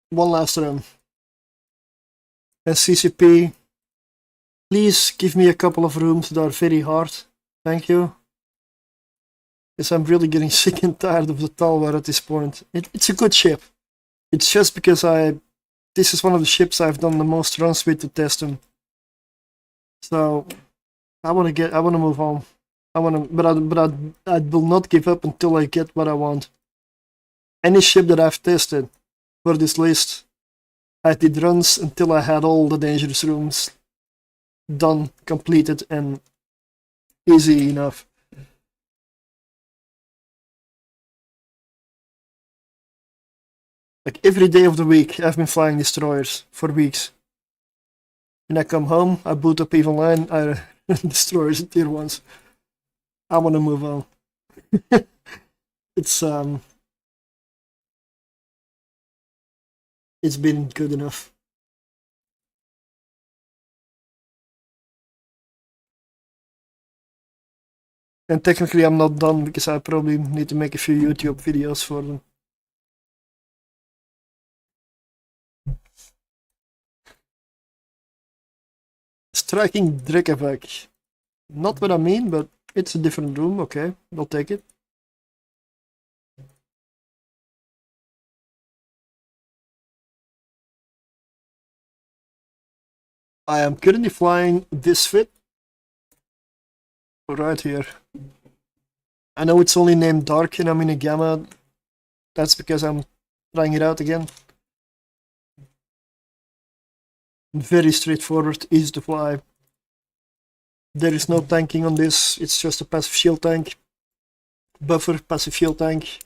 One last run. And CCP, please give me a couple of rooms that are very hard. Thank you. Because I'm really getting sick and tired of the Talwar at this point. It's a good ship. It's just because this is one of the ships I've done the most runs with to test them. So I want to move on. But I will not give up until I get what I want. Any ship that I've tested for this list, I did runs until I had all the dangerous rooms done, completed, and easy enough. Like every day of the week, I've been flying destroyers for weeks. When I come home, I boot up Evil 9, I destroyers in tier 1s. I want to move on. It's been good enough. And technically I'm not done because I probably need to make a few YouTube videos for them. Striking Drekavac. Not what I mean, but it's a different room, okay, I'll take it. I am currently flying this fit right here. I know it's only named Dark and I'm in a Gamma. That's because I'm trying it out again. Very straightforward, easy to fly. There is no tanking on this, it's just a passive shield tank. Buffer, passive shield tank.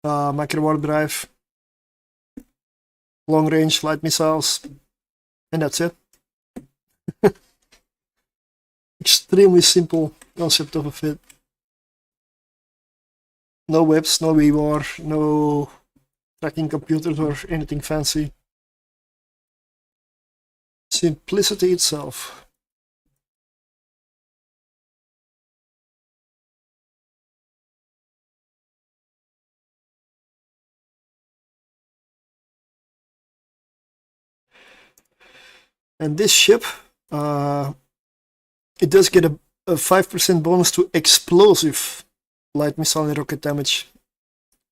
Macro warp drive. Long range light missiles. And that's it. Extremely simple concept of a fit. No webs, no WeWar, no tracking computers or anything fancy. Simplicity itself. And this ship, it does get a 5% bonus to explosive light missile and rocket damage,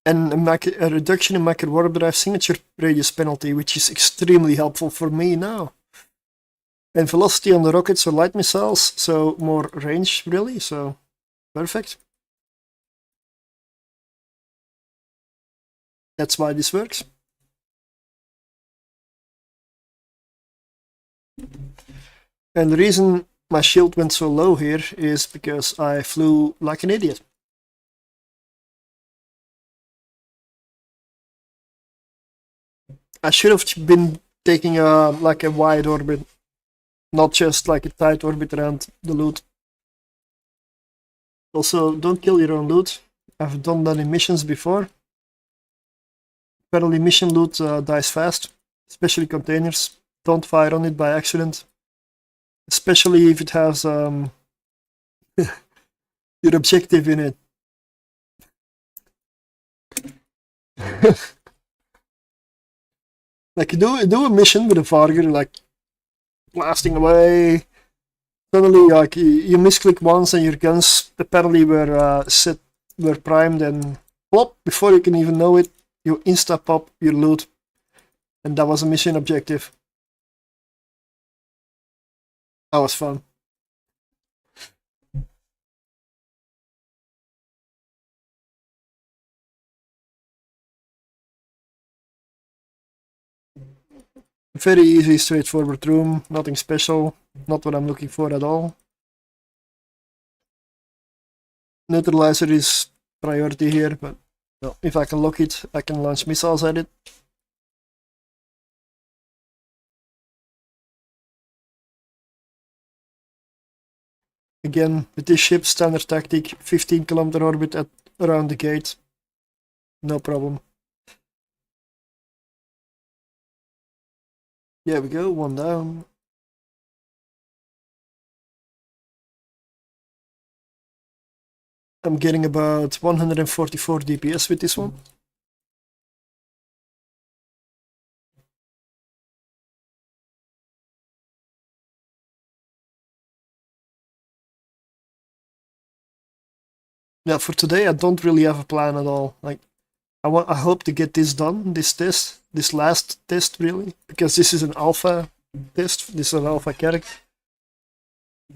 and a reduction in macro warp drive signature radius penalty, which is extremely helpful for me now. And velocity on the rockets or light missiles, so more range really, so perfect. That's why this works. And the reason my shield went so low here is because I flew like an idiot. I should have been taking like a wide orbit, not just like a tight orbit around the loot. Also, don't kill your own loot. I've done that in missions before. Apparently mission loot dies fast, especially containers. Don't fire on it by accident. Especially if it has your objective in it. Like you do a mission with a Varger, like blasting away. Suddenly, like you misclick once and your guns apparently were were primed, and plop! Before you can even know it, you insta pop your loot, and that was a mission objective. That was fun. Very easy, straightforward room, nothing special, not what I'm looking for at all. Neutralizer is priority here, but well, if I can lock it, I can launch missiles at it. Again, with this ship, standard tactic, 15-kilometer orbit around the gate. No problem. There we go, one down. I'm getting about 144 DPS with this one. Yeah, for today I don't really have a plan at all. Like, I hope to get this done, this last test really, because this is an alpha test, this is an alpha character.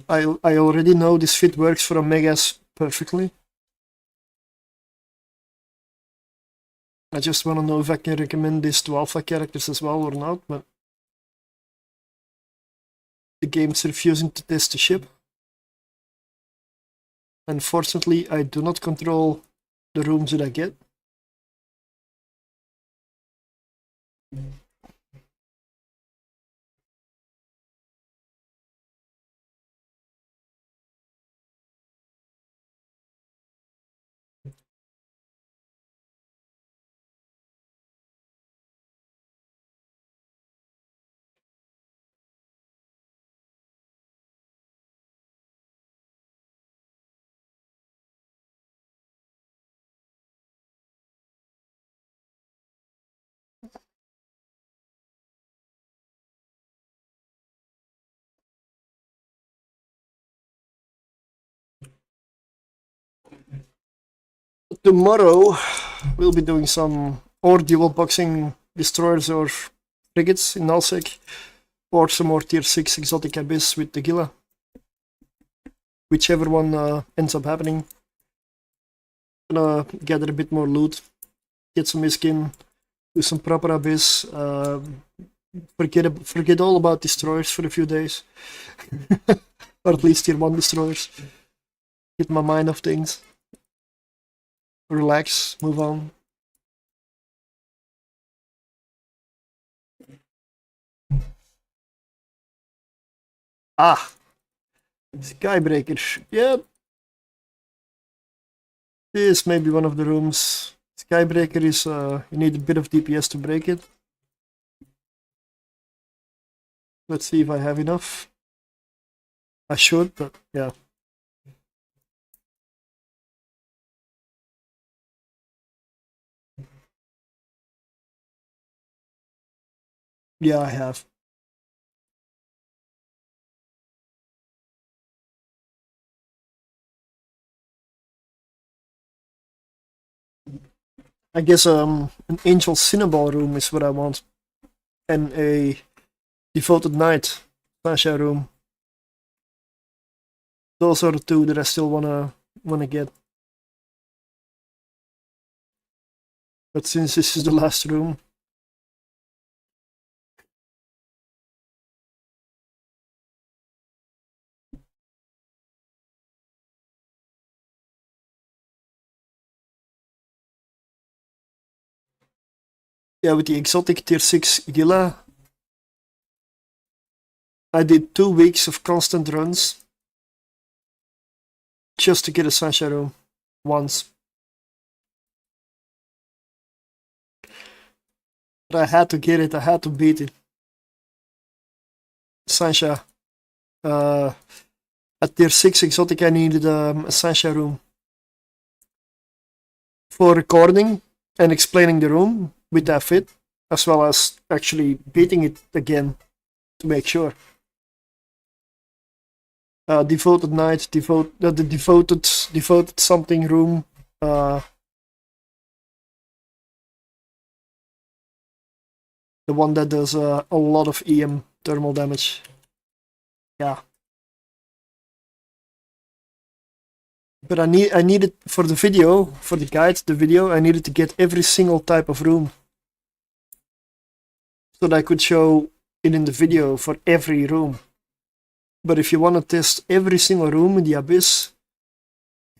I already know this fit works for Omegas perfectly. I just want to know if I can recommend this to alpha characters as well or not, but the game's refusing to test the ship. Unfortunately, I do not control the rooms that I get. Tomorrow we'll be doing some or dual boxing destroyers or frigates in nullsec. or some more tier 6 exotic abyss with the Gila. Whichever one ends up happening. Gonna gather a bit more loot, get some miskin, do some proper abyss, forget all about destroyers for a few days. Or at least tier 1 destroyers. Get my mind off things. Relax, move on. Ah! Skybreaker. Yeah. This may be one of the rooms. Skybreaker is, you need a bit of DPS to break it. Let's see if I have enough. I should, but yeah. Yeah, I have. I guess an Angel Cinnaball room is what I want. And a Devoted Knight Sasha room. Those are the two that I still wanna get. But since this is the last room. Yeah, with the exotic tier 6 Gila, I did 2 weeks of constant runs just to get a Sasha room once. But I had to get it, I had to beat it. Sasha. At tier 6 exotic I needed a Sasha room. For recording and explaining the room with that fit, as well as actually beating it again to make sure. Devoted Knight, the devoted something room. The one that does a lot of EM thermal damage. Yeah. But I needed for the video, for the guide, the video, I needed to get every single type of room. So that I could show it in the video for every room. But if you want to test every single room in the Abyss,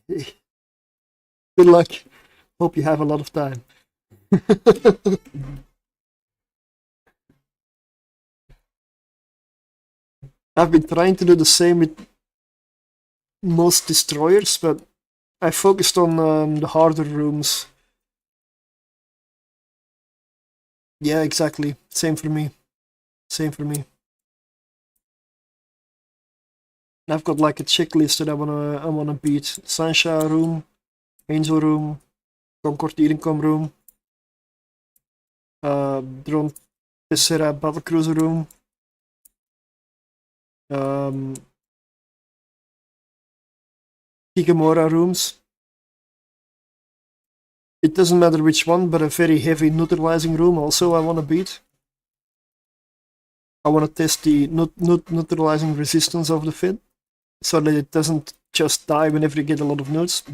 good luck. Hope you have a lot of time. I've been trying to do the same with most destroyers, but I focused on the harder rooms. Yeah, exactly. Same for me. Same for me. I've got like a checklist that I wanna beat. Sansha room, Angel room, Concord Income room, Drone Tessera Battlecruiser room, Higamora rooms. It doesn't matter which one, but a very heavy neutralizing room also I wanna beat. I wanna test the neutralizing resistance of the fit, so that it doesn't just die whenever you get a lot of neuts.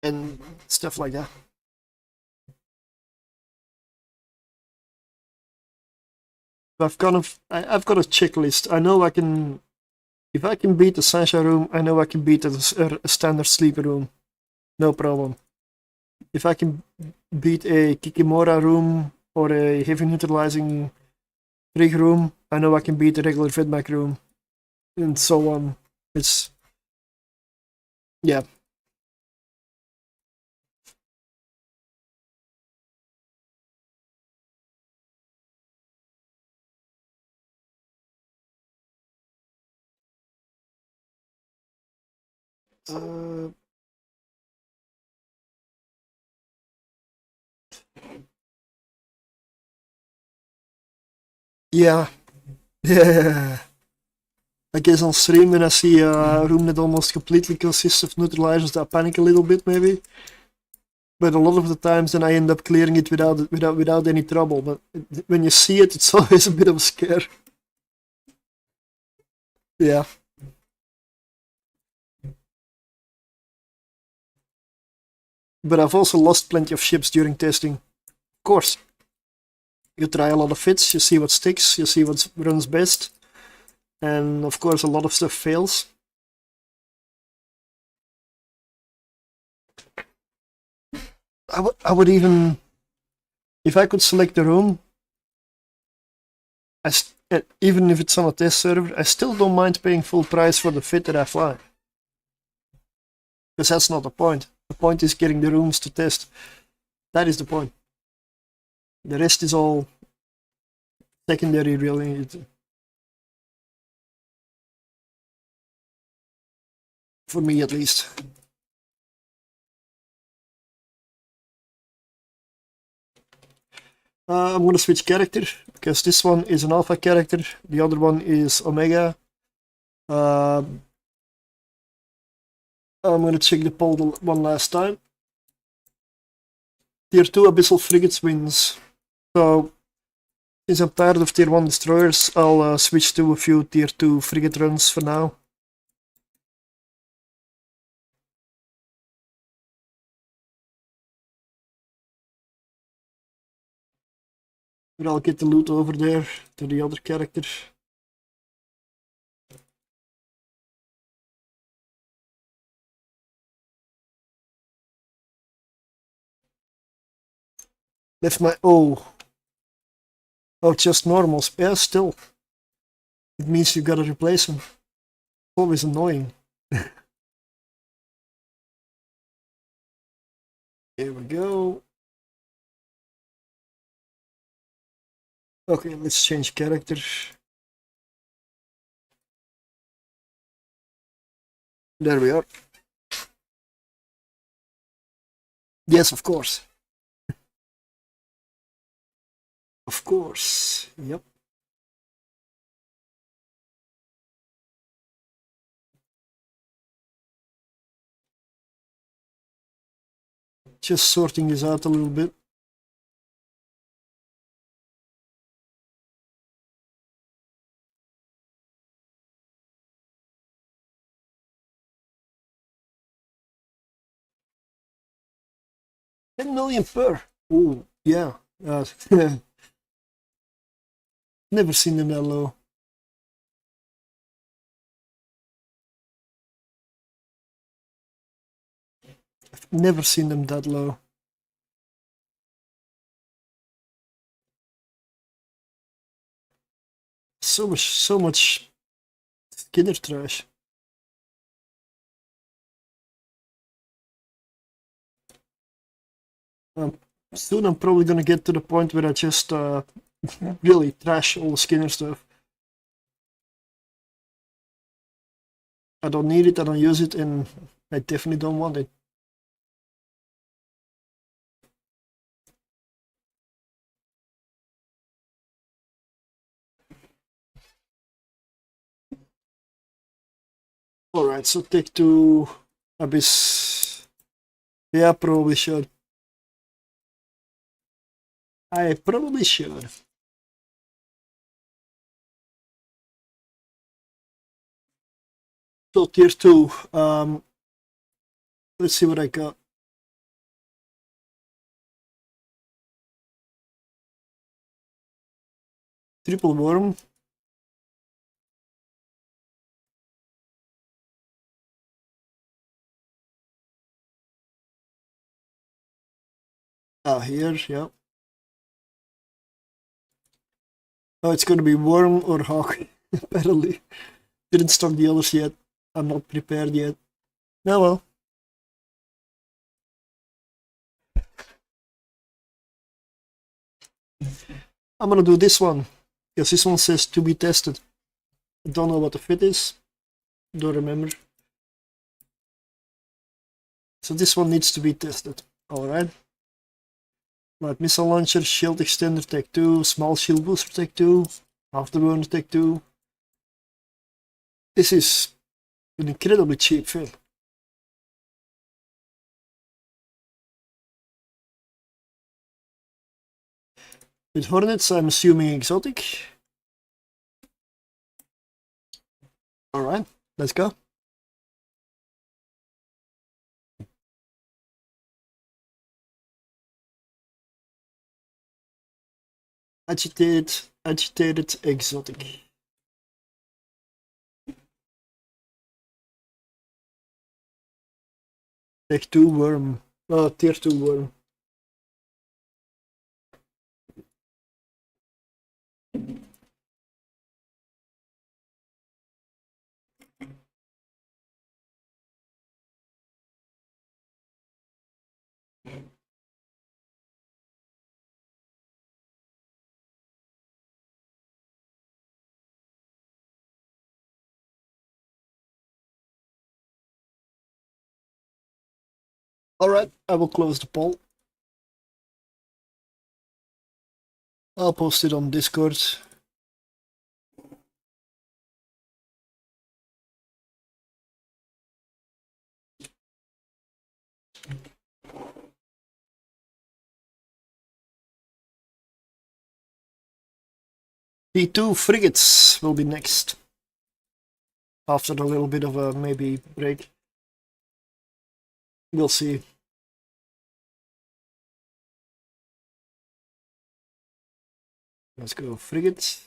And stuff like that. I've got a checklist. I know I can, if I can beat the Sasha room, I know I can beat a standard sleeper room. No problem. If I can beat a Kikimora room or a heavy neutralizing rig room, I know I can beat a regular feedback room. And so on. It's, yeah. Yeah. Yeah. I guess on stream when I see a room that almost completely consists of neutralizers, I panic a little bit maybe. But a lot of the times then I end up clearing it without any trouble. But when you see it, it's always a bit of a scare. Yeah. But I've also lost plenty of ships during testing. Of course. You try a lot of fits, you see what sticks, you see what runs best. And of course a lot of stuff fails. I would even, if I could select the room, even if it's on a test server, I still don't mind paying full price for the fit that I fly. Because that's not the point. The point is getting the rooms to test. That is the point. The rest is all secondary, really. For me, at least. I'm going to switch character, because this one is an alpha character, the other one is Omega. I'm going to check the poll one last time. Tier 2 abyssal frigates wins. So, since I'm tired of tier 1 destroyers, I'll switch to a few tier 2 frigate runs for now. But I'll get the loot over there to the other character. Left my oh, just normals. Yeah, still. It means you gotta replace them. Always annoying. Here we go. Okay, let's change character. There we are. Yes, of course. Of course, yep. Just sorting this out a little bit. $10 million per. Oh, yeah. Never seen them that low. I've never seen them that low. So much Skinner trash. Soon I'm probably gonna get to the point where I just really trash all the Skinner stuff. I don't need it, I don't use it, and I definitely don't want it. Alright, so take 2 Abyss. Yeah, probably should. I probably should. So tier 2, let's see what I got. Triple worm. Ah, here, yeah. Oh, it's gonna be worm or hawk, apparently. Didn't stock the others yet. I'm not prepared yet. No, well. I'm gonna do this one, because this one says to be tested. I don't know what the fit is. Don't remember. So this one needs to be tested. Alright. Light missile launcher, shield extender, take 2, small shield booster, take 2, afterburner, take 2. This is an incredibly cheap fill. With Hornets, I'm assuming exotic. Alright, let's go. Agitated, exotic. Tech 2 worm. Oh, tier 2 worm. Alright, I will close the poll. I'll post it on Discord. T2 frigates will be next. After a little bit of a maybe break. We'll see. Let's go frigate.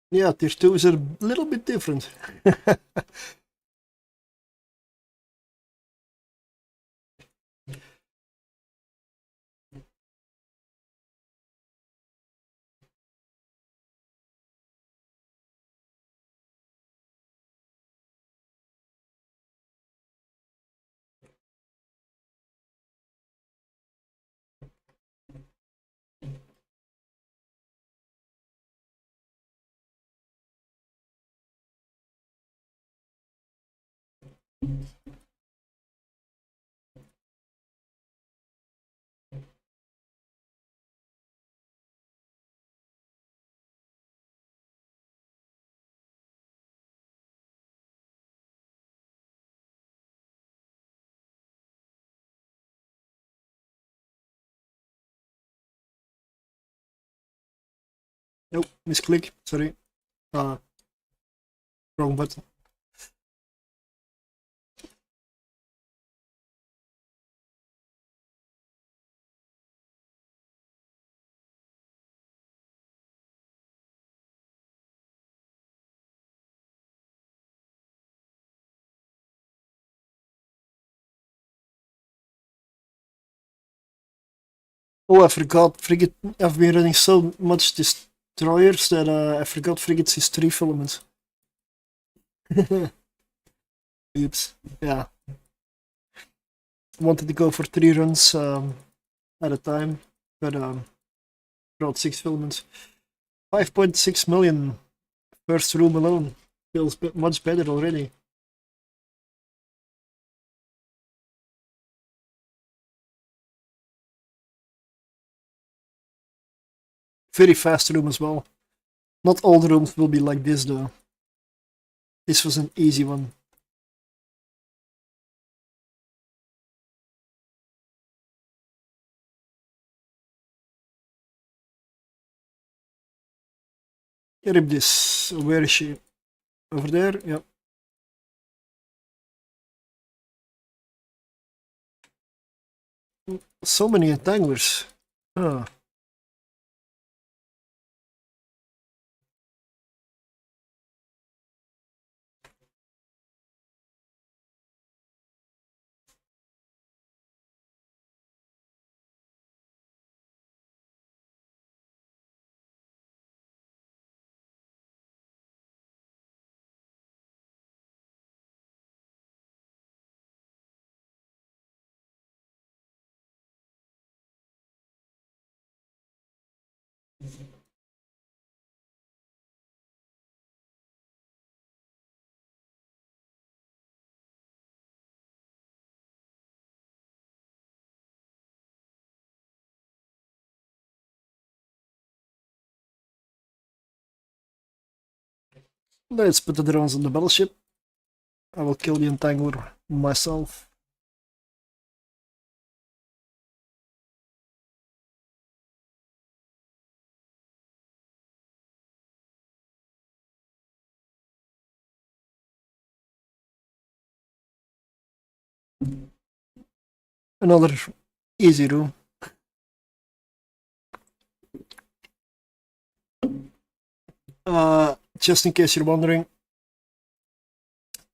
Yeah, tier 2 is a little bit different. Nope, misclick, sorry. Wrong button. Oh, I forgot frigate. I've been running so much destroyers that I forgot frigates is 3 filaments. Oops. Yeah. Wanted to go for 3 runs at a time, but brought 6 filaments. 5.6 million first room alone. Feels much better already. Very fast room as well. Not all the rooms will be like this though. This was an easy one. Charybdis, where is she? Over there? Yep. So many entanglers. Huh. Let's put the drones on the battleship. I will kill the entangler myself. Another easy room. Just in case you're wondering,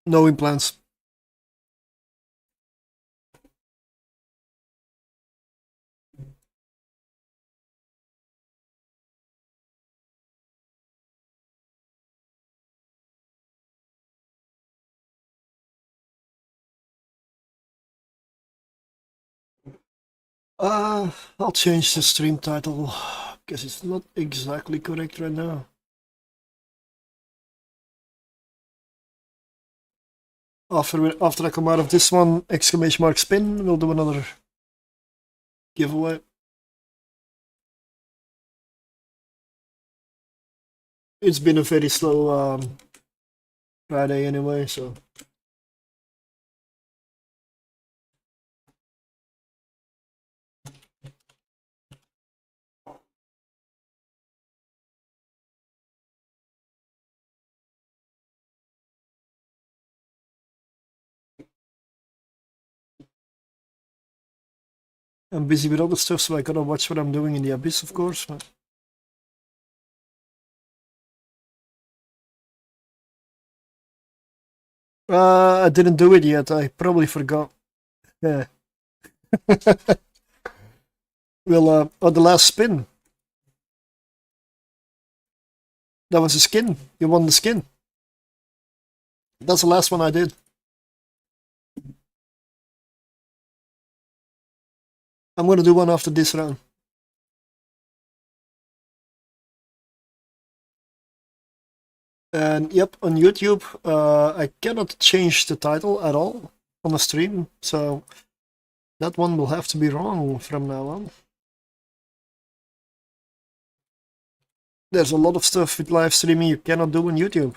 no implants. I'll change the stream title because it's not exactly correct right now. After I come out of this one, exclamation mark spin, we'll do another giveaway. It's been a very slow Friday anyway, so. I'm busy with other stuff, so I gotta watch what I'm doing in the Abyss, of course. I didn't do it yet. I probably forgot. Yeah. Well, the last spin. That was a skin. You won the skin. That's the last one I did. I'm gonna do one after this round. And yep, on YouTube, I cannot change the title at all on the stream, so that one will have to be wrong from now on. There's a lot of stuff with live streaming you cannot do on YouTube.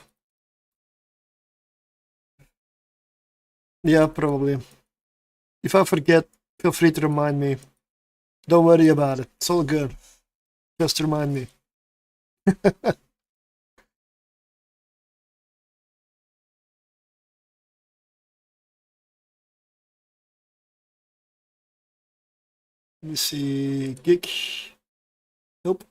Yeah, probably. If I forget, feel free to remind me. Don't worry about it. It's all good. Just remind me. Let me see. Gig. Nope.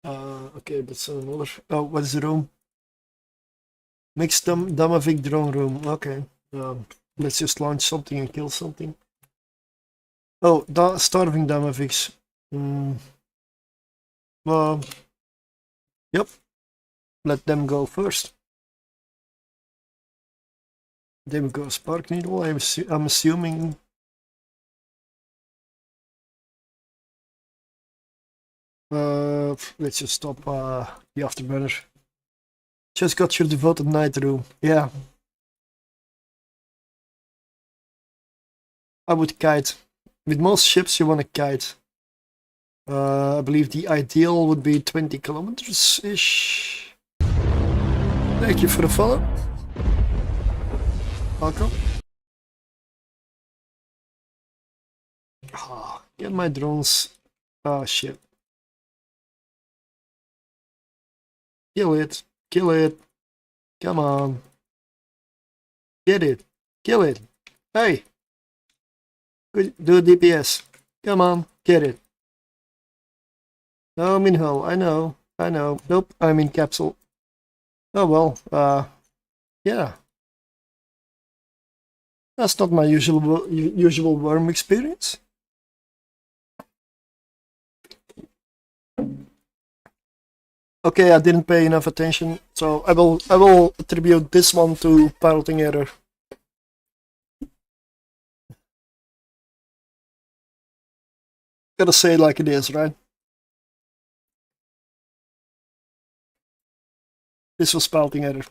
Okay, that's another. Oh, what is the room? Mixed Damavik drone room. Okay. Let's just launch something and kill something. Oh, starving Damaviks. Yep. Let them go first. There we go, Spark Needle. I'm assuming. Let's just stop the afterburner. Just got your devoted night room. Yeah. I would kite. With most ships, you want to kite. I believe the ideal would be 20 kilometers-ish. Thank you for the follow. Welcome. Oh, get my drones. Oh, shit. Kill it. Kill it. Come on. Get it. Kill it. Hey. Good. Do DPS. Come on. Get it. No, I'm in hull. I know. I know. Nope. I'm in capsule. Oh well. Yeah. That's not my usual worm experience. Okay, I didn't pay enough attention, so I will attribute this one to piloting error. Gotta say it like it is, right? This was piloting error.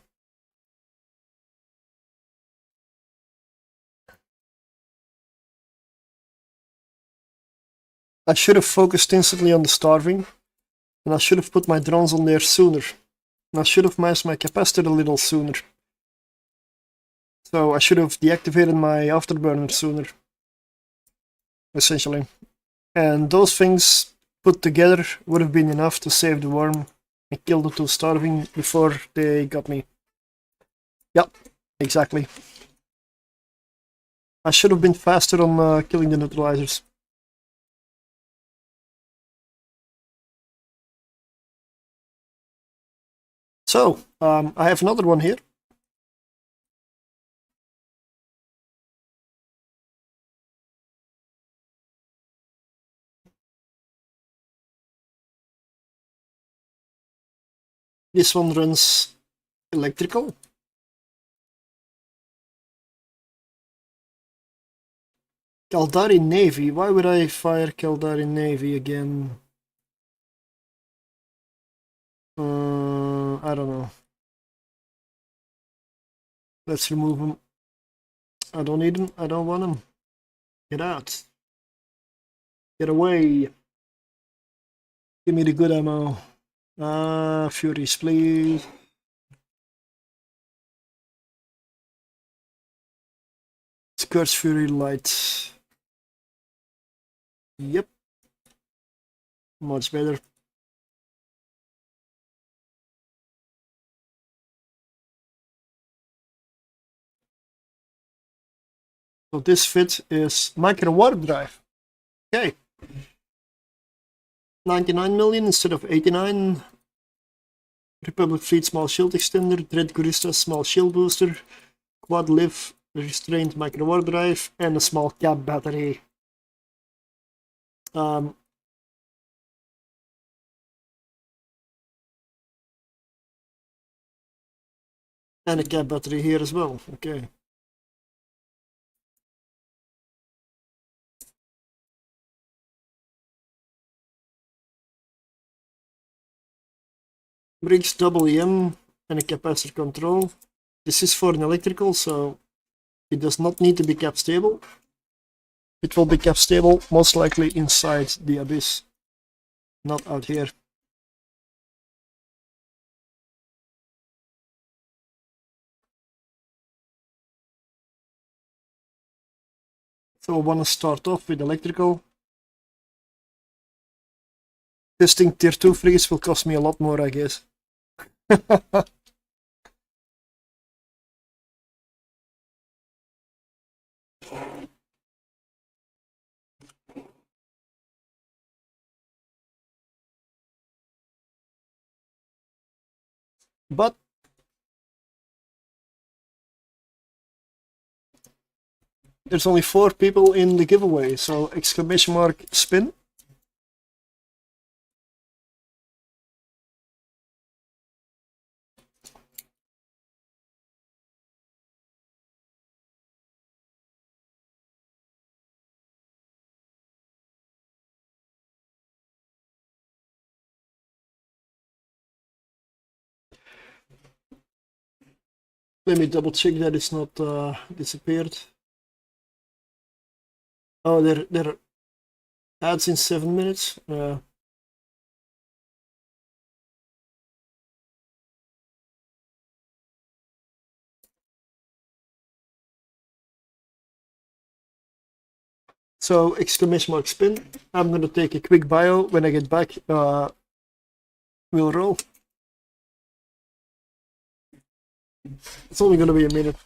I should have focused instantly on the starving, And I should have put my drones on there sooner. And I should have matched my capacitor a little sooner. So I should have deactivated my afterburner sooner. Essentially. And those things put together would have been enough to save the worm and kill the two starving before they got me. Yep, exactly. I should have been faster on killing the neutralizers. So, I have another one here. This one runs electrical. Caldari Navy. Why would I fire Caldari Navy again? I don't know. Let's remove him. I don't need him. I don't want him. Get out. Get away. Give me the good ammo. Furies, please. Scourge Fury Light. Yep. Much better. So this fit is micro warp drive. Okay. 99 million instead of 89. Republic Fleet small shield extender. Dread Gurista small shield booster. Quad live restrained micro warp drive and a small cap battery. And a cap battery here as well. Okay. Brings double EM and a capacitor control. This is for an electrical, so it does not need to be cap stable. It will be cap stable most likely inside the abyss, not out here. So I want to start off with electrical. Testing tier 2 frigates will cost me a lot more, I guess. But there's only 4 people in the giveaway, so exclamation mark spin. Let me double check that it's not disappeared. Oh, they're ads in 7 minutes. So exclamation mark spin. I'm gonna take a quick bio. When I get back, we'll roll. It's only gonna be a minute.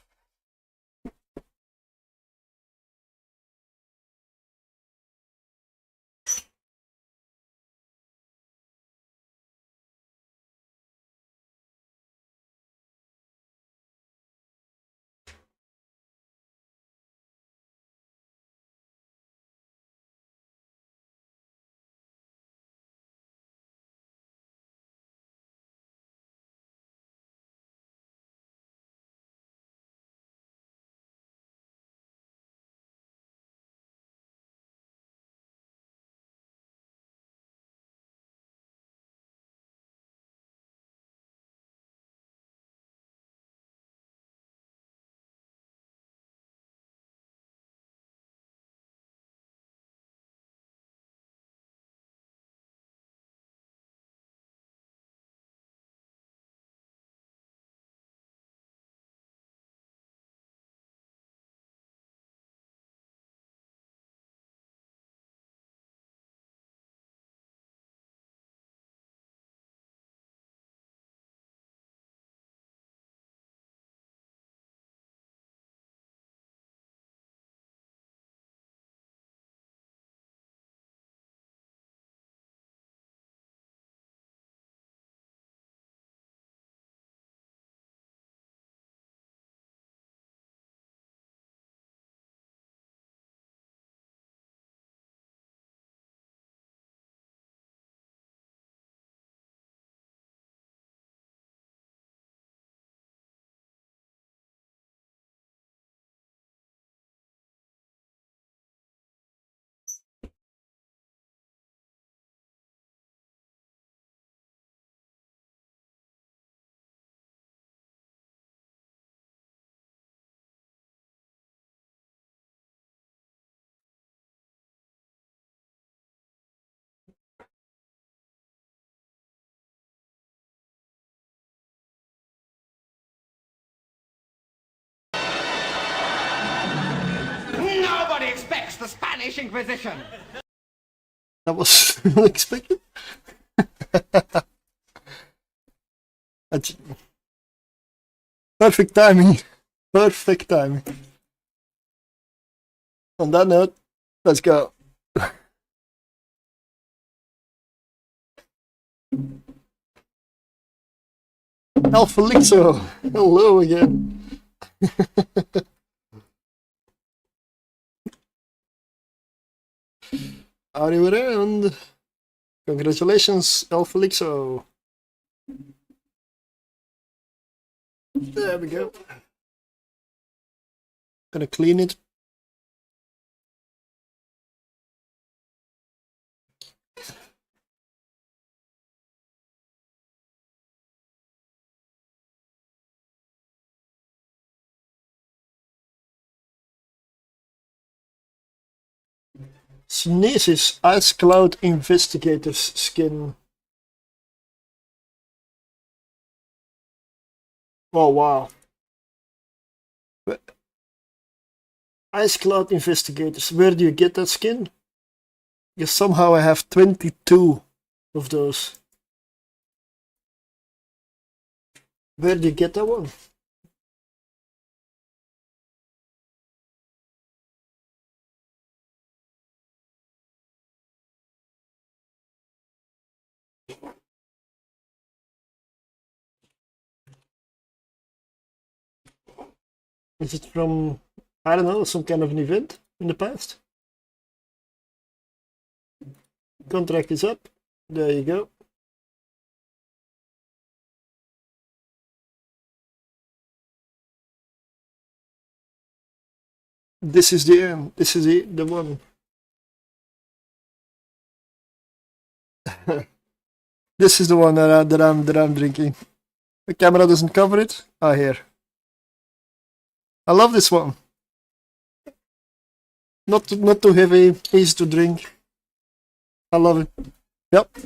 Curse the Spanish Inquisition! That was unexpected. Perfect timing. Perfect timing. On that note, let's go. Alphalixo, hello again. Are you around? Congratulations, Alphalixo. There we go. Gonna clean it. Sneezes Ice Cloud Investigator's skin. Oh wow. Ice Cloud Investigators, where do you get that skin? Because somehow I have 22 of those. Where do you get that one? Is it from, I don't know, some kind of an event in the past? Contract is up. There you go. This is the one. This is the one that I'm drinking. The camera doesn't cover it. Ah, here. I love this one. Not too heavy, easy to drink. I love it. Yep.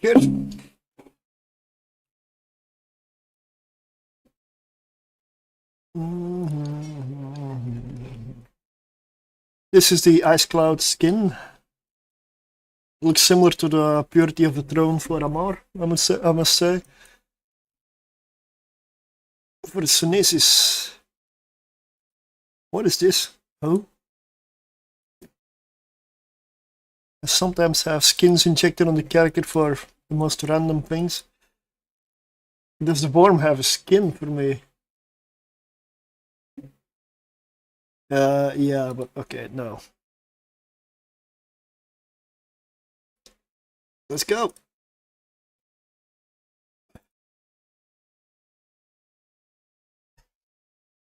Cheers. This is the Ice Cloud skin. Looks similar to the Purity of the Throne for Amar, I must say. For the Sunesis. What is this? Oh. I sometimes have skins injected on the character for the most random things. Does the worm have a skin for me? Yeah, but okay, no. Let's go.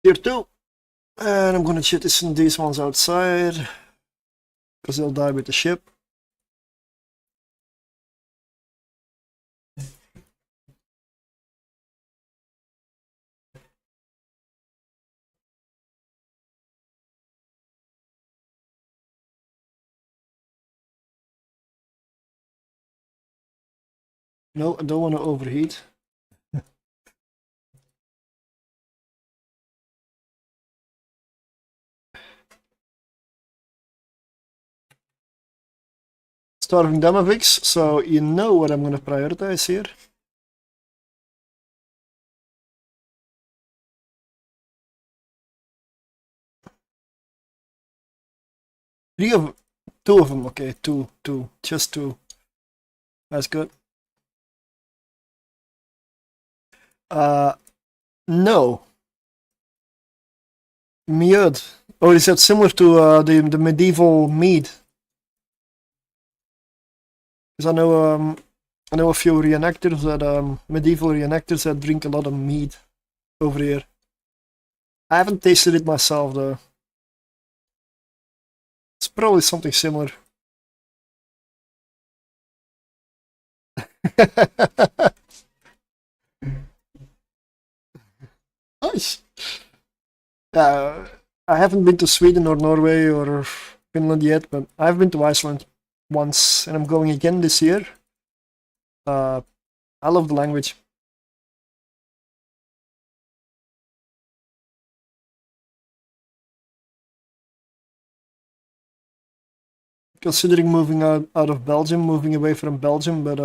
Tier 2. And I'm gonna jettison these ones outside. Because they'll die with the ship. No, I don't want to overheat. Starving Damavix, so you know what I'm going to prioritize here. Two of them, okay, two, just two. That's good. No. Mead. Oh, is that similar to the medieval mead? Because I know a few reenactors that medieval reenactors that drink a lot of mead over here. I haven't tasted it myself though. It's probably something similar. Nice. I haven't been to Sweden or Norway or Finland yet, but I've been to Iceland once, and I'm going again this year. I love the language. considering moving out of Belgium, moving away from Belgium, but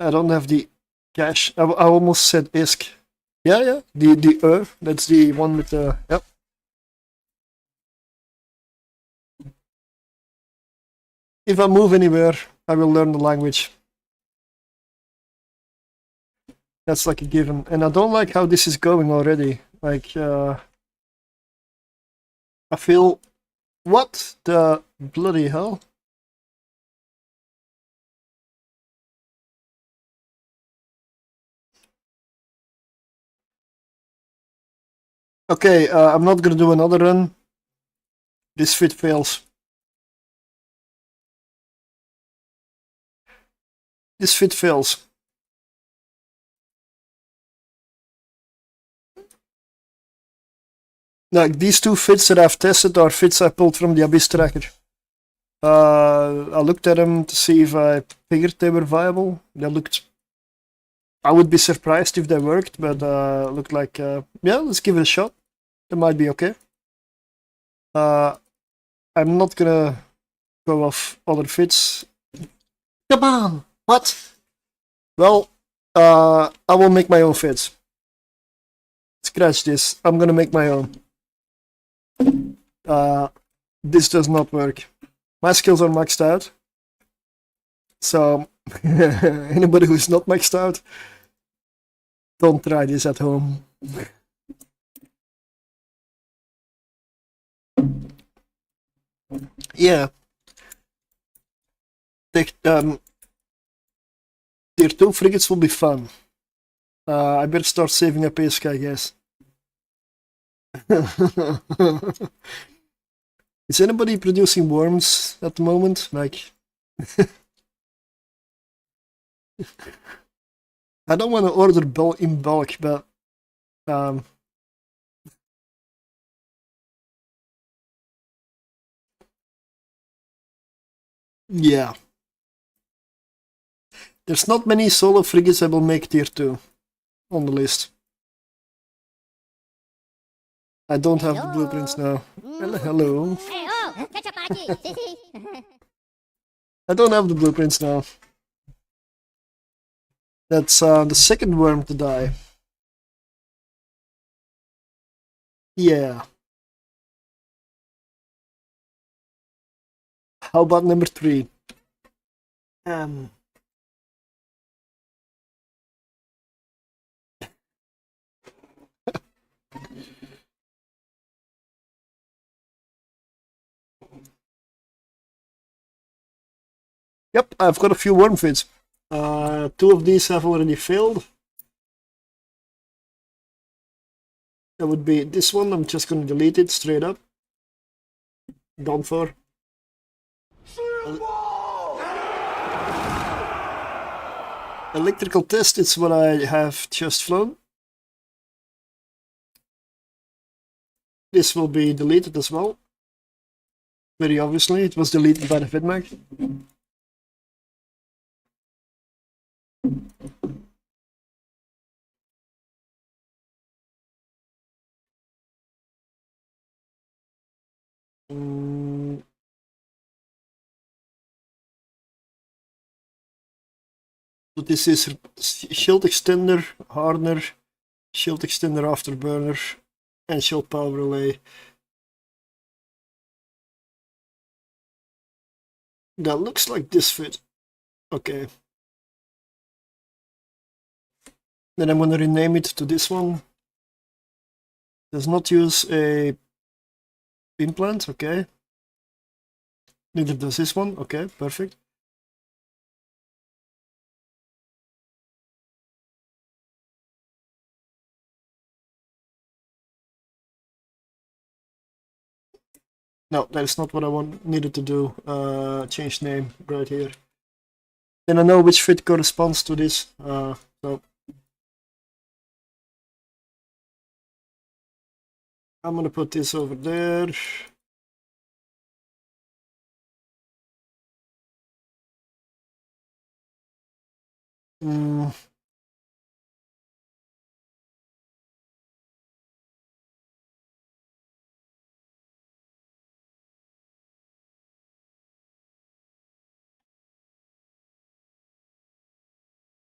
I don't have the cash. I almost said ISK. Yeah, the that's the one with the, yep. If I move anywhere, I will learn the language. That's like a given. And I don't like how this is going already. Like, I feel, what the bloody hell? Okay, I'm not gonna do another run. This fit fails. This fit fails. Like, these two fits that I've tested are fits I pulled from the Abyss tracker. I looked at them to see if I figured they were viable. They looked... I would be surprised if they worked, but looked like, yeah, let's give it a shot. They might be okay. I'm not gonna go off other fits. Come on! What? Well, I will make my own fits. Scratch this. I'm gonna make my own. This does not work. My skills are maxed out. So, anybody who's not maxed out, don't try this at home. Yeah. Tier 2 frigates will be fun. I better start saving up ASK, I guess. Is anybody producing worms at the moment? Like, I don't want to order in bulk, but yeah. There's not many solo frigates I will make tier 2 on the list. I don't have the blueprints now. Hello. I don't have the blueprints now. That's the second worm to die. Yeah. How about number 3? Yep, I've got a few worm fits. 2 of these have already failed. That would be this one. I'm just going to delete it straight up. Done for. Electrical test is what I have just flown. This will be deleted as well. Very obviously, it was deleted by the vidmag. So this is shield extender, hardener, shield extender afterburner, and shield power relay. That looks like this fit. Okay. Then I'm going to rename it to this one. Does not use a implant, okay. Neither does this one, okay, perfect. No, that is not what I needed to do. Change name right here. Then I know which fit corresponds to this. So I'm gonna put this over there.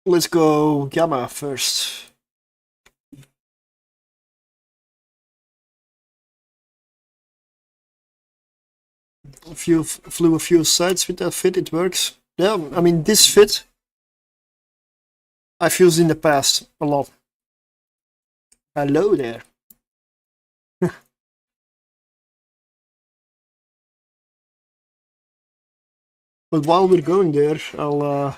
Let's go Gamma first. Flew a few sides with that fit, it works. Yeah, I mean, this fit I've used in the past a lot. Hello there. But while we're going there, I'll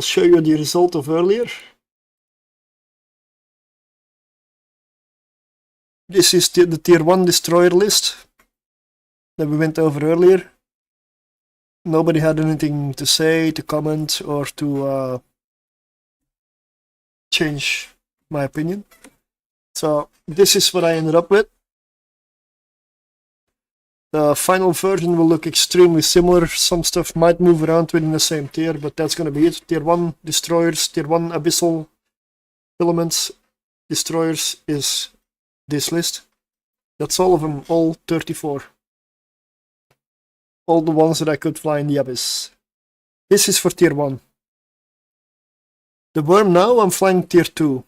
show you the result of earlier. This is the tier 1 destroyer list that we went over earlier. Nobody had anything to say, to comment, or to change my opinion. So this is what I ended up with. The final version will look extremely similar. Some stuff might move around within the same tier, but that's going to be it. Tier 1 destroyers, tier 1 abyssal elements destroyers is this list. That's all of them, all 34. All the ones that I could fly in the abyss. This is for tier 1. The worm now, I'm flying tier 2.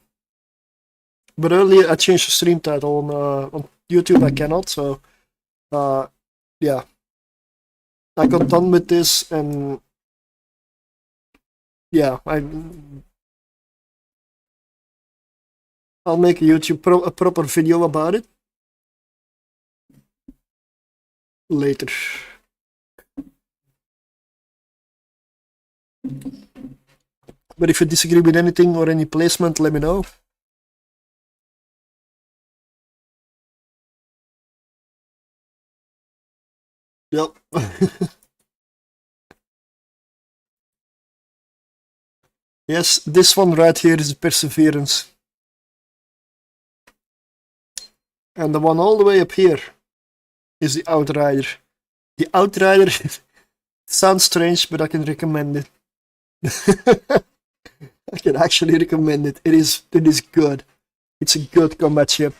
But earlier I changed the stream title on YouTube, I cannot, so yeah. I got done with this and yeah, I'll make a YouTube a proper video about it later. But if you disagree with anything or any placement, let me know. Yep. Yes, this one right here is Perseverance. And the one all the way up here is the Outrider. The Outrider sounds strange, but I can recommend it. I can actually recommend it. It is good. It's a good combat ship.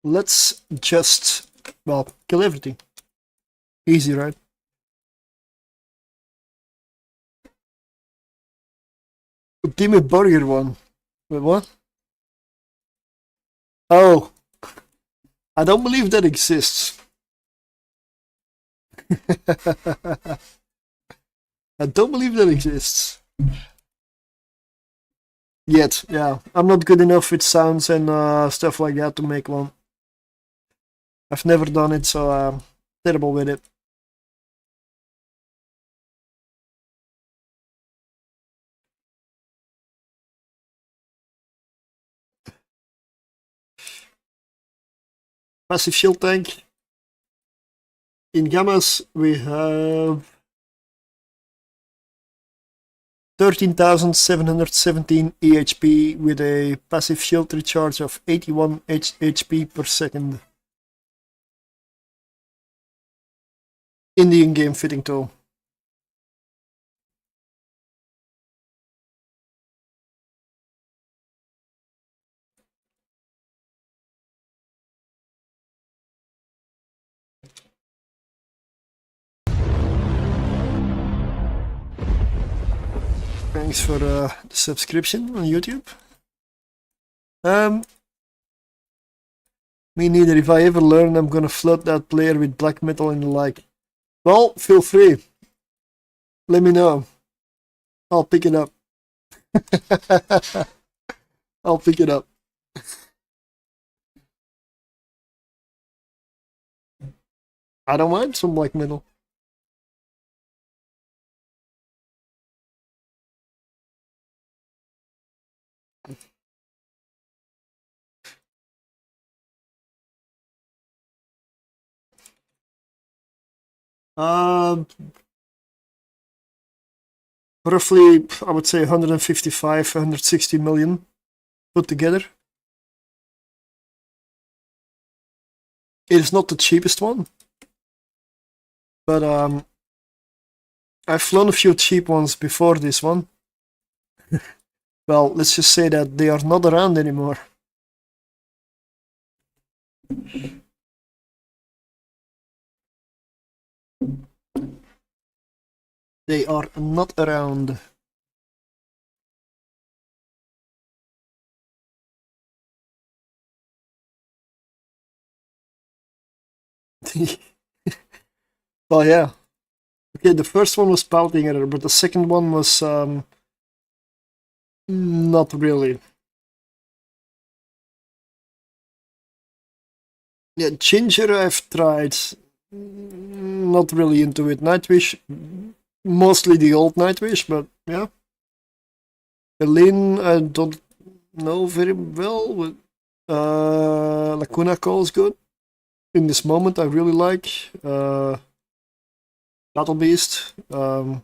Let's just, well, kill everything. Easy, right? Timmy Burger one. Wait, what? Oh. I don't believe that exists. I don't believe that exists. Yet, yeah. I'm not good enough with sounds and stuff like that to make one. I've never done it, so I'm terrible with it. Passive shield tank. In gammas we have 13,717 EHP with a passive shield recharge of 81 HP per second. In the in-game fitting tool. Thanks for the subscription on YouTube. Me neither. If I ever learn, I'm gonna flood that player with black metal and the like. Well, feel free. Let me know. I'll pick it up. I'll pick it up. I don't mind some black metal. Roughly, I would say 155, 160 million put together. It is not the cheapest one, but I've flown a few cheap ones before this one. Well, let's just say that they are not around anymore. They are not around. Oh yeah. Okay, the first one was Pouting Error, but the second one was not really. Yeah, Ginger I've tried. Not really into it. Nightwish, mostly the old Nightwish, but yeah. Helene, I don't know very well. But, Lacuna Call is good. In this moment, I really like. Battle Beast. What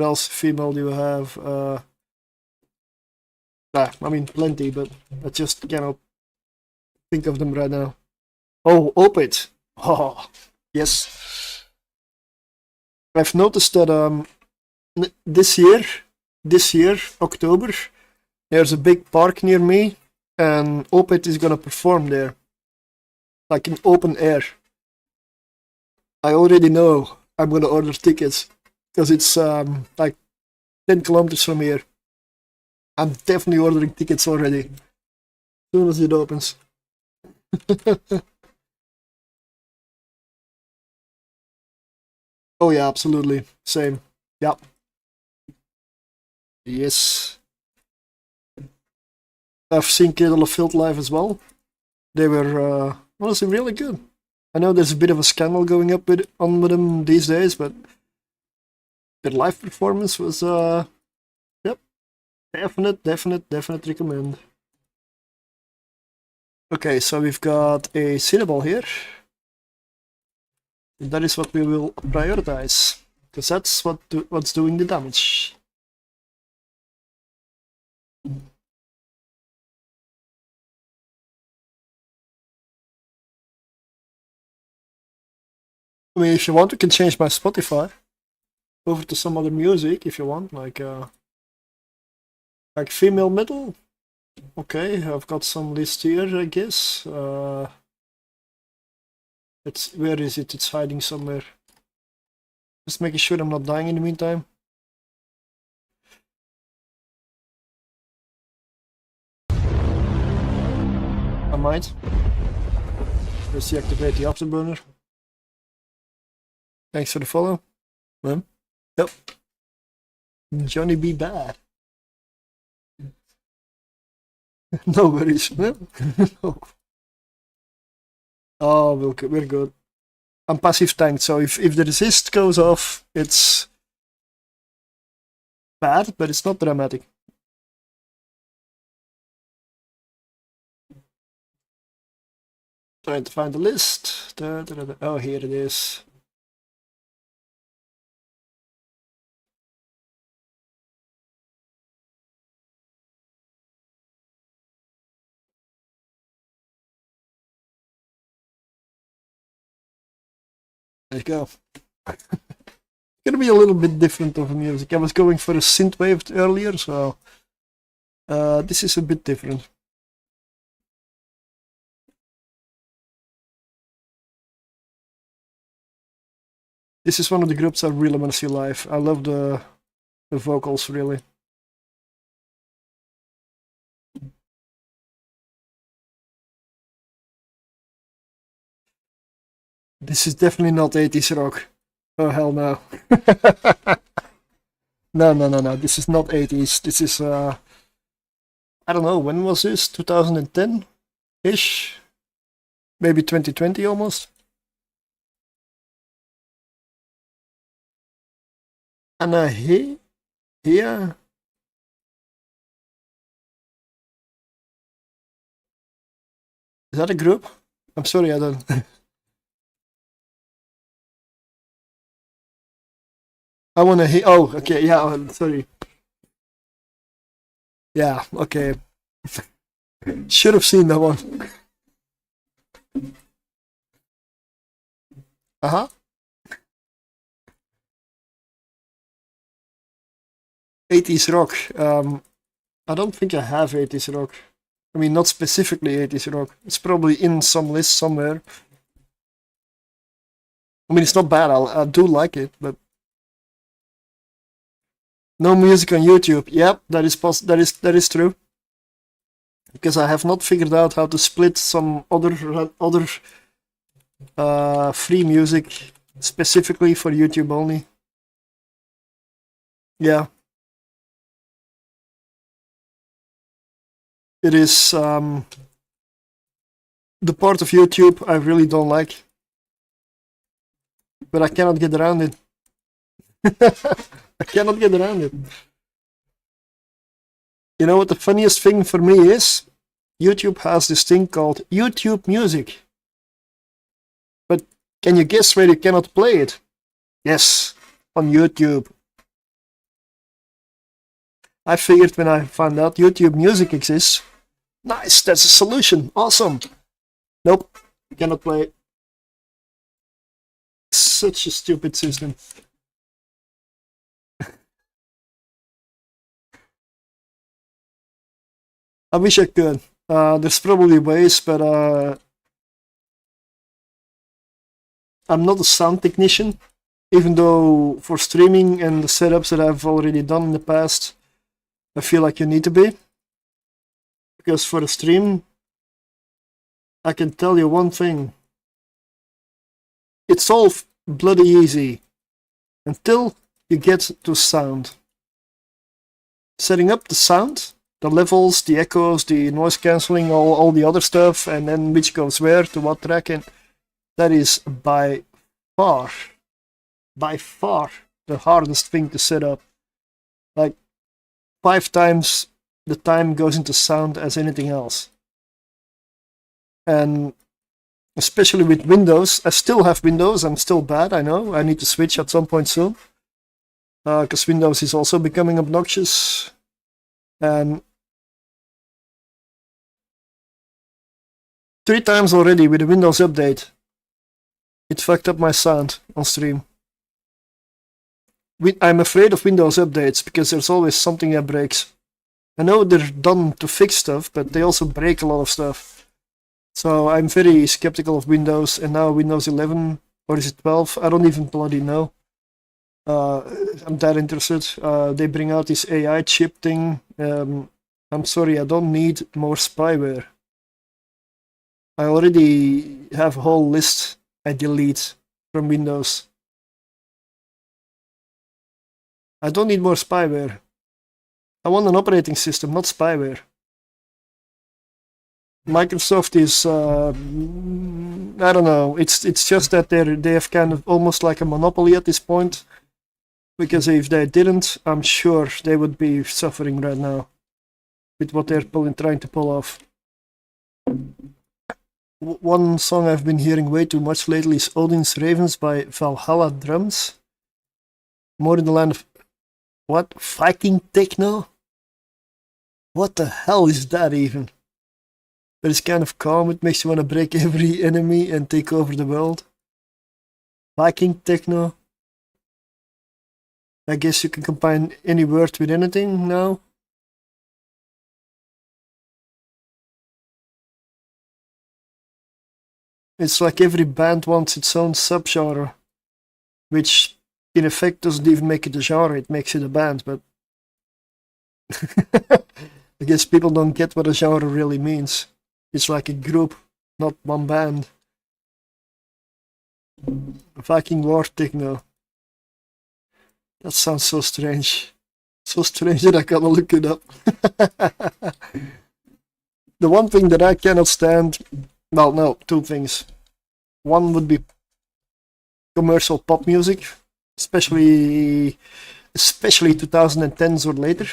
else female do you have? I mean, plenty, but I just cannot think of them right now. Oh, Opit. Oh, yes. I've noticed that this year, October, there's a big park near me, and Opit is gonna perform there, like in open air. I already know I'm gonna order tickets because it's like 10 kilometers from here. I'm definitely ordering tickets already as soon as it opens. Oh yeah, absolutely. Same. Yeah. Yes. I've seen Cradle of Filth live as well. They were honestly really good. I know there's a bit of a scandal going up with them these days, but their live performance was yep, definite recommend. Okay, so we've got a Cinnaball here. That is what we will prioritize, because that's what's doing the damage. I mean, if you want, you can change my Spotify over to some other music if you want, like female metal. Okay, I've got some list here, I guess. Where is it? It's hiding somewhere. Just making sure I'm not dying in the meantime. I might. Let's deactivate the afterburner. Thanks for the follow. Yep. Johnny be bad. No worries. No. Oh, we're good. I'm passive tanked, so if the resist goes off, it's bad, but it's not dramatic. Trying to find the list. Oh, here it is. There you go. Gonna be a little bit different of music. I was going for a synthwave earlier, so this is a bit different. This is one of the groups I really want to see live. I love the vocals, really. This is definitely not 80s rock. Oh, hell no. No. This is not 80s. This is, I don't know, when was this? 2010-ish? Maybe 2020 almost? And here, Is that a group? I'm sorry, I don't. I wanna hear. Oh, okay, yeah, sorry. Yeah, okay. Should have seen that one. Uh-huh. 80s rock. I don't think I have 80s rock. I mean, not specifically 80s rock. It's probably in some list somewhere. I mean, it's not bad. I do like it, but no music on YouTube. Yep, that is true. Because I have not figured out how to split some other free music specifically for YouTube only. Yeah. It is the part of YouTube I really don't like. But I cannot get around it. I cannot get around it. You know what the funniest thing for me is? YouTube has this thing called YouTube Music. But can you guess where you cannot play it? Yes, on YouTube. I figured when I found out YouTube Music exists, nice, that's a solution, awesome. Nope, cannot play it. Such a stupid system. I wish I could. There's probably ways, but I'm not a sound technician, even though for streaming and the setups that I've already done in the past, I feel like you need to be. Because for a stream, I can tell you one thing. It's all bloody easy until you get to sound. Setting up the sound, the levels, the echoes, the noise cancelling, all the other stuff, and then which goes where to what track, and that is by far the hardest thing to set up. Like 5 times the time goes into sound as anything else. And especially with Windows, I still have Windows, I'm still bad, I know, I need to switch at some point soon. Because Windows is also becoming obnoxious. And 3 times already with the Windows update, it fucked up my sound on stream. I'm afraid of Windows updates because there's always something that breaks. I know they're done to fix stuff, but they also break a lot of stuff. So I'm very skeptical of Windows, and now Windows 11, or is it 12? I don't even bloody know. I'm that interested. They bring out this AI chip thing. I'm sorry, I don't need more spyware. I already have a whole list I delete from Windows. I don't need more spyware. I want an operating system, not spyware. Microsoft is, I don't know, it's just that they have kind of almost like a monopoly at this point. Because if they didn't, I'm sure they would be suffering right now with what they're trying to pull off. One song I've been hearing way too much lately is Odin's Ravens by Valhalla Drums. More in the land of... What? Viking techno? What the hell is that even? But it's kind of calm, it makes you want to break every enemy and take over the world. Viking techno. I guess you can combine any word with anything now. It's like every band wants its own subgenre, which in effect doesn't even make it a genre, it makes it a band, but I guess people don't get what a genre really means. It's like a group, not one band. Viking War Techno. That sounds so strange. So strange that I gotta look it up. The one thing that I cannot stand, well, no, 2 things. One would be commercial pop music, especially 2010s or later,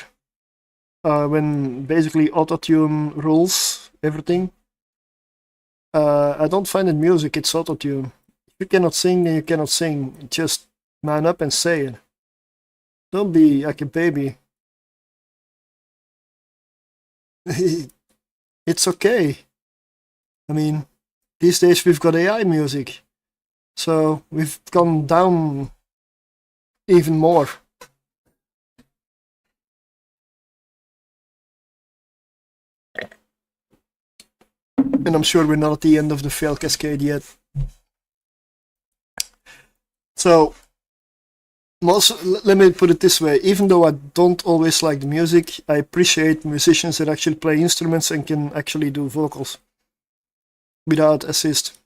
when basically autotune rules everything. I don't find it music, it's autotune. If you cannot sing, then you cannot sing. Just man up and say it. Don't be like a baby. It's okay. I mean, these days we've got AI music. So we've gone down even more. And I'm sure we're not at the end of the fail cascade yet. So, let me put it this way. Even though I don't always like the music, I appreciate musicians that actually play instruments and can actually do vocals without assist.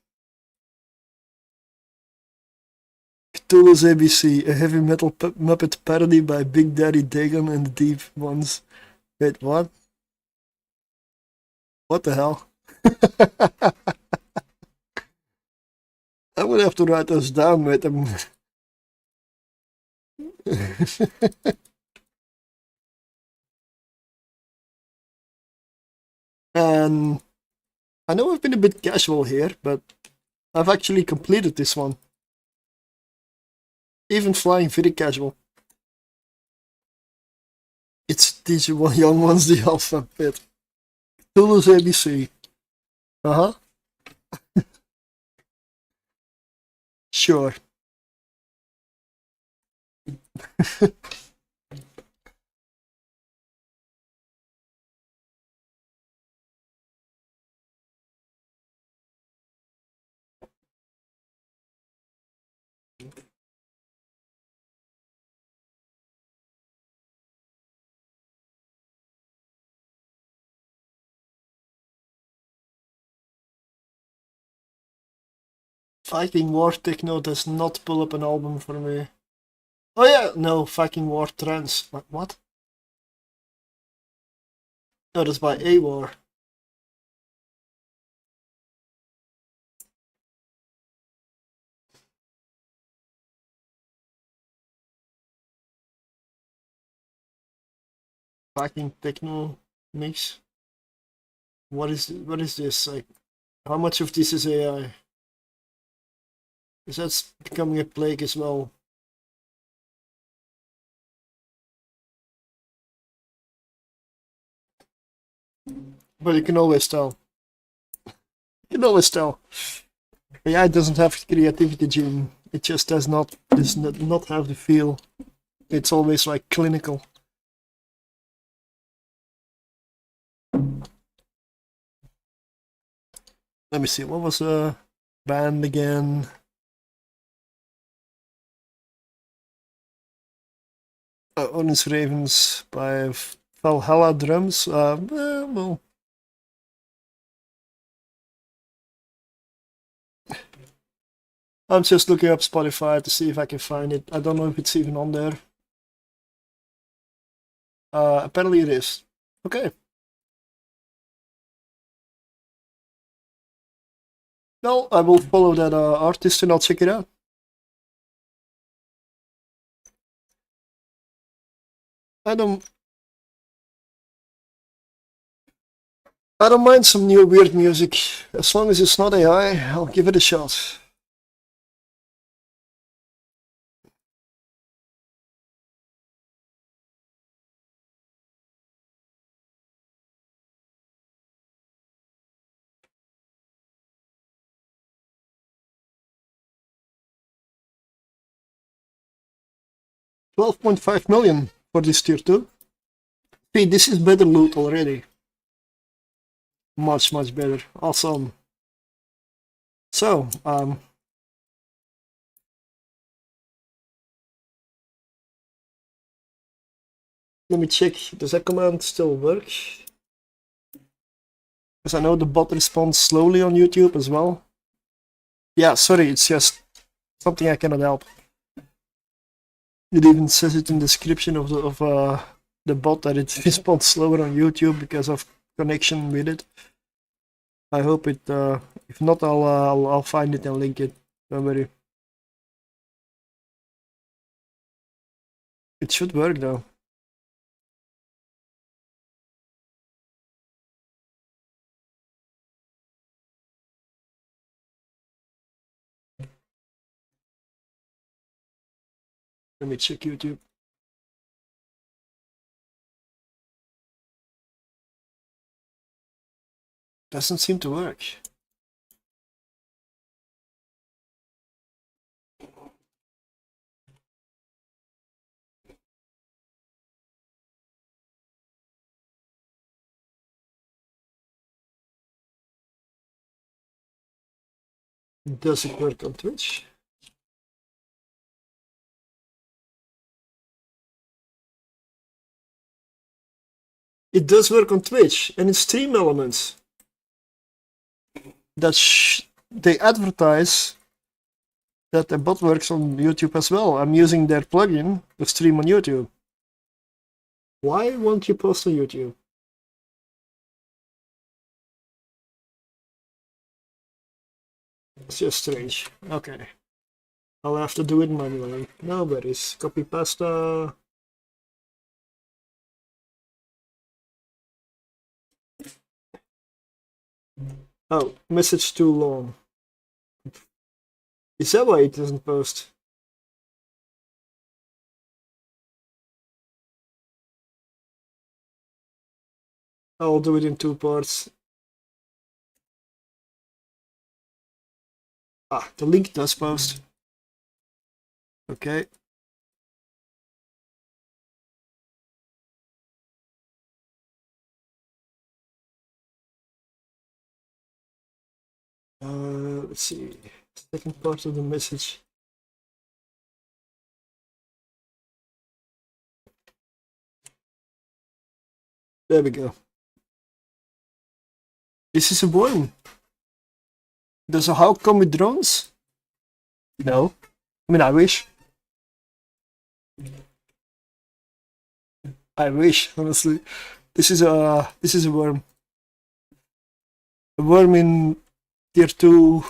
Cthulhu's ABC, a heavy metal Muppet parody by Big Daddy Dagon and the Deep Ones. Wait, what? What the hell? I would have to write those down with them. And I know I've been a bit casual here, but I've actually completed this one. Even flying very casual. It's these young ones, the alphabet. Cthulhu's ABC. Uh-huh. Sure. Viking War Techno does not pull up an album for me. Oh yeah, no, Viking War Trance. What? No, that's by A-War. Viking Techno mix. What is this? Like, how much of this is AI? Because that's becoming a plague as well. But you can always tell. You can always tell. AI doesn't have creativity gene. It just does not have the feel. It's always like clinical. Let me see, what was a band again? Odin's Ravens by Valhalla Drums. Well. I'm just looking up Spotify to see if I can find it. I don't know if it's even on there. Apparently it is. Okay. Well, I will follow that artist and I'll check it out. I don't mind some new weird music. As long as it's not AI, I'll give it a shot. $12.5 million for this tier 2. See, this is better loot already. Much better. Awesome. So, let me check, does that command still work? Because I know the bot responds slowly on YouTube as well. Yeah, sorry, it's just something I cannot help. It even says it in the description of the bot that it responds slower on YouTube because of connection with it. I hope it. If not, I'll find it and link it. Don't worry. It should work though. Let me check YouTube. Doesn't seem to work. Does it work on Twitch? It does work on Twitch, and it's Stream Elements. They advertise that the bot works on YouTube as well. I'm using their plugin to stream on YouTube. Why won't you post on YouTube? It's just strange. Okay. I'll have to do it manually. No worries. Copy pasta. Oh, message too long. Is that why it doesn't post? I'll do it in 2 parts. Ah, the link does post. Okay. Let's see. Second part of the message. There we go. This is a worm. Does a hawk come with drones? No. I mean, I wish. I wish, honestly. This is a worm. A worm in tier 2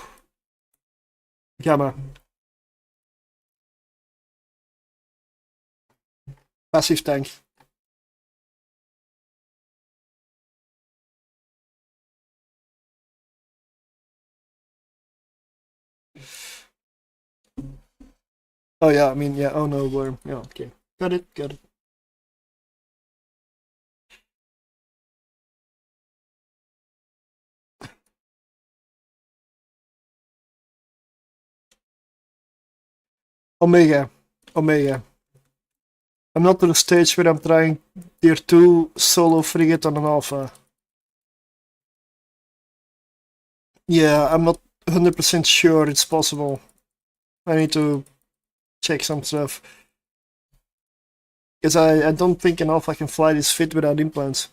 gamma. Passive tank. Oh yeah, I mean, yeah, oh no, worm. Yeah, okay. Got it, got it. Omega. Omega. I'm not to the stage where I'm trying tier 2 solo frigate on an alpha. Yeah, I'm not 100% sure it's possible. I need to check some stuff. Because I don't think an alpha can fly this fit without implants.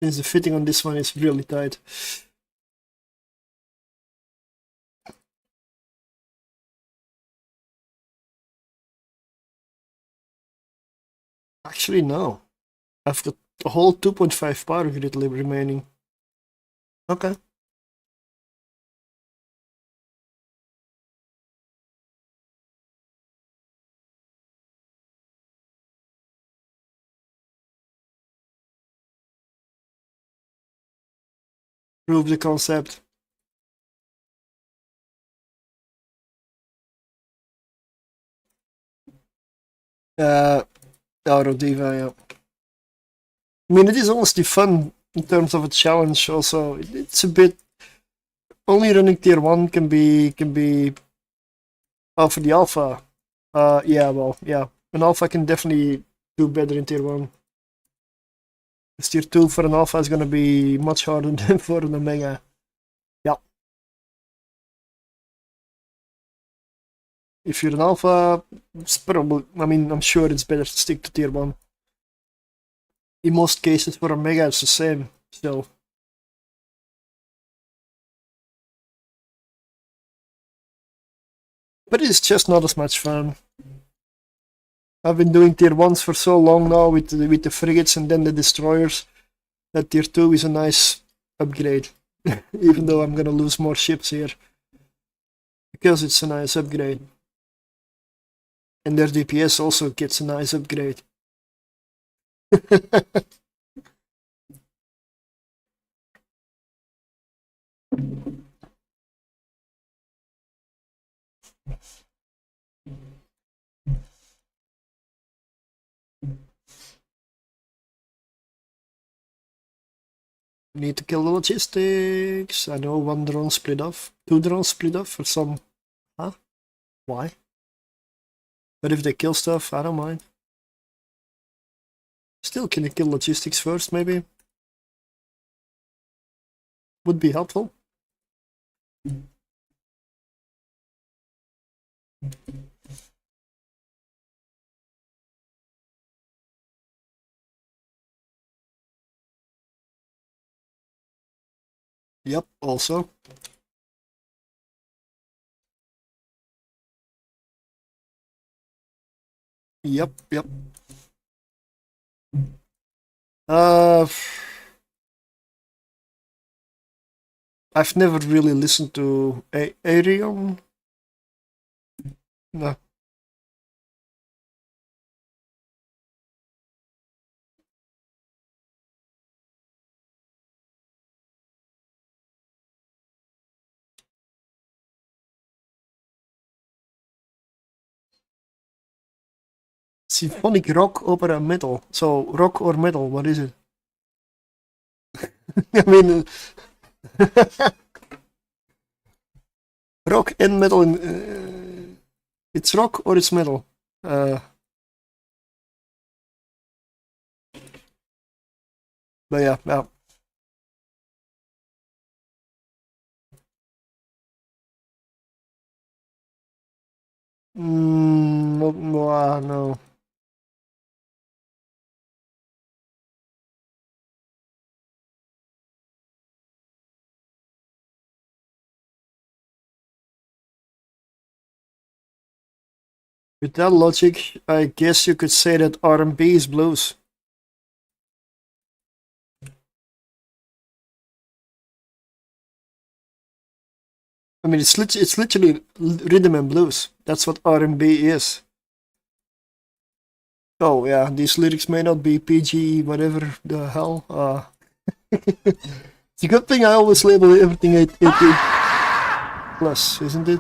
Since the fitting on this one is really tight. Actually, no. I've got a whole 2.5 power grid remaining. Okay. Prove the concept. Auto Diva, yeah. I mean, it is honestly fun in terms of a challenge. Also, it's a bit. Only running tier 1 can be. Oh, for the alpha. Yeah, well, yeah. An alpha can definitely do better in tier 1. Because tier 2 for an alpha is gonna be much harder than for an omega. Yeah. If you're an alpha, it's probably. I mean, I'm sure it's better to stick to tier 1. In most cases, for omega, it's the same. Still. But it's just not as much fun. I've been doing tier 1s for so long now with the frigates and then the destroyers that tier 2 is a nice upgrade. Even though I'm gonna lose more ships here. Because it's a nice upgrade. And their DPS also gets a nice upgrade. Need to kill the logistics. I know one drone split off. 2 drones split off for some... Huh? Why? But if they kill stuff, I don't mind. Still, can you kill logistics first, maybe? Would be helpful. Yep, also. Yep, yep. I've never really listened to Arion. No. Symphonic rock, opera, metal. So, rock or metal, what is it? I mean, rock and metal. It's rock or it's metal. But yeah, yeah. No. With that logic, I guess you could say that R&B is blues. I mean, it's literally rhythm and blues. That's what R&B is. Oh yeah, these lyrics may not be PG, whatever the hell. It's a good thing I always label everything 18 plus, isn't it?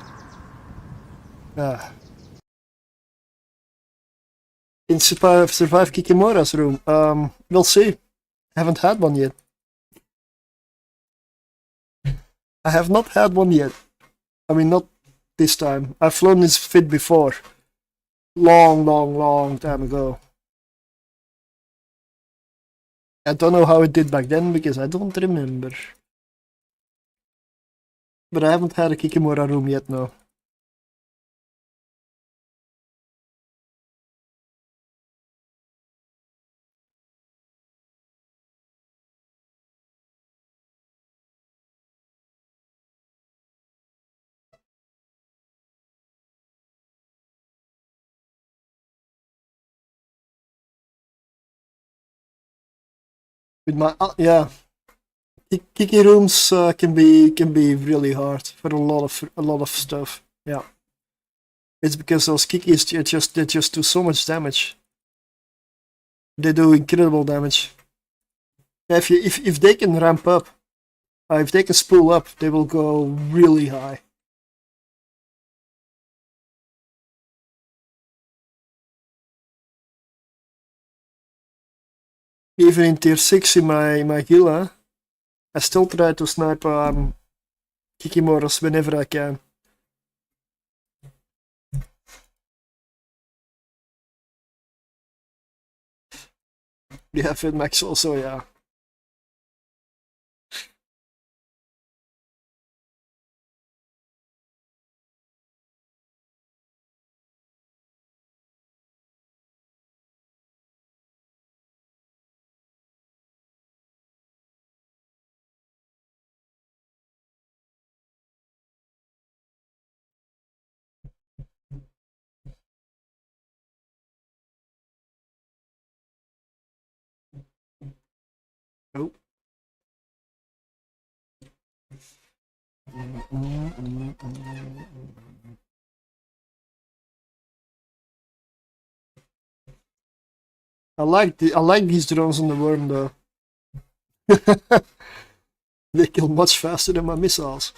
In Survive Kikimura's room. We'll see. Haven't had one yet. I have not had one yet. I mean, not this time. I've flown this fit before. Long time ago. I don't know how it did back then because I don't remember. But I haven't had a Kikimura room yet, no. With my yeah, Kiki rooms can be really hard for a lot of stuff. Yeah, it's because those Kikis they just do so much damage. They do incredible damage. If they can ramp up, if they can spool up, they will go really high. Even in tier 6 in my Gila, I still try to snipe Kikimoras whenever I can. Yeah, Fitmax also, yeah. Oh. I like these drones on the worm though. They kill much faster than my missiles.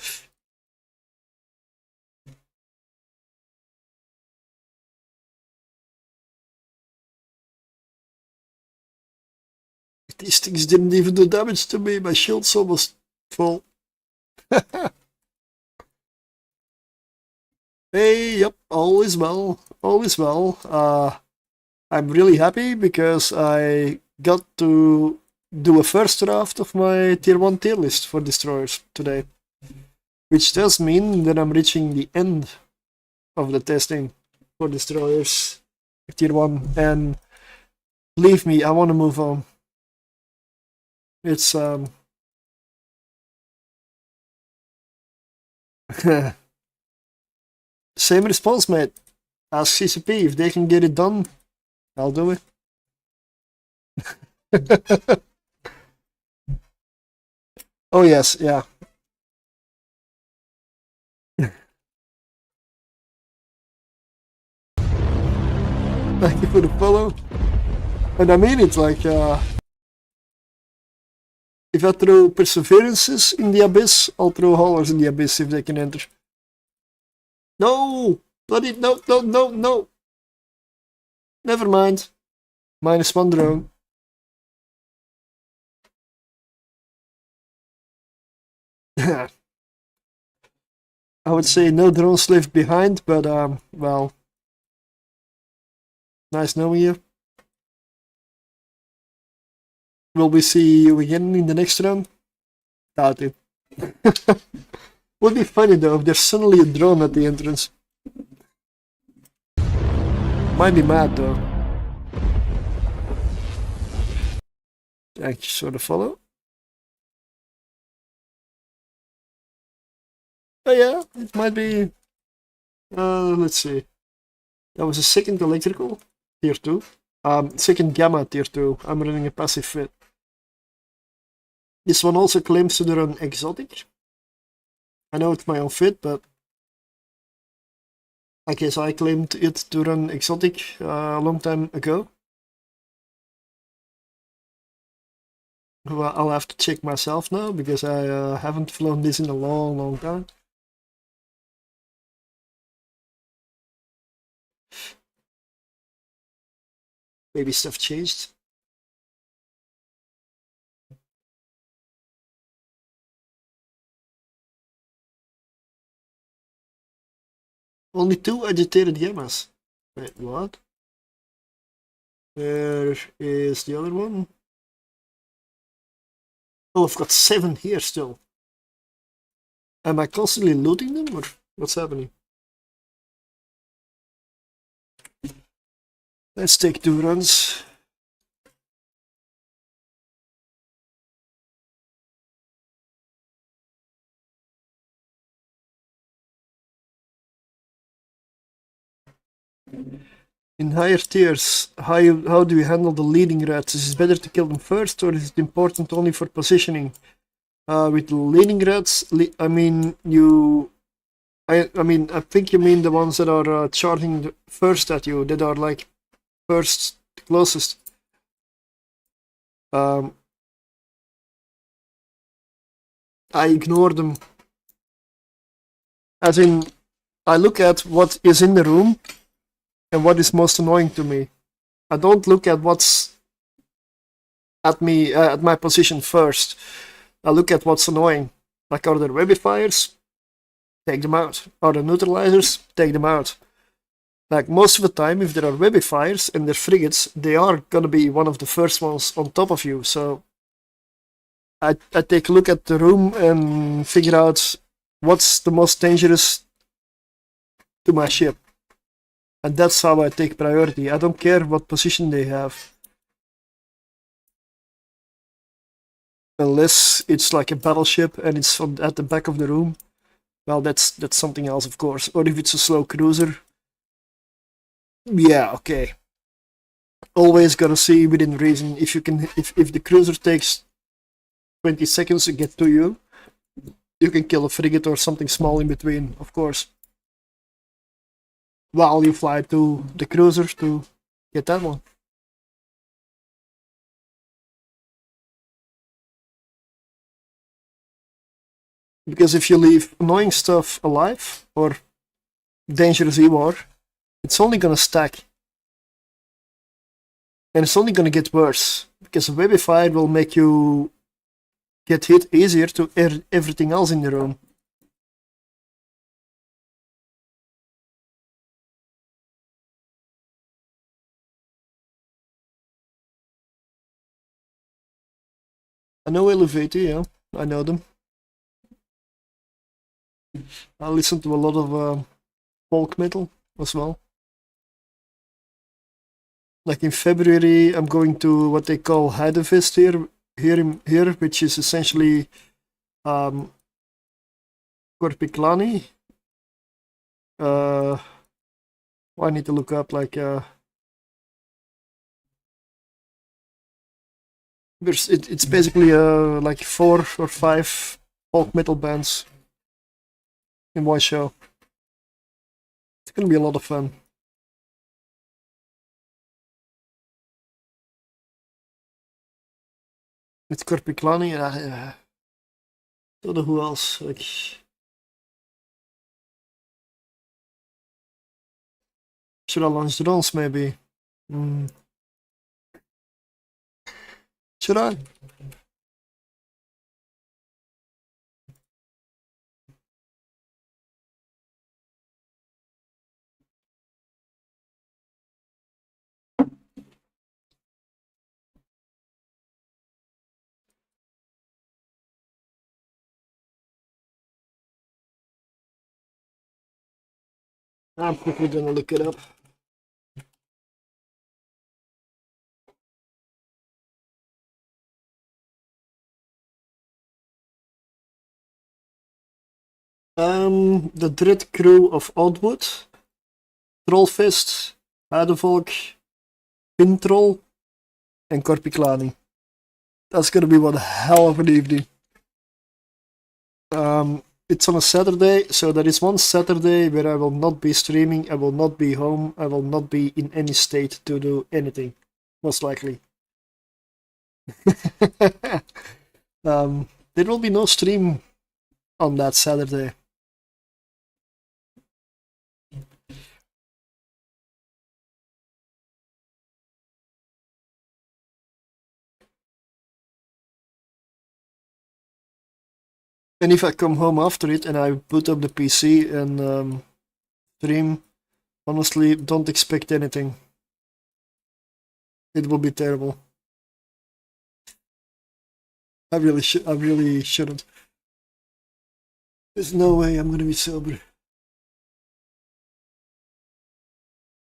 These things didn't even do damage to me. My shield's almost full. Hey, yep, all is well. All is well. I'm really happy because I got to do a first draft of my tier 1 tier list for destroyers today. Which does mean that I'm reaching the end of the testing for destroyers tier 1. And believe me, I want to move on. It's same response, mate. Ask CCP if they can get it done. I'll do it. Oh yes, yeah. Thank you for the follow. And I mean it, like, if I throw perseverances in the abyss, I'll throw haulers in the abyss if they can enter. No! Bloody, no, no, no, no! Never mind. -1 drone. I would say no drones left behind, but, well... Nice knowing you. Will we see you again in the next round? Doubt it. Would be funny though if there's suddenly a drone at the entrance. Might be mad though. Thanks for the follow. Oh yeah, it might be... let's see. That was a second electrical, tier 2. Second gamma, tier 2. I'm running a passive fit. This one also claims to run exotic. I know it's my own fit, but I guess I claimed it to run exotic a long time ago. Well, I'll have to check myself now, because I haven't flown this in a long, long time. Maybe stuff changed. Only 2 agitated gammas. Wait, what? Where is the other one? Oh, I've got 7 here still. Am I constantly looting them, or what's happening? Let's take 2 runs. In higher tiers, how do you handle the leading rats? Is it better to kill them first, or is it important only for positioning? With the leading rats, I mean, I think you mean the ones that are charging first at you, that are like first closest. I ignore them. As in, I look at what is in the room and what is most annoying to me. I don't look at what's at me at my position first. I look at what's annoying. Like, are there webifiers? Take them out. Are there neutralizers? Take them out. Like, most of the time, if there are webifiers and they're frigates, they are gonna be one of the first ones on top of you. So I take a look at the room and figure out what's the most dangerous to my ship. And that's how I take priority. I don't care what position they have. Unless it's like a battleship and it's at the back of the room. Well, that's something else, of course. Or if it's a slow cruiser. Yeah, okay. Always gotta see within reason. If you can, if the cruiser takes 20 seconds to get to you, you can kill a frigate or something small in between, of course. While you fly to the cruiser to get that one. Because if you leave annoying stuff alive, or dangerous EWAR, it's only gonna stack. And it's only gonna get worse, because a webby fire will make you get hit easier to everything else in the room. I know Elevator, yeah, I know them. I listen to a lot of folk metal as well. Like in February, I'm going to what they call Heidefest here, which is essentially Korpiklani. I need to look up like it's basically like 4 or 5 folk metal bands in one show. It's gonna be a lot of fun. It's Korpiklani and I don't know who else. Like, should I launch drones maybe? Should I? I'm quickly gonna look it up. The Dread Crew of Oddwood, Trollfest, Heidevolk, Pintroll, and Korpiklani. That's gonna be one hell of an evening. It's on a Saturday, so there is one Saturday where I will not be streaming, I will not be home, I will not be in any state to do anything, most likely. There will be no stream on that Saturday. And if I come home after it and I put up the PC and stream, honestly, don't expect anything. It will be terrible. I really shouldn't. There's no way I'm gonna be sober.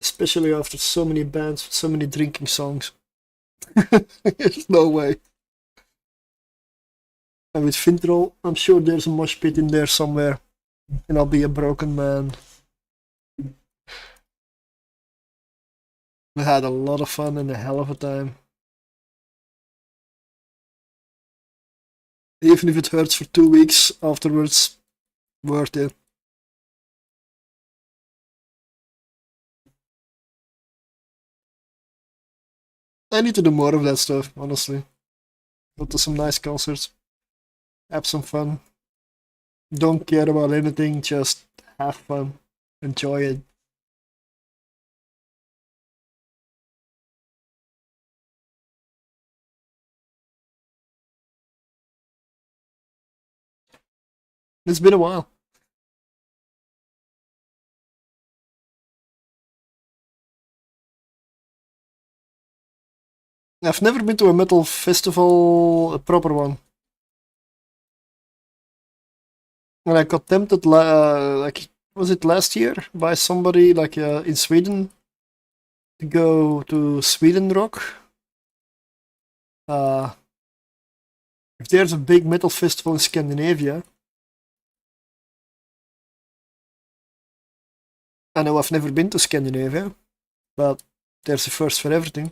Especially after so many bands, so many drinking songs. There's no way. And with Fintroll, I'm sure there's a mosh pit in there somewhere. And I'll be a broken man. We had a lot of fun and a hell of a time. Even if it hurts for 2 weeks afterwards, worth it. I need to do more of that stuff, honestly. Go to some nice concerts. Have some fun. Don't care about anything, just have fun. Enjoy it. It's been a while. I've never been to a metal festival, a proper one. And I got tempted, like, was it last year, by somebody like in Sweden to go to Sweden Rock. If there's a big metal festival in Scandinavia, I know I've never been to Scandinavia, but there's a first for everything.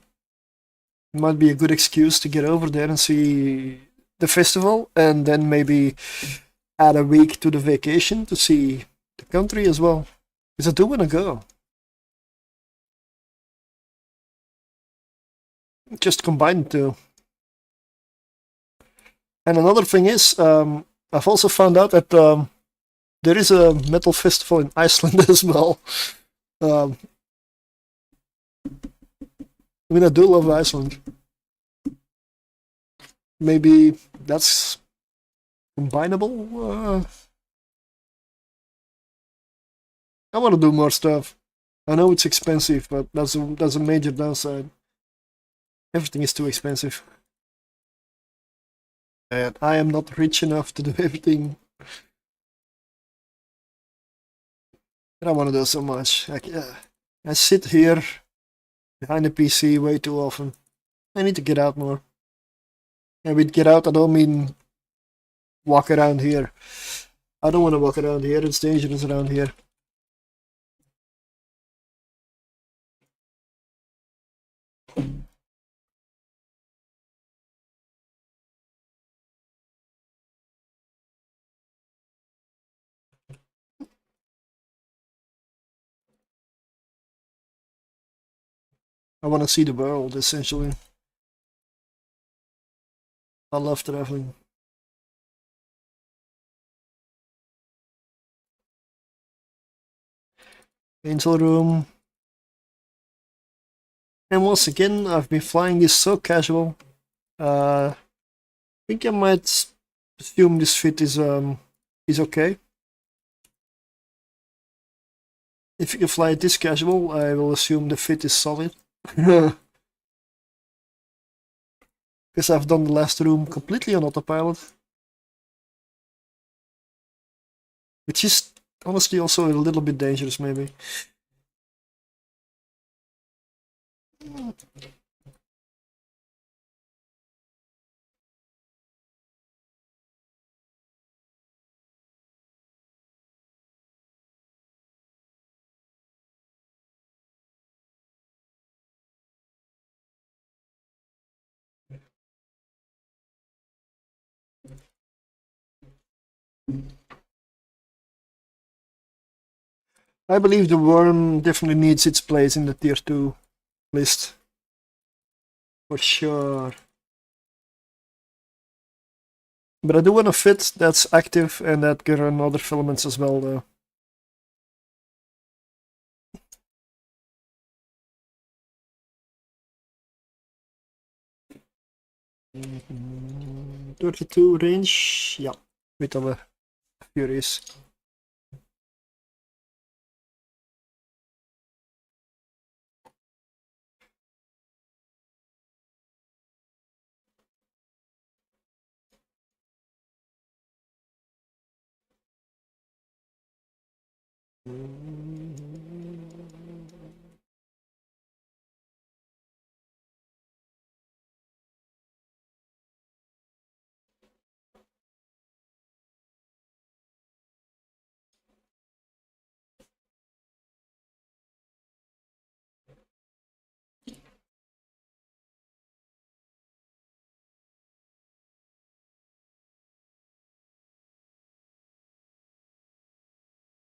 It might be a good excuse to get over there and see the festival, and then maybe add a week to the vacation to see the country as well. Because I do want to go. Just combine the two. And another thing is, I've also found out that there is a metal festival in Iceland as well. I mean, I do love Iceland. Maybe that's combinable. I want to do more stuff. I know it's expensive, but that's a major downside. Everything is too expensive. And I am not rich enough to do everything. I don't want to do so much. I sit here behind the PC way too often. I need to get out more. And with get out, I don't mean walk around here. I don't want to walk around here. It's dangerous around here. I want to see the world, essentially. I love traveling. Angel room. And once again, I've been flying this so casual. I think I might assume this fit is okay. If you can fly it this casual, I will assume the fit is solid. Because I've done the last room completely on autopilot. Which is honestly also a little bit dangerous, maybe. I believe the worm definitely needs its place in the tier 2 list. For sure. But I do want a fit that's active and that can run other filaments as well, though. Mm, 32 range, ja, with alle Furies.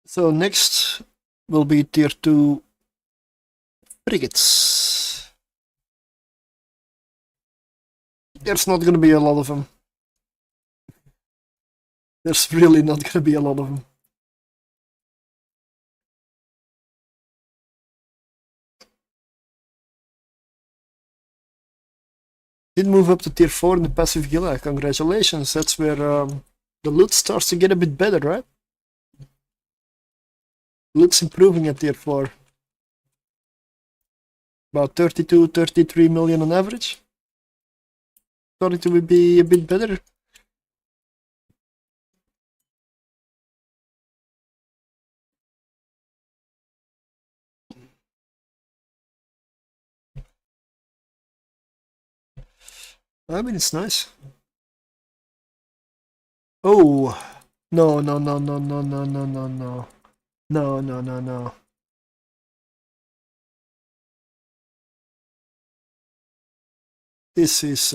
So next will be tier 2 frigates. There's not gonna be a lot of them. There's really not gonna be a lot of them. Did move up to tier 4 in the passive guild. Congratulations, that's where the loot starts to get a bit better, right? Loot's improving at tier 4. About 32, 33 million on average. Thought it would be a bit better. I mean, it's nice. Oh, no, no, no, no, no, no, no, no, no. No, no, no, no. This is,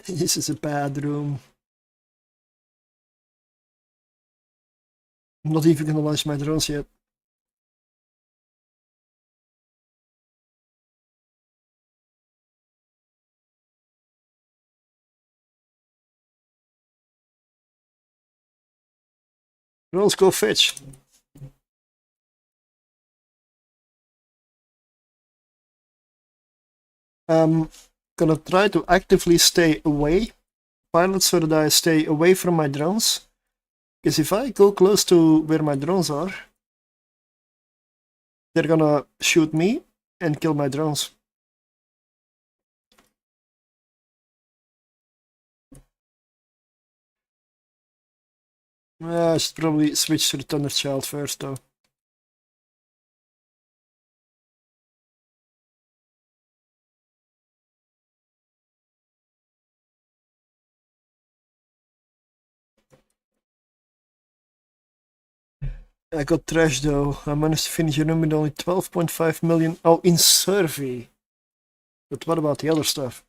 this is a bad room. I'm not even gonna launch my drones yet. Drones go fetch. I'm gonna try to actively stay away, pilot, so that I stay away from my drones. Because if I go close to where my drones are, they're gonna shoot me and kill my drones. I should probably switch to the Thunderchild first though. I got trash though. I managed to finish a room with only 12.5 million. Oh, in survey. But what about the other stuff?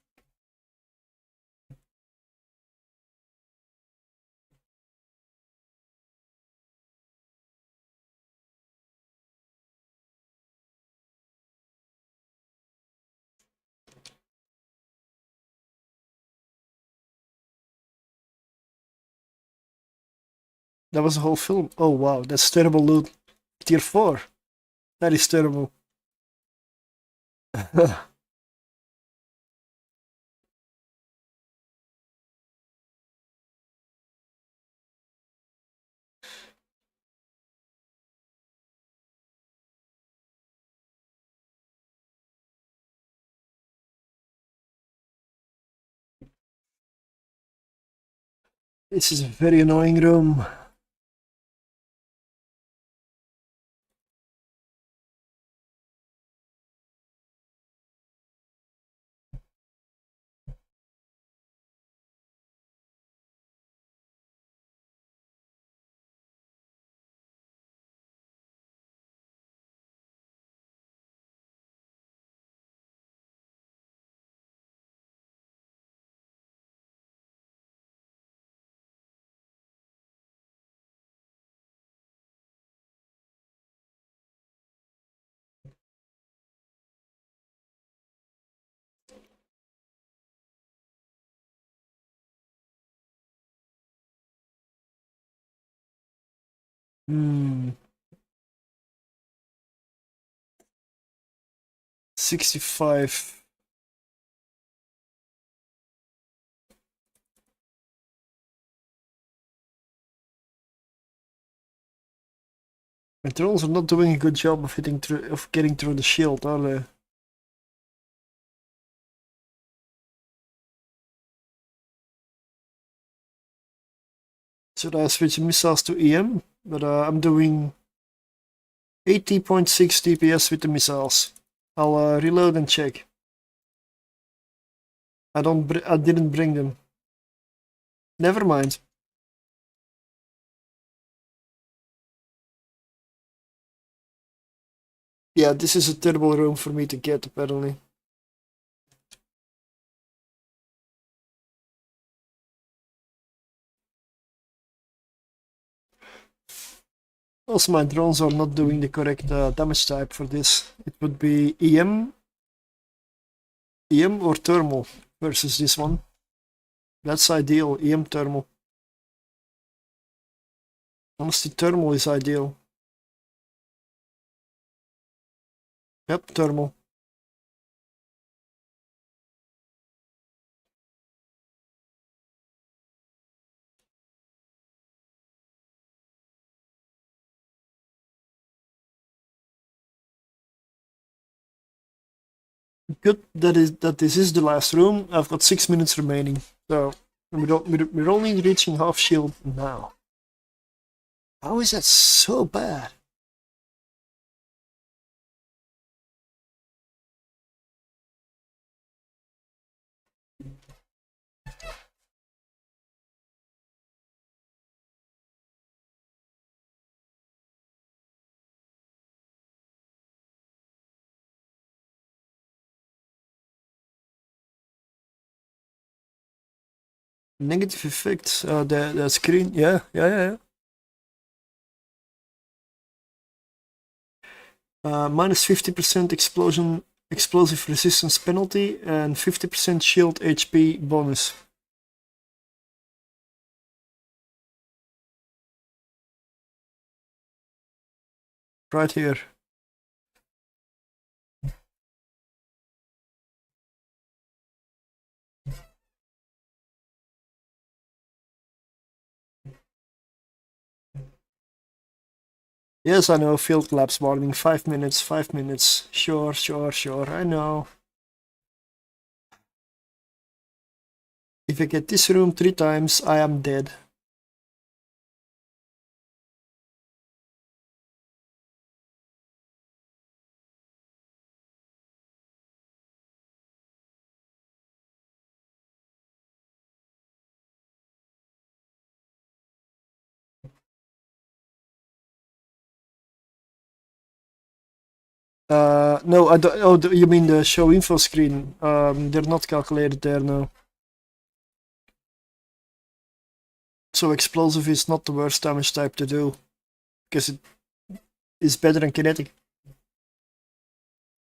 That was a whole film. Oh wow, that's terrible loot. Tier 4. That is terrible. This is a very annoying room. Hmm. 65. My drones are not doing a good job of getting through the shield, are they? Should I switch missiles to EM? But I'm doing 80.6 DPS with the missiles. I'll reload and check. I didn't bring them. Never mind. Yeah, this is a terrible room for me to get, apparently. Also, my drones are not doing the correct damage type for this. It would be EM or thermal versus this one. That's ideal, EM thermal. Honestly, thermal is ideal. Yep, thermal. Good that this is the last room. I've got 6 minutes remaining, so we're only reaching half shield now. How is that so bad? Negative effects. The screen. Yeah. Minus 50% explosive resistance penalty and 50% shield HP bonus. Right here. Yes, I know, field collapse warning, 5 minutes, 5 minutes. Sure, I know. If I get this room 3 times, I am dead. No, I don't. Oh, you mean the show info screen? They're not calculated there now. So explosive is not the worst damage type to do, because it is better than kinetic.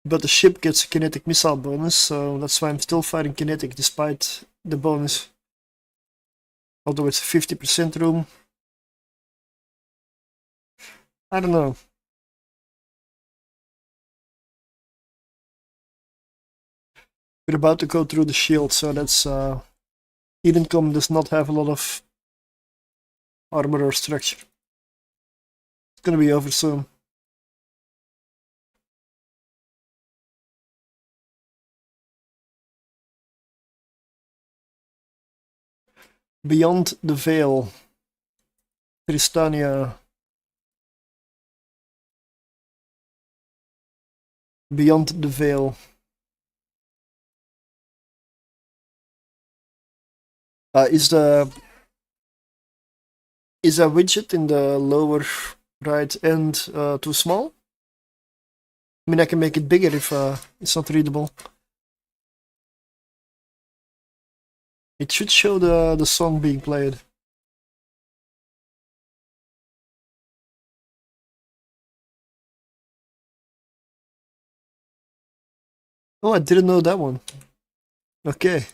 But the ship gets a kinetic missile bonus, so that's why I'm still fighting kinetic despite the bonus. Although it's a 50% room. I don't know. We're about to go through the shield, so that's Ingame does not have a lot of armor or structure. It's gonna be over soon. Beyond the Veil. Tristania. Beyond the Veil. Is that widget in the lower right end too small? I mean, I can make it bigger if it's not readable. It should show the song being played. Oh, I didn't know that one. Okay.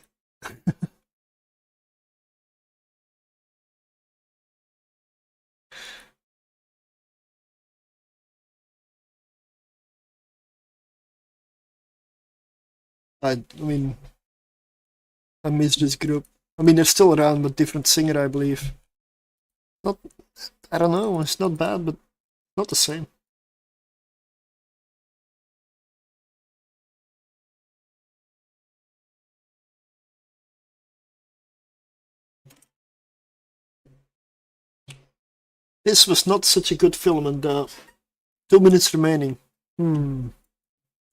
I mean, I miss this group. I mean, they're still around, but different singer, I believe. Not, I don't know, it's not bad, but not the same. This was not such a good film, and 2 minutes remaining.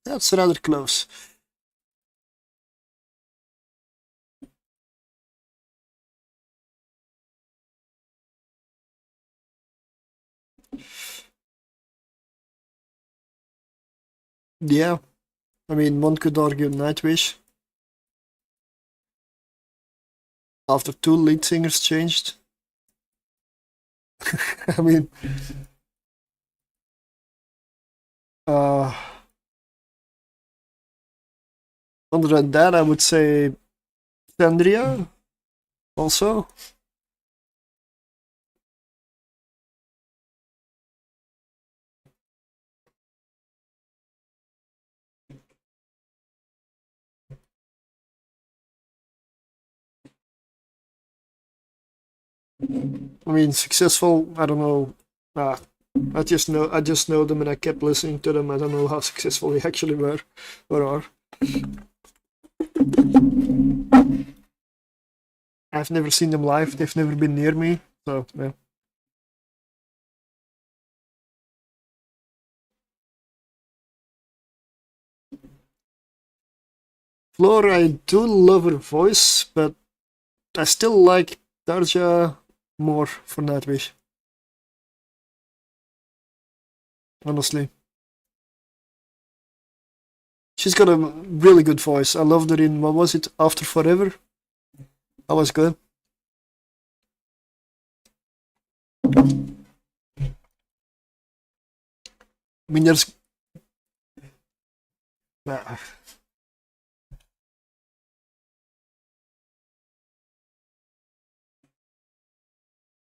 That's rather close. Yeah, I mean, one could argue Nightwish. After 2 lead singers changed. I mean, other than that, I would say Sandria also. I mean, successful. I don't know. I just know them, and I kept listening to them. I don't know how successful they actually were or are. I've never seen them live. They've never been near me. So yeah. Floor, I do love her voice, but I still like Darja more for Nightwish. Honestly. She's got a really good voice. I loved her in, what was it, After Forever? That was good. I mean, there's...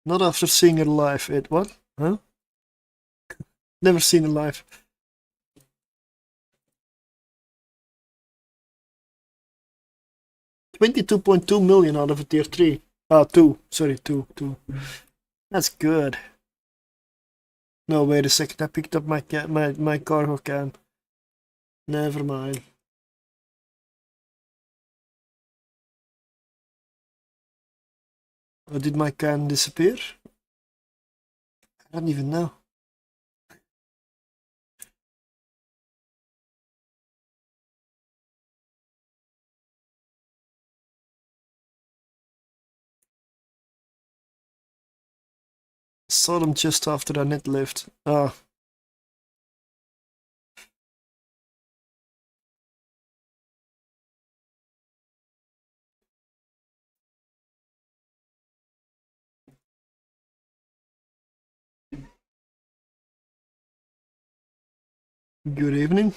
Not after seeing her live. What? Huh? Never seen her live. $22.2 million out of a tier 3. 2. Sorry, 2. That's good. No, wait a second. I picked up my cargo can. Never mind. Oh, did my can disappear? I don't even know. Saw them just after I net left. Ah. Good evening.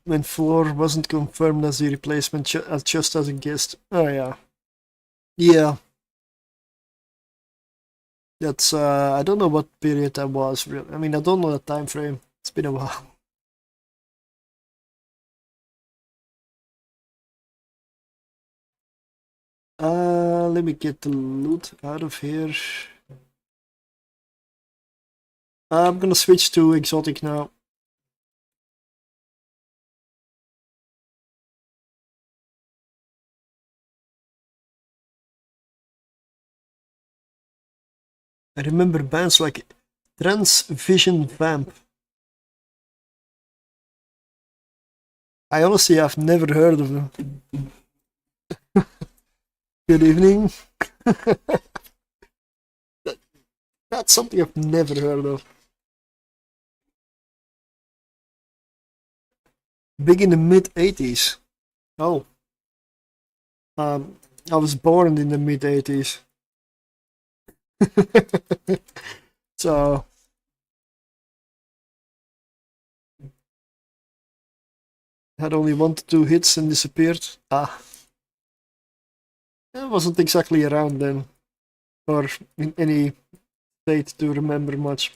When Floor wasn't confirmed as the replacement, just as a guest. Oh yeah. Yeah. That's I don't know what period that was really. I mean, I don't know the time frame. It's been a while. Let me get the loot out of here. I'm gonna switch to exotic now. I remember bands like Transvision Vamp. I honestly have never heard of them. Good evening. That's something I've never heard of. Big in the mid 80s. Oh. I was born in the mid 80s. So had only 1 to 2 hits and disappeared. Ah. I wasn't exactly around then, or in any state to remember much.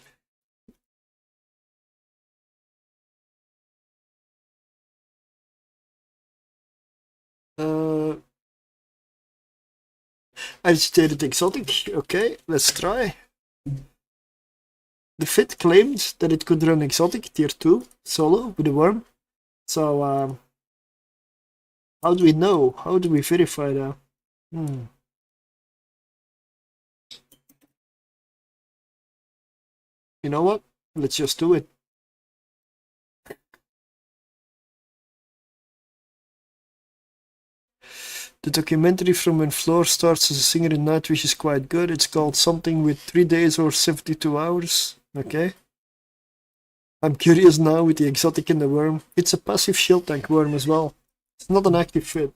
Agitated exotic. Okay, let's try. The Fit claimed that it could run exotic tier 2 solo with a worm. So, how do we know? How do we verify that? You know what? Let's just do it. The documentary from when Floor starts as a singer in Nightwish is quite good. It's called something with 3 days or 72 hours. Okay. I'm curious now with the exotic and the worm. It's a passive shield tank worm as well. It's not an active fit.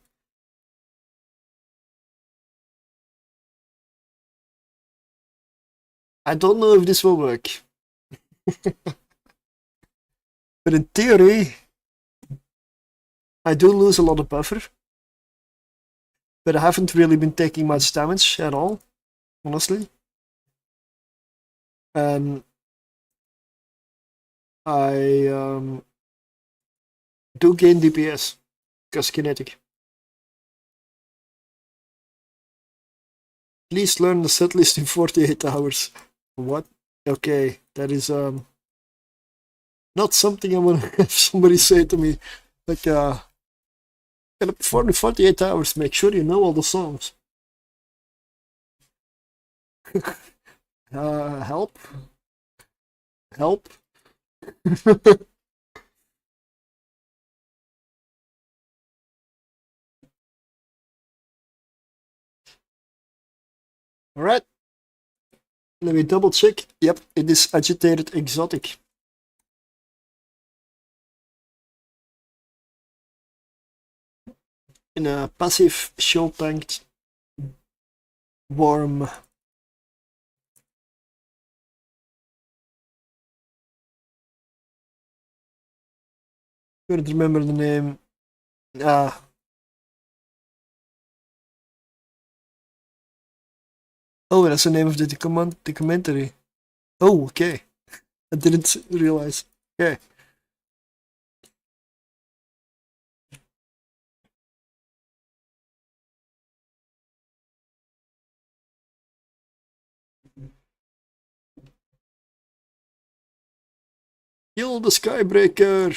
I don't know if this will work. But in theory, I do lose a lot of buffer. But I haven't really been taking much damage at all, honestly. And I do gain DPS, because kinetic. Please learn the setlist in 48 hours. What? Okay, that is not something I want to have somebody say to me. Like, gonna perform in 48 hours, make sure you know all the songs. Help? Help? Alright. Let me double check. Yep, it is agitated exotic. In a passive shield tanked worm. Couldn't remember the name. Oh, that's the name of the documentary. Oh, okay. I didn't realize. Okay. Kill the Skybreaker!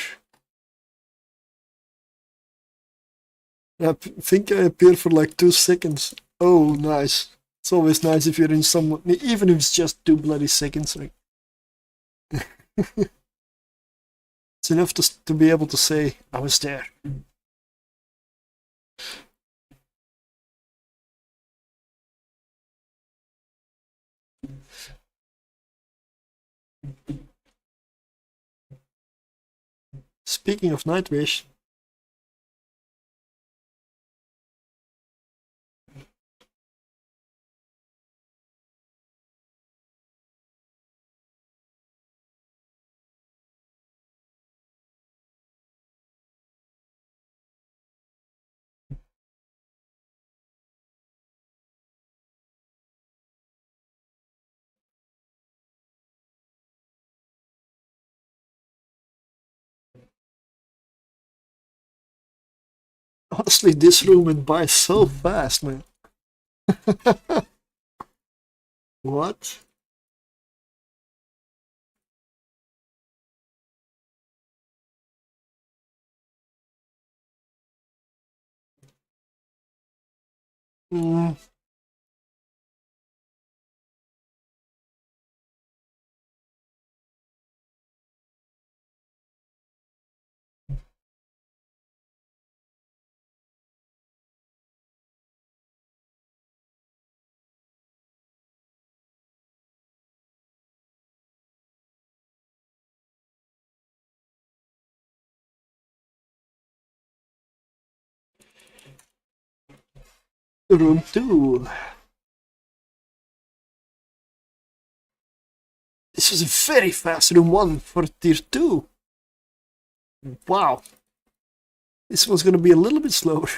I think I appear for like 2 seconds. Oh, nice. It's always nice if you're in someone, even if it's just 2 bloody seconds. Like. It's enough to be able to say, I was there. Speaking of Nightwish, honestly, this room went by so fast, man. What? Mm. Room 2. This was a very fast room 1 for tier 2. Wow. This one's gonna be a little bit slower.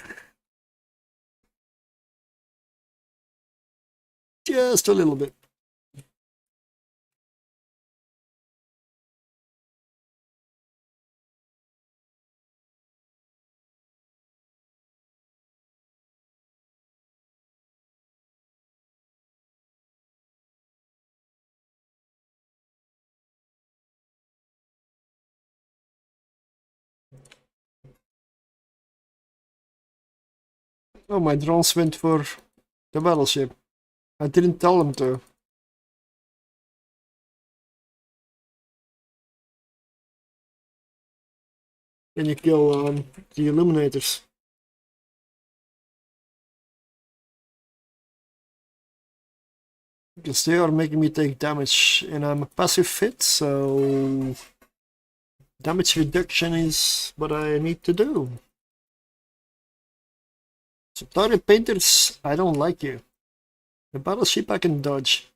Just a little bit. Oh, my drones went for the battleship. I didn't tell them to. Can you kill the illuminators? Because they are making me take damage, and I'm a passive fit, so damage reduction is what I need to do. So target painters, I don't like you. The battleship I can dodge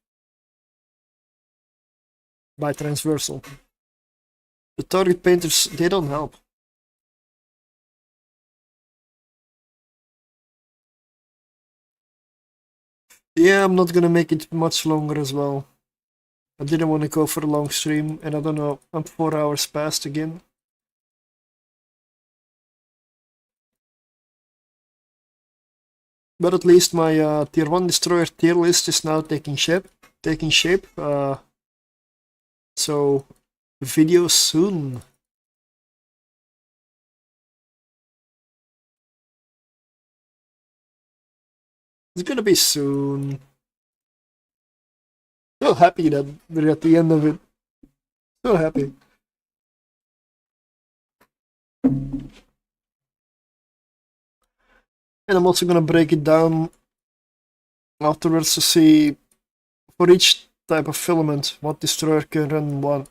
by transversal. The target painters, they don't help. Yeah, I'm not gonna make it much longer as well. I didn't want to go for a long stream, and I don't know, I'm 4 hours past again. But at least my tier 1 destroyer tier list is now taking shape. So video soon. It's gonna be soon. So happy that we're at the end of it. So happy. And I'm also gonna break it down afterwards to see for each type of filament what destroyer can run what.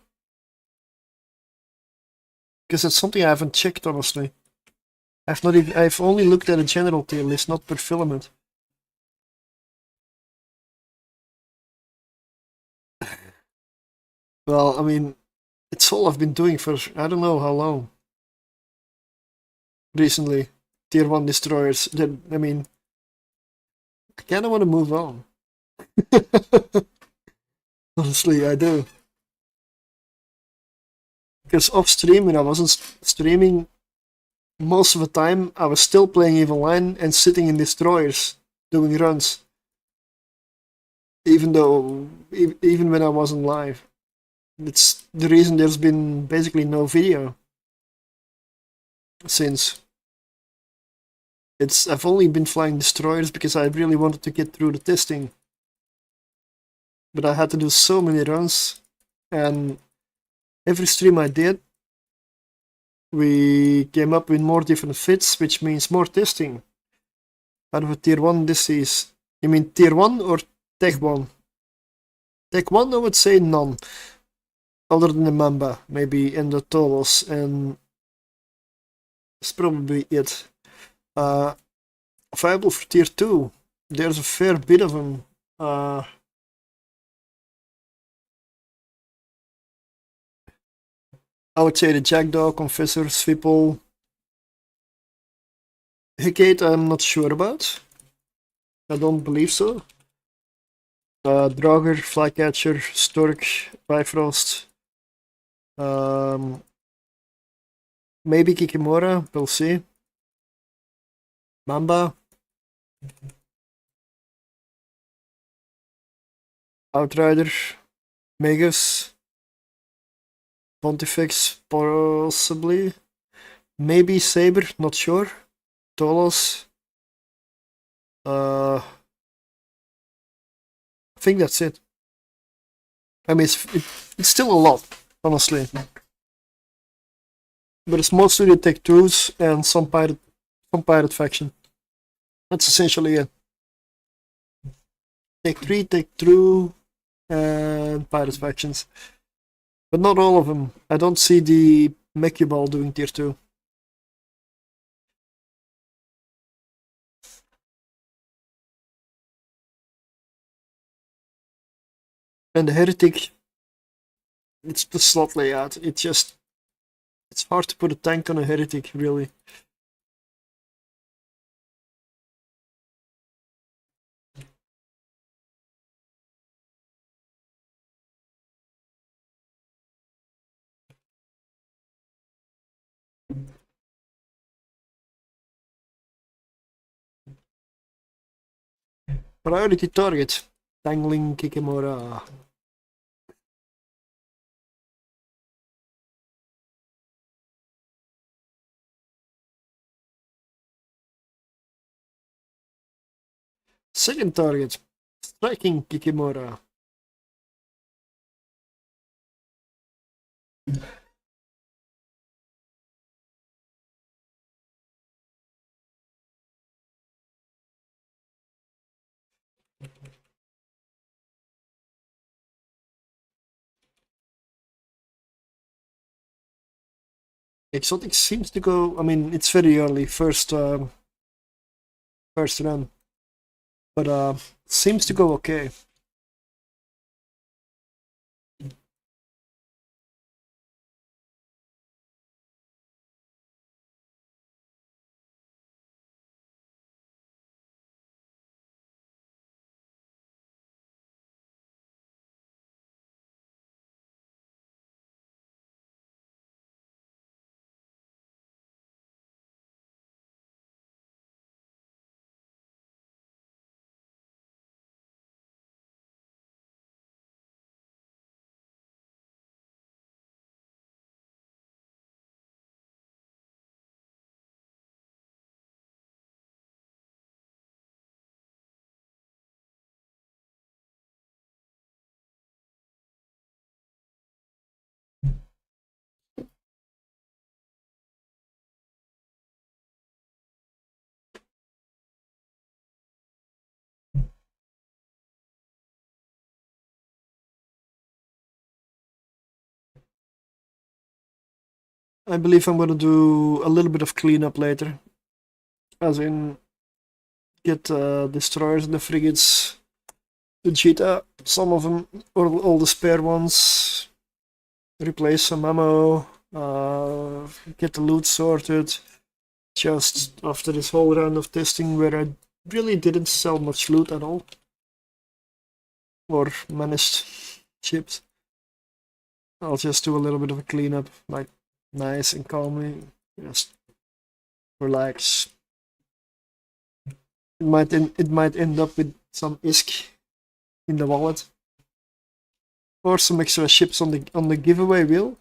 Because it's something I haven't checked honestly. I've only looked at a general tier list, not per filament. Well, I mean, it's all I've been doing for I don't know how long. Recently, tier 1 destroyers. I mean, I kinda want to move on. Honestly, I do. Because off stream, when I wasn't streaming, most of the time I was still playing Evil Line and sitting in destroyers doing runs. Even when I wasn't live. It's the reason there's been basically no video since. I've only been flying destroyers because I really wanted to get through the testing. But I had to do so many runs, and every stream I did, we came up with more different fits, which means more testing. Out of a tier 1 disease. You mean tier 1 or tech 1? Tech 1 I would say none. Other than the Mamba, maybe, and the Tolos, and that's probably it. Viable for tier 2. There's a fair bit of them. I would say the Jackdaw, Confessor, Swipple. Hecate I'm not sure about. I don't believe so. Draugr, Flycatcher, Stork, Bifrost. Maybe Kikimora, we'll see. Mamba. Outrider. Megas. Pontifex, possibly. Maybe Saber, not sure. Tolos. I think that's it. I mean, it's still a lot, honestly. But it's mostly the Tech 2s and some pirate faction. That's essentially it. Tech 3, Tech 2, and pirate factions. But not all of them. I don't see the Mechubal doing tier 2. And the Heretic, it's the slot layout. It's hard to put a tank on a Heretic, really. Priority target, Tangling Kikimora. Second target, Striking Kikimora. Exotic seems to go, I mean, it's very early, first run. But seems to go okay. I believe I'm gonna do a little bit of cleanup later. As in, get destroyers and the frigates to Cheetah, some of them, or all the spare ones, replace some ammo, get the loot sorted. Just after this whole round of testing where I really didn't sell much loot at all. Or managed chips. I'll just do a little bit of a cleanup, like nice and calming, just relax. It might end up with some ISK in the wallet. or some extra ships on the giveaway wheel,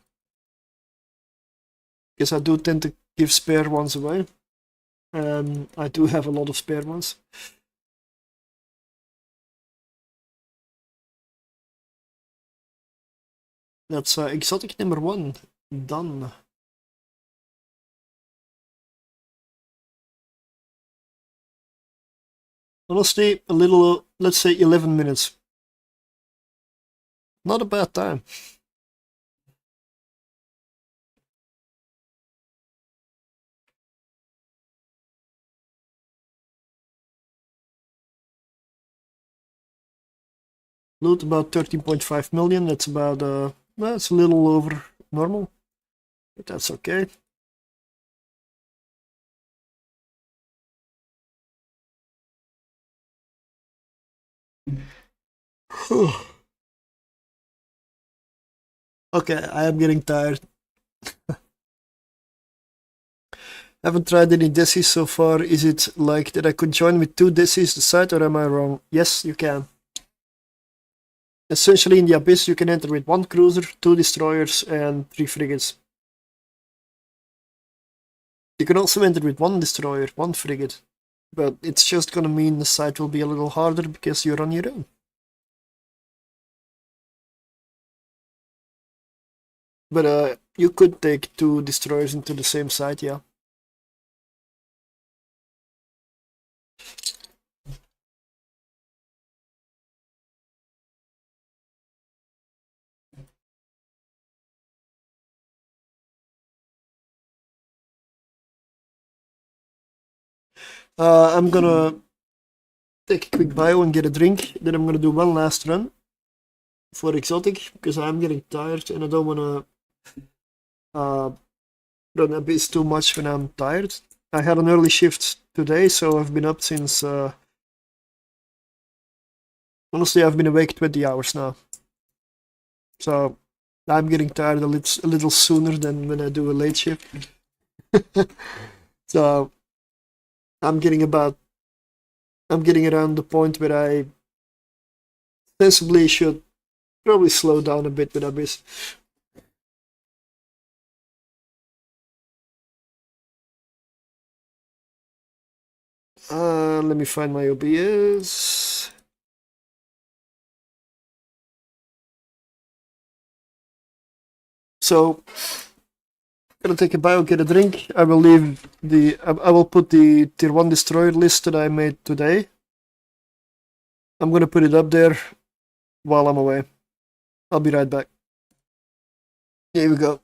because I do tend to give spare ones away. I do have a lot of spare ones. That's exotic number 1 done. Honestly, a little, let's say 11 minutes. Not a bad time. Loot about 13.5 million. That's about, well, it's a little over normal, but that's okay. Okay, I am getting tired. Haven't tried any desis so far. Is it like that I could join with 2 desis the side, or am I wrong? Yes, you can. Essentially, in the Abyss, you can enter with 1 cruiser, 2 destroyers, and 3 frigates. You can also enter with 1 destroyer, 1 frigate, but it's just gonna mean the side will be a little harder because you're on your own. But you could take 2 destroyers into the same side, yeah. I'm gonna take a quick bio and get a drink, then I'm gonna do one last run for exotic, because I'm getting tired and I don't wanna run Abyss too much when I'm tired. I had an early shift today, so I've been up since, honestly, I've been awake 20 hours now. So I'm getting tired a little sooner than when I do a late shift. So I'm getting around the point where I sensibly should probably slow down a bit with Abyss. Let me find my OBS. So, gonna take a bio, get a drink. I will leave I will put the tier 1 destroyer list that I made today. I'm gonna put it up there while I'm away. I'll be right back. Here we go.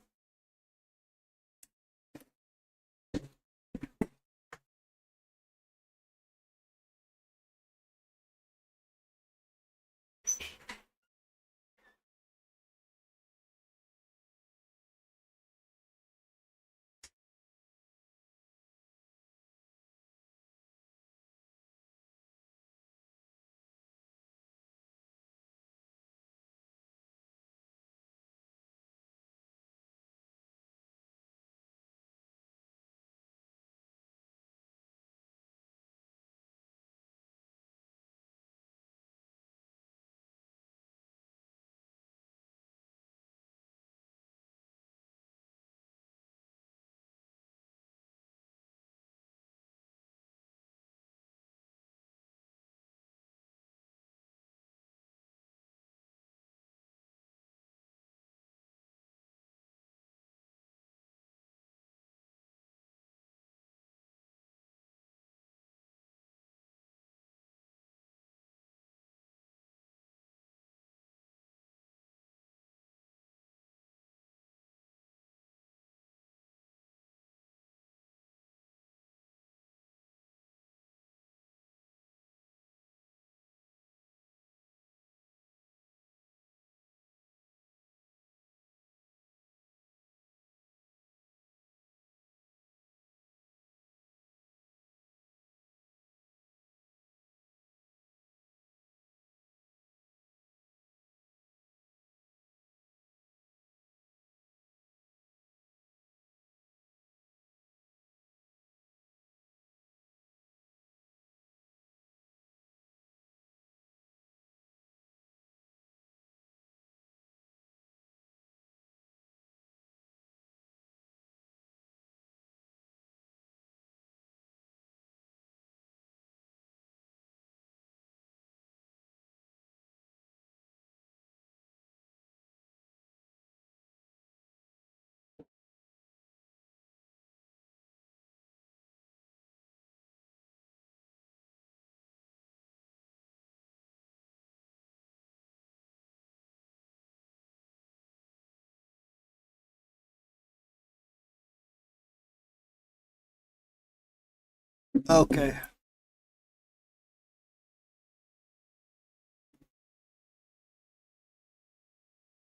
Okay.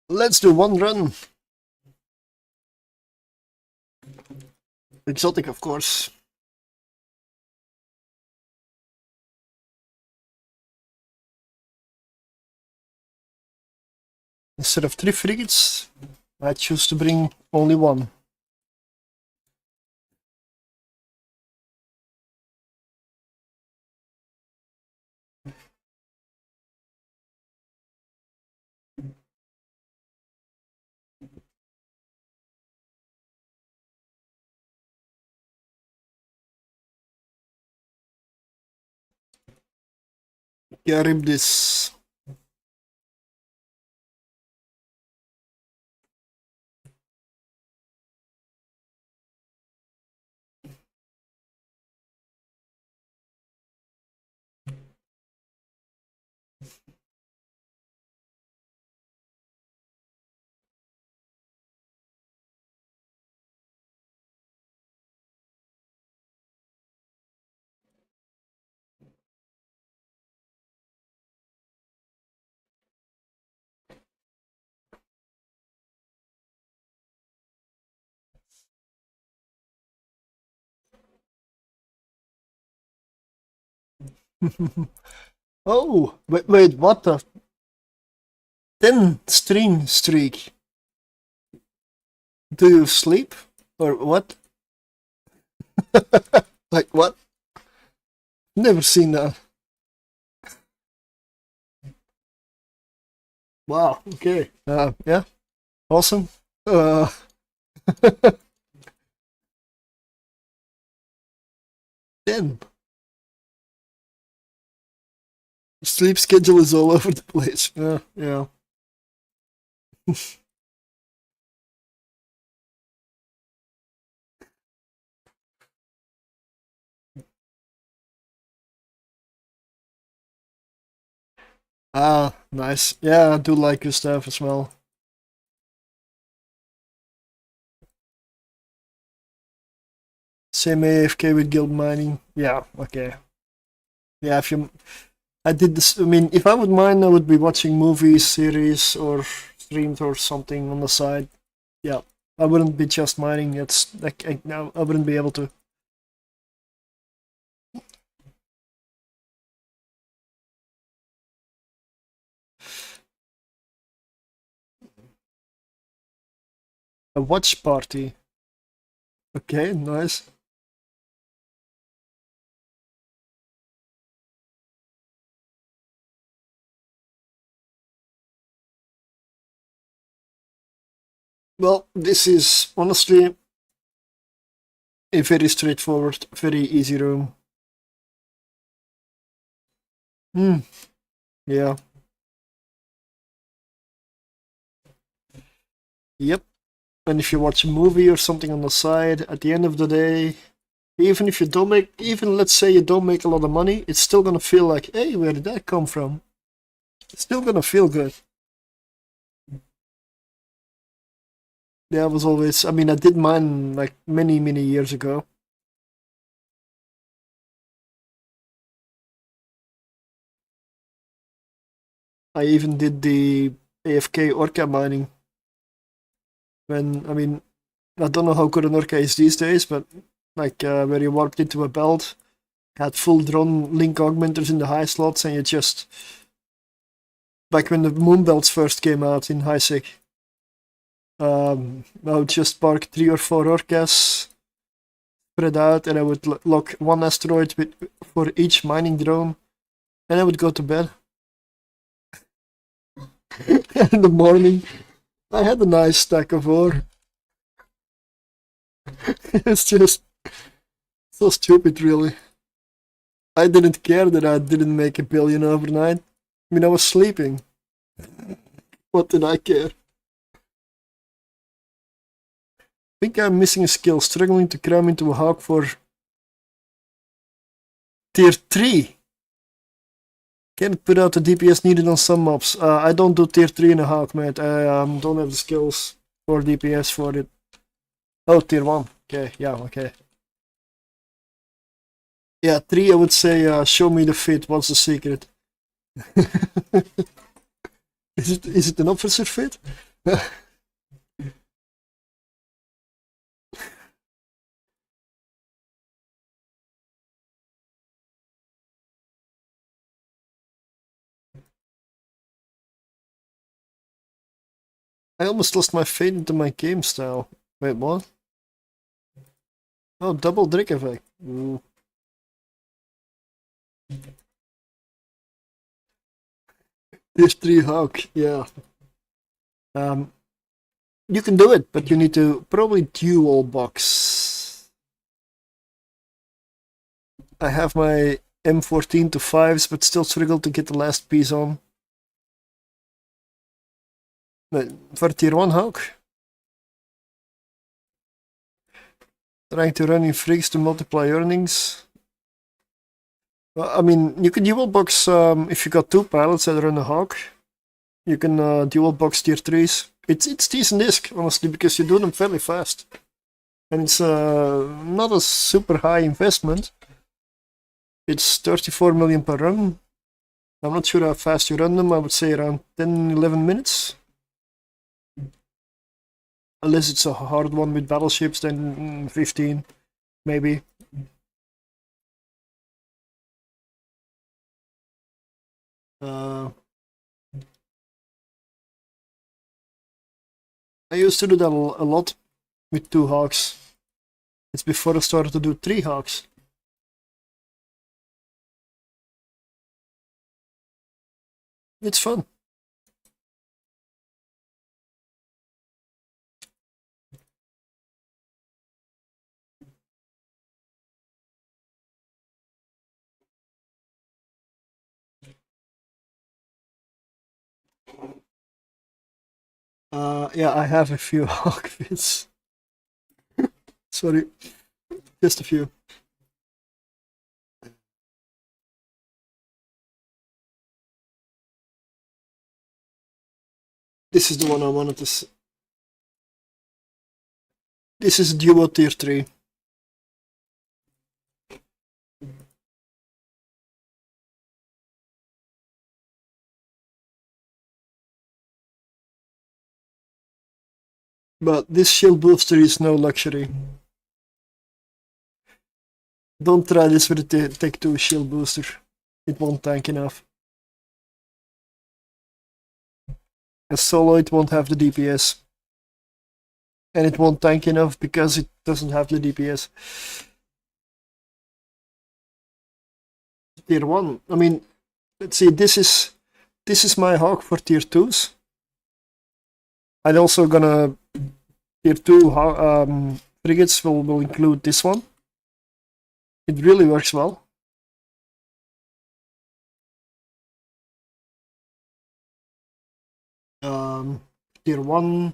Let's do one run. Exotic, of course. Instead of 3 frigates, I choose to bring only 1. Yeah, rip this. Oh, wait, what the? 10 string streak. Do you sleep? Or what? Like what? Never seen that. Wow, okay. Yeah, awesome. 10. Sleep schedule is all over the place. Yeah. Ah, nice. Yeah, I do like your stuff as well. Same AFK with guild mining. Yeah, okay. Yeah, if you... I did this... I mean, if I would mine, I would be watching movies, series, or streams or something on the side. Yeah, I wouldn't be just mining. It's like I wouldn't be able to. A watch party. Okay, nice. Well, this is honestly a very straightforward, very easy room. Yeah. Yep. And if you watch a movie or something on the side, at the end of the day, even if you don't make, even let's say you don't make a lot of money, it's still gonna feel like, hey, where did that come from? It's still gonna feel good. Yeah, I was always, I mean, I did mine like many, many years ago. I even did the AFK Orca mining. When, I mean, I don't know how good an Orca is these days, but like where you warped into a belt, had full drone link augmenters in the high slots, and you just, like when the moon belts first came out in high sec, I would just park 3 or 4 Orcas spread out, and I would lock 1 asteroid for each mining drone, and I would go to bed. In the morning, I had a nice stack of ore. It's just so stupid, really. I didn't care that I didn't make $1 billion overnight. I mean, I was sleeping. What did I care? I think I'm missing a skill, struggling to cram into a hawk for tier 3. Can't put out the DPS needed on some mobs. I don't do tier 3 in a hawk, mate. I don't have the skills or DPS for it. Oh, tier 1. Okay, yeah, okay. Yeah, 3 I would say show me the fit, what's the secret? Is it an officer fit? I almost lost my faith into my game style. Wait, what? Oh, double drink effect. Ooh. Tier 3 Hawk, yeah. You can do it, but you need to probably dual box. I have my M14 to 5s, but still struggle to get the last piece on. But for tier 1 Hawk, trying to run in frigs to multiply earnings. Well, I mean, you can dual box if you got 2 pilots that run a Hawk. You can dual box tier 3s. It's decent disc, honestly, because you do them fairly fast. And it's not a super high investment. It's 34 million per run. I'm not sure how fast you run them, I would say around 10-11 minutes. Unless it's a hard one with battleships, then 15, maybe. I used to do that a lot with 2 Hawks. It's before I started to do 3 Hawks. It's fun. Yeah, I have a few Hawk fits. Sorry, just a few. This is the one I wanted to see. This is Duo Tier 3. But this shield booster is no luxury. Don't try this with the Tech 2 shield booster. It won't tank enough. As solo it won't have the DPS. And it won't tank enough because it doesn't have the DPS. Tier 1. I mean, let's see, this is my Hawk for tier 2s. I'm also gonna tier 2 frigates will include this one. It really works well. Tier 1.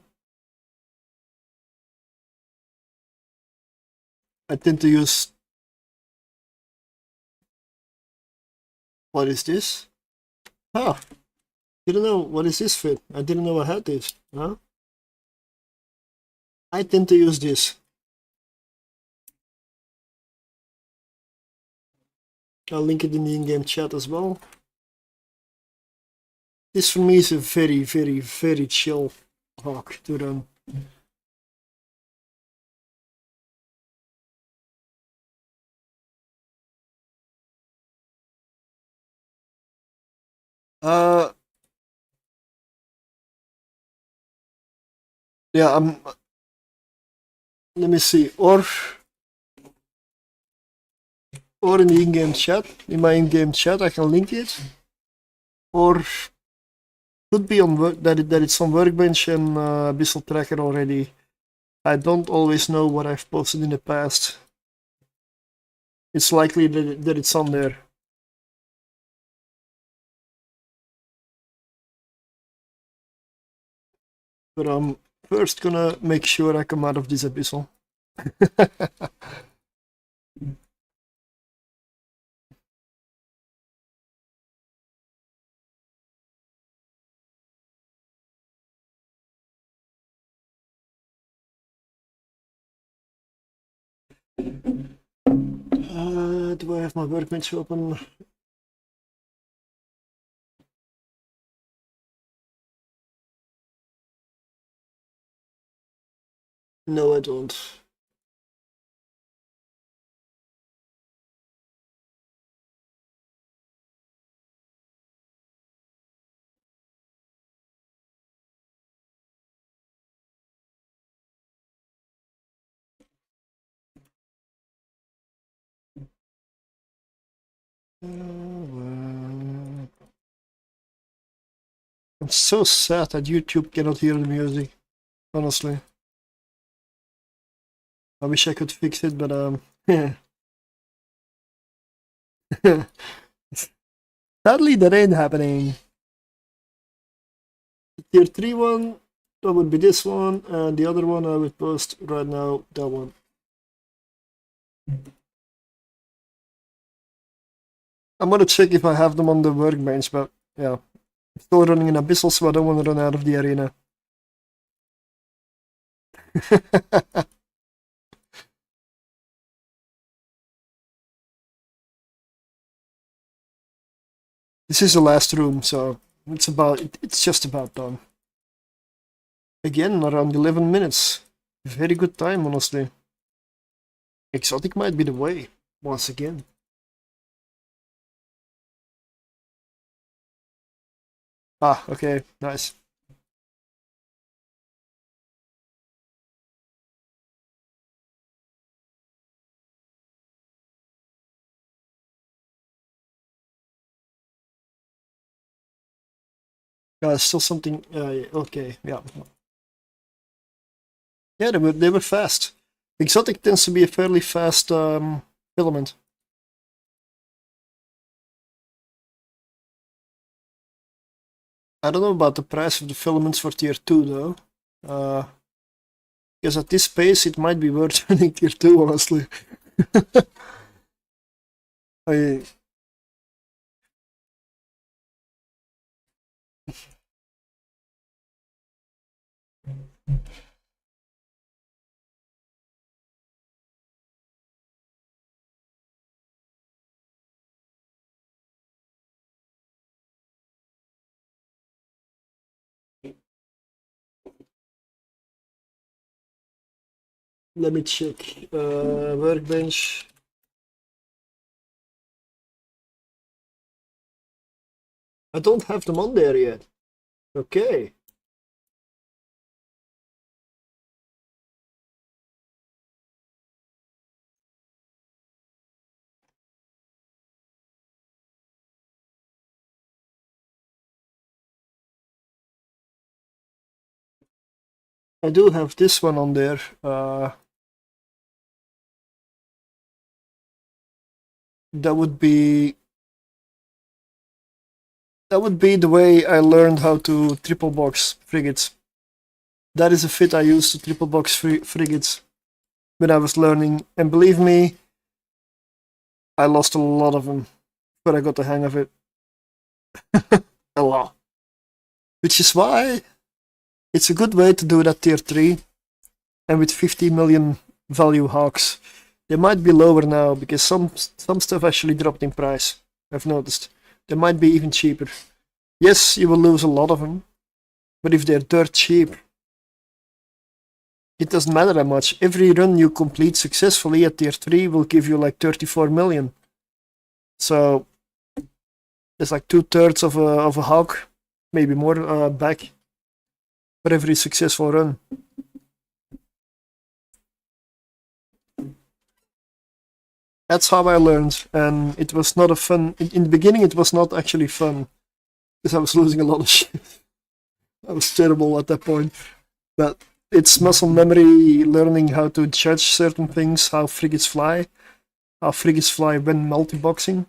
I tend to use. What is this? Ah, didn't know. What is this fit? I didn't know I had this. Huh? I tend to use this. I'll link it in the in-game chat as well. This for me is a very, very, very chill Hawk to run. Yeah, let me see, or in the in-game chat, in my in-game chat, I can link it, or could be on that it's on Workbench and Abyssal Tracker already. I don't always know what I've posted in the past. It's likely that it's on there. But I'm first gonna make sure I come out of this Abyssal. Do I have my workbench open? No, I don't. I'm so sad that YouTube cannot hear the music, honestly. I wish I could fix it, but sadly that ain't happening. The tier 3 one, that would be this one, and the other one I would post right now, that one. I'm gonna check if I have them on the workbench, but yeah. I'm still running an abyssal, so I don't want to run out of the arena. This is the last room, so it's just about done. Again, around 11 minutes. Very good time, honestly. Exotic might be the way, once again. Ah, okay, nice. Still something. Okay, yeah. Yeah, they were fast. Exotic tends to be a fairly fast filament. I don't know about the price of the filaments for tier 2 though. Because at this pace it might be worth running tier 2, honestly. I Let me check. Workbench. I don't have them on there yet. Okay. I do have this one on there. That would be the way I learned how to triple box frigates. That is a fit I used to triple box frigates when I was learning, and believe me, I lost a lot of them, but I got the hang of it. A lot. Which is why it's a good way to do that tier 3, and with 50 million value hawks. They might be lower now, because some stuff actually dropped in price, I've noticed. They might be even cheaper. Yes, you will lose a lot of them, but if they're dirt cheap, it doesn't matter that much. Every run you complete successfully at tier 3 will give you like 34 million. So it's like 2/3 of a hawk, maybe more, back for every successful run. That's how I learned, and it was not a fun. In the beginning, it was not actually fun, because I was losing a lot of shit. I was terrible at that point. But it's muscle memory, learning how to judge certain things, how frigates fly when multi-boxing.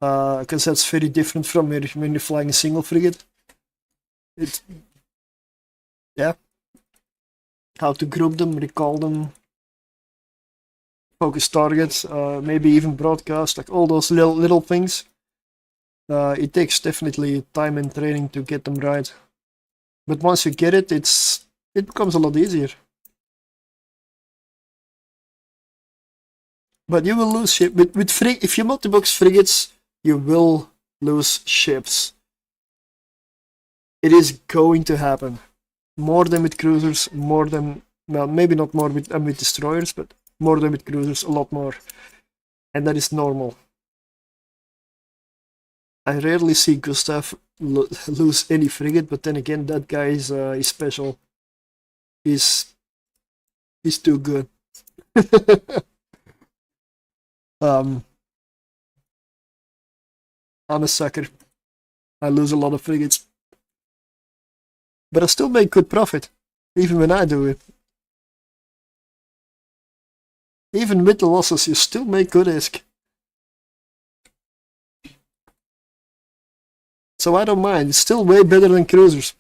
Because that's very different from when you're flying a single frigate. Yeah. How to group them, recall them, focus targets, maybe even broadcast, like all those little things. It takes definitely time and training to get them right. But once you get it, it becomes a lot easier. But you will lose ship with if you multi-box frigates, you will lose ships. It is going to happen. More than with cruisers, more than, well, maybe not more with destroyers, but more than with cruisers, a lot more. And that is normal. I rarely see Gustav lose any frigate, but then again, that guy is special. He's too good. I'm a sucker. I lose a lot of frigates. But I still make good profit, even when I do it. Even with the losses, you still make good ISK. So I don't mind, it's still way better than cruisers.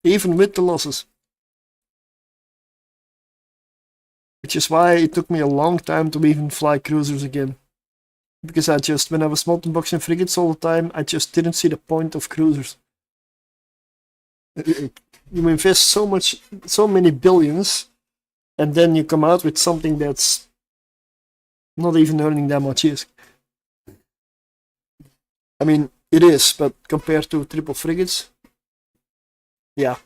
Even with the losses. Which is why it took me a long time to even fly cruisers again. Because when I was multi-boxing frigates all the time, I just didn't see the point of cruisers. You invest so many billions, and then you come out with something that's not even earning that much ISK. I mean, it is, but compared to triple frigates, yeah.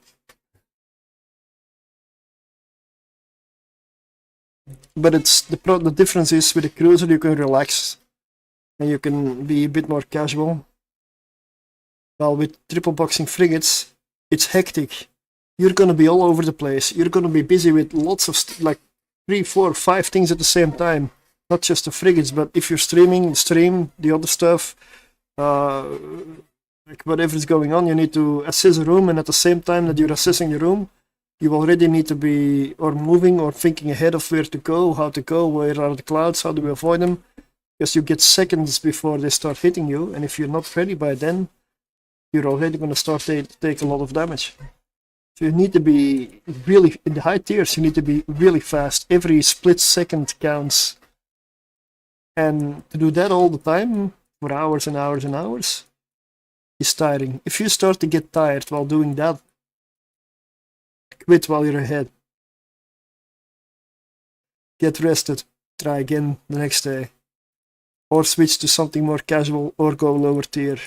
But it's the difference is with a cruiser you can relax and you can be a bit more casual. While with triple boxing frigates, it's hectic. You're gonna be all over the place. You're gonna be busy with lots of like 3, 4, 5 things at the same time. Not just the frigates, but if you're streaming, stream the other stuff. Like whatever is going on, you need to assess a room, and at the same time that you're assessing the room, you already need to be or moving or thinking ahead of where to go, how to go, where are the clouds, how do we avoid them, because you get seconds before they start hitting you, and if you're not ready by then, you're already going to start to take a lot of damage. So you need to be really, in the high tiers, you need to be really fast. Every split second counts. And to do that all the time, for hours and hours and hours, is tiring. If you start to get tired while doing that, quit while you're ahead. Get rested, try again the next day. Or switch to something more casual or go lower tier.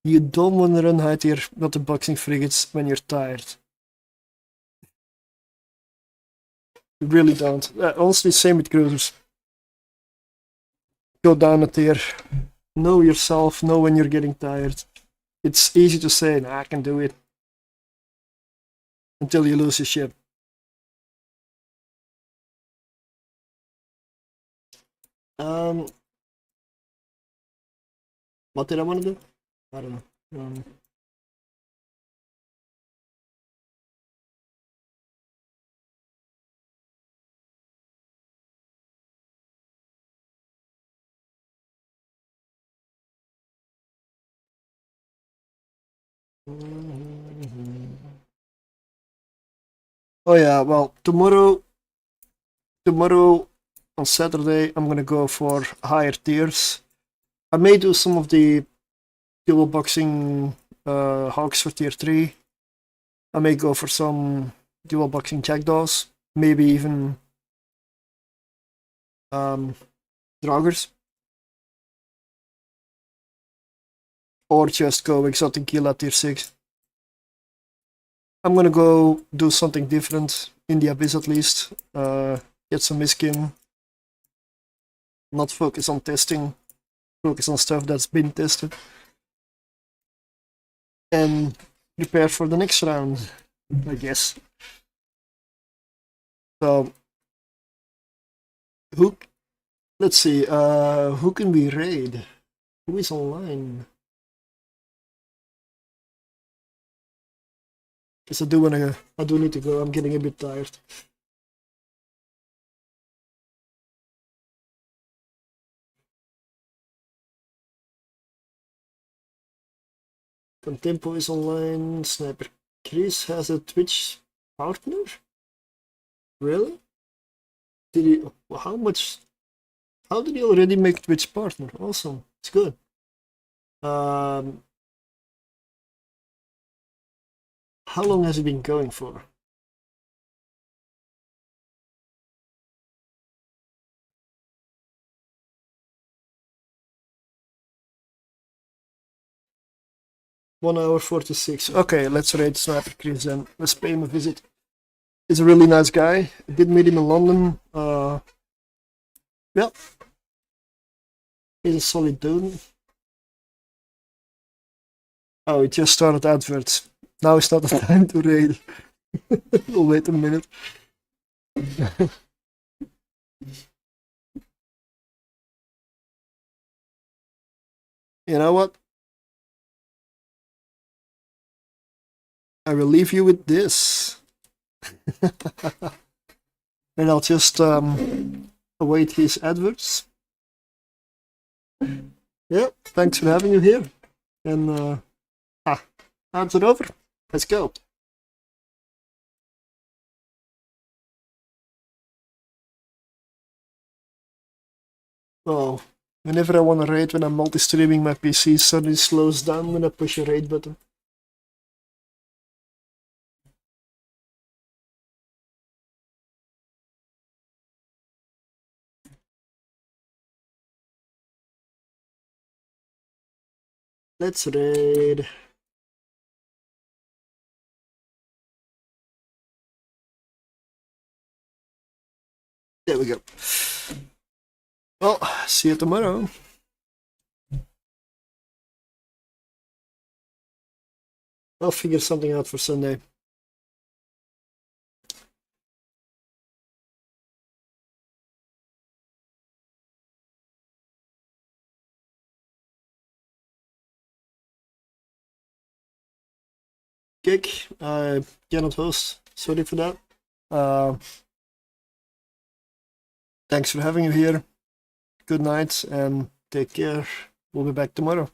You don't want to run high tier multi-boxing frigates when you're tired. You really don't. Honestly, same with cruisers. Go down a tier. Know yourself, know when you're getting tired. It's easy to say, nah, I can do it. Until you lose your ship. What did I want to do? I don't know. Oh yeah, well, tomorrow on Saturday I'm gonna go for higher tiers. I may do some of the dual boxing hogs for tier 3. I may go for some dual boxing jackdaws, maybe even draugrs. Or just go exotic kill at tier 6. I'm gonna go do something different in the Abyss at least. Get some miskin. Not focus on testing. Focus on stuff that's been tested. And prepare for the next round, I guess. So, let's see, who can we raid? Who is online? Guess I do need to go, I'm getting a bit tired. Contempo is online, Sniper Chris has a Twitch partner? Really? Did he, how did he already make Twitch partner? Awesome, it's good. How long has it been going for? 1 hour 46. Okay, let's raid Sniper Chris and let's pay him a visit. He's a really nice guy. I did meet him in London. Yeah. He's a solid dude. Oh, it just started adverts. Now it's not the time to raid. We'll wait a minute. You know what? I will leave you with this. And I'll just await his adverts. Yeah, thanks for having you here. And ads are over. Let's go. Oh, whenever I want to raid when I'm multi-streaming, my PC suddenly slows down when I push a raid button. Let's raid. There we go. Well, see you tomorrow. I'll figure something out for Sunday. Gig, I cannot host. Sorry for that. Thanks for having you here. Good night and take care. We'll be back tomorrow.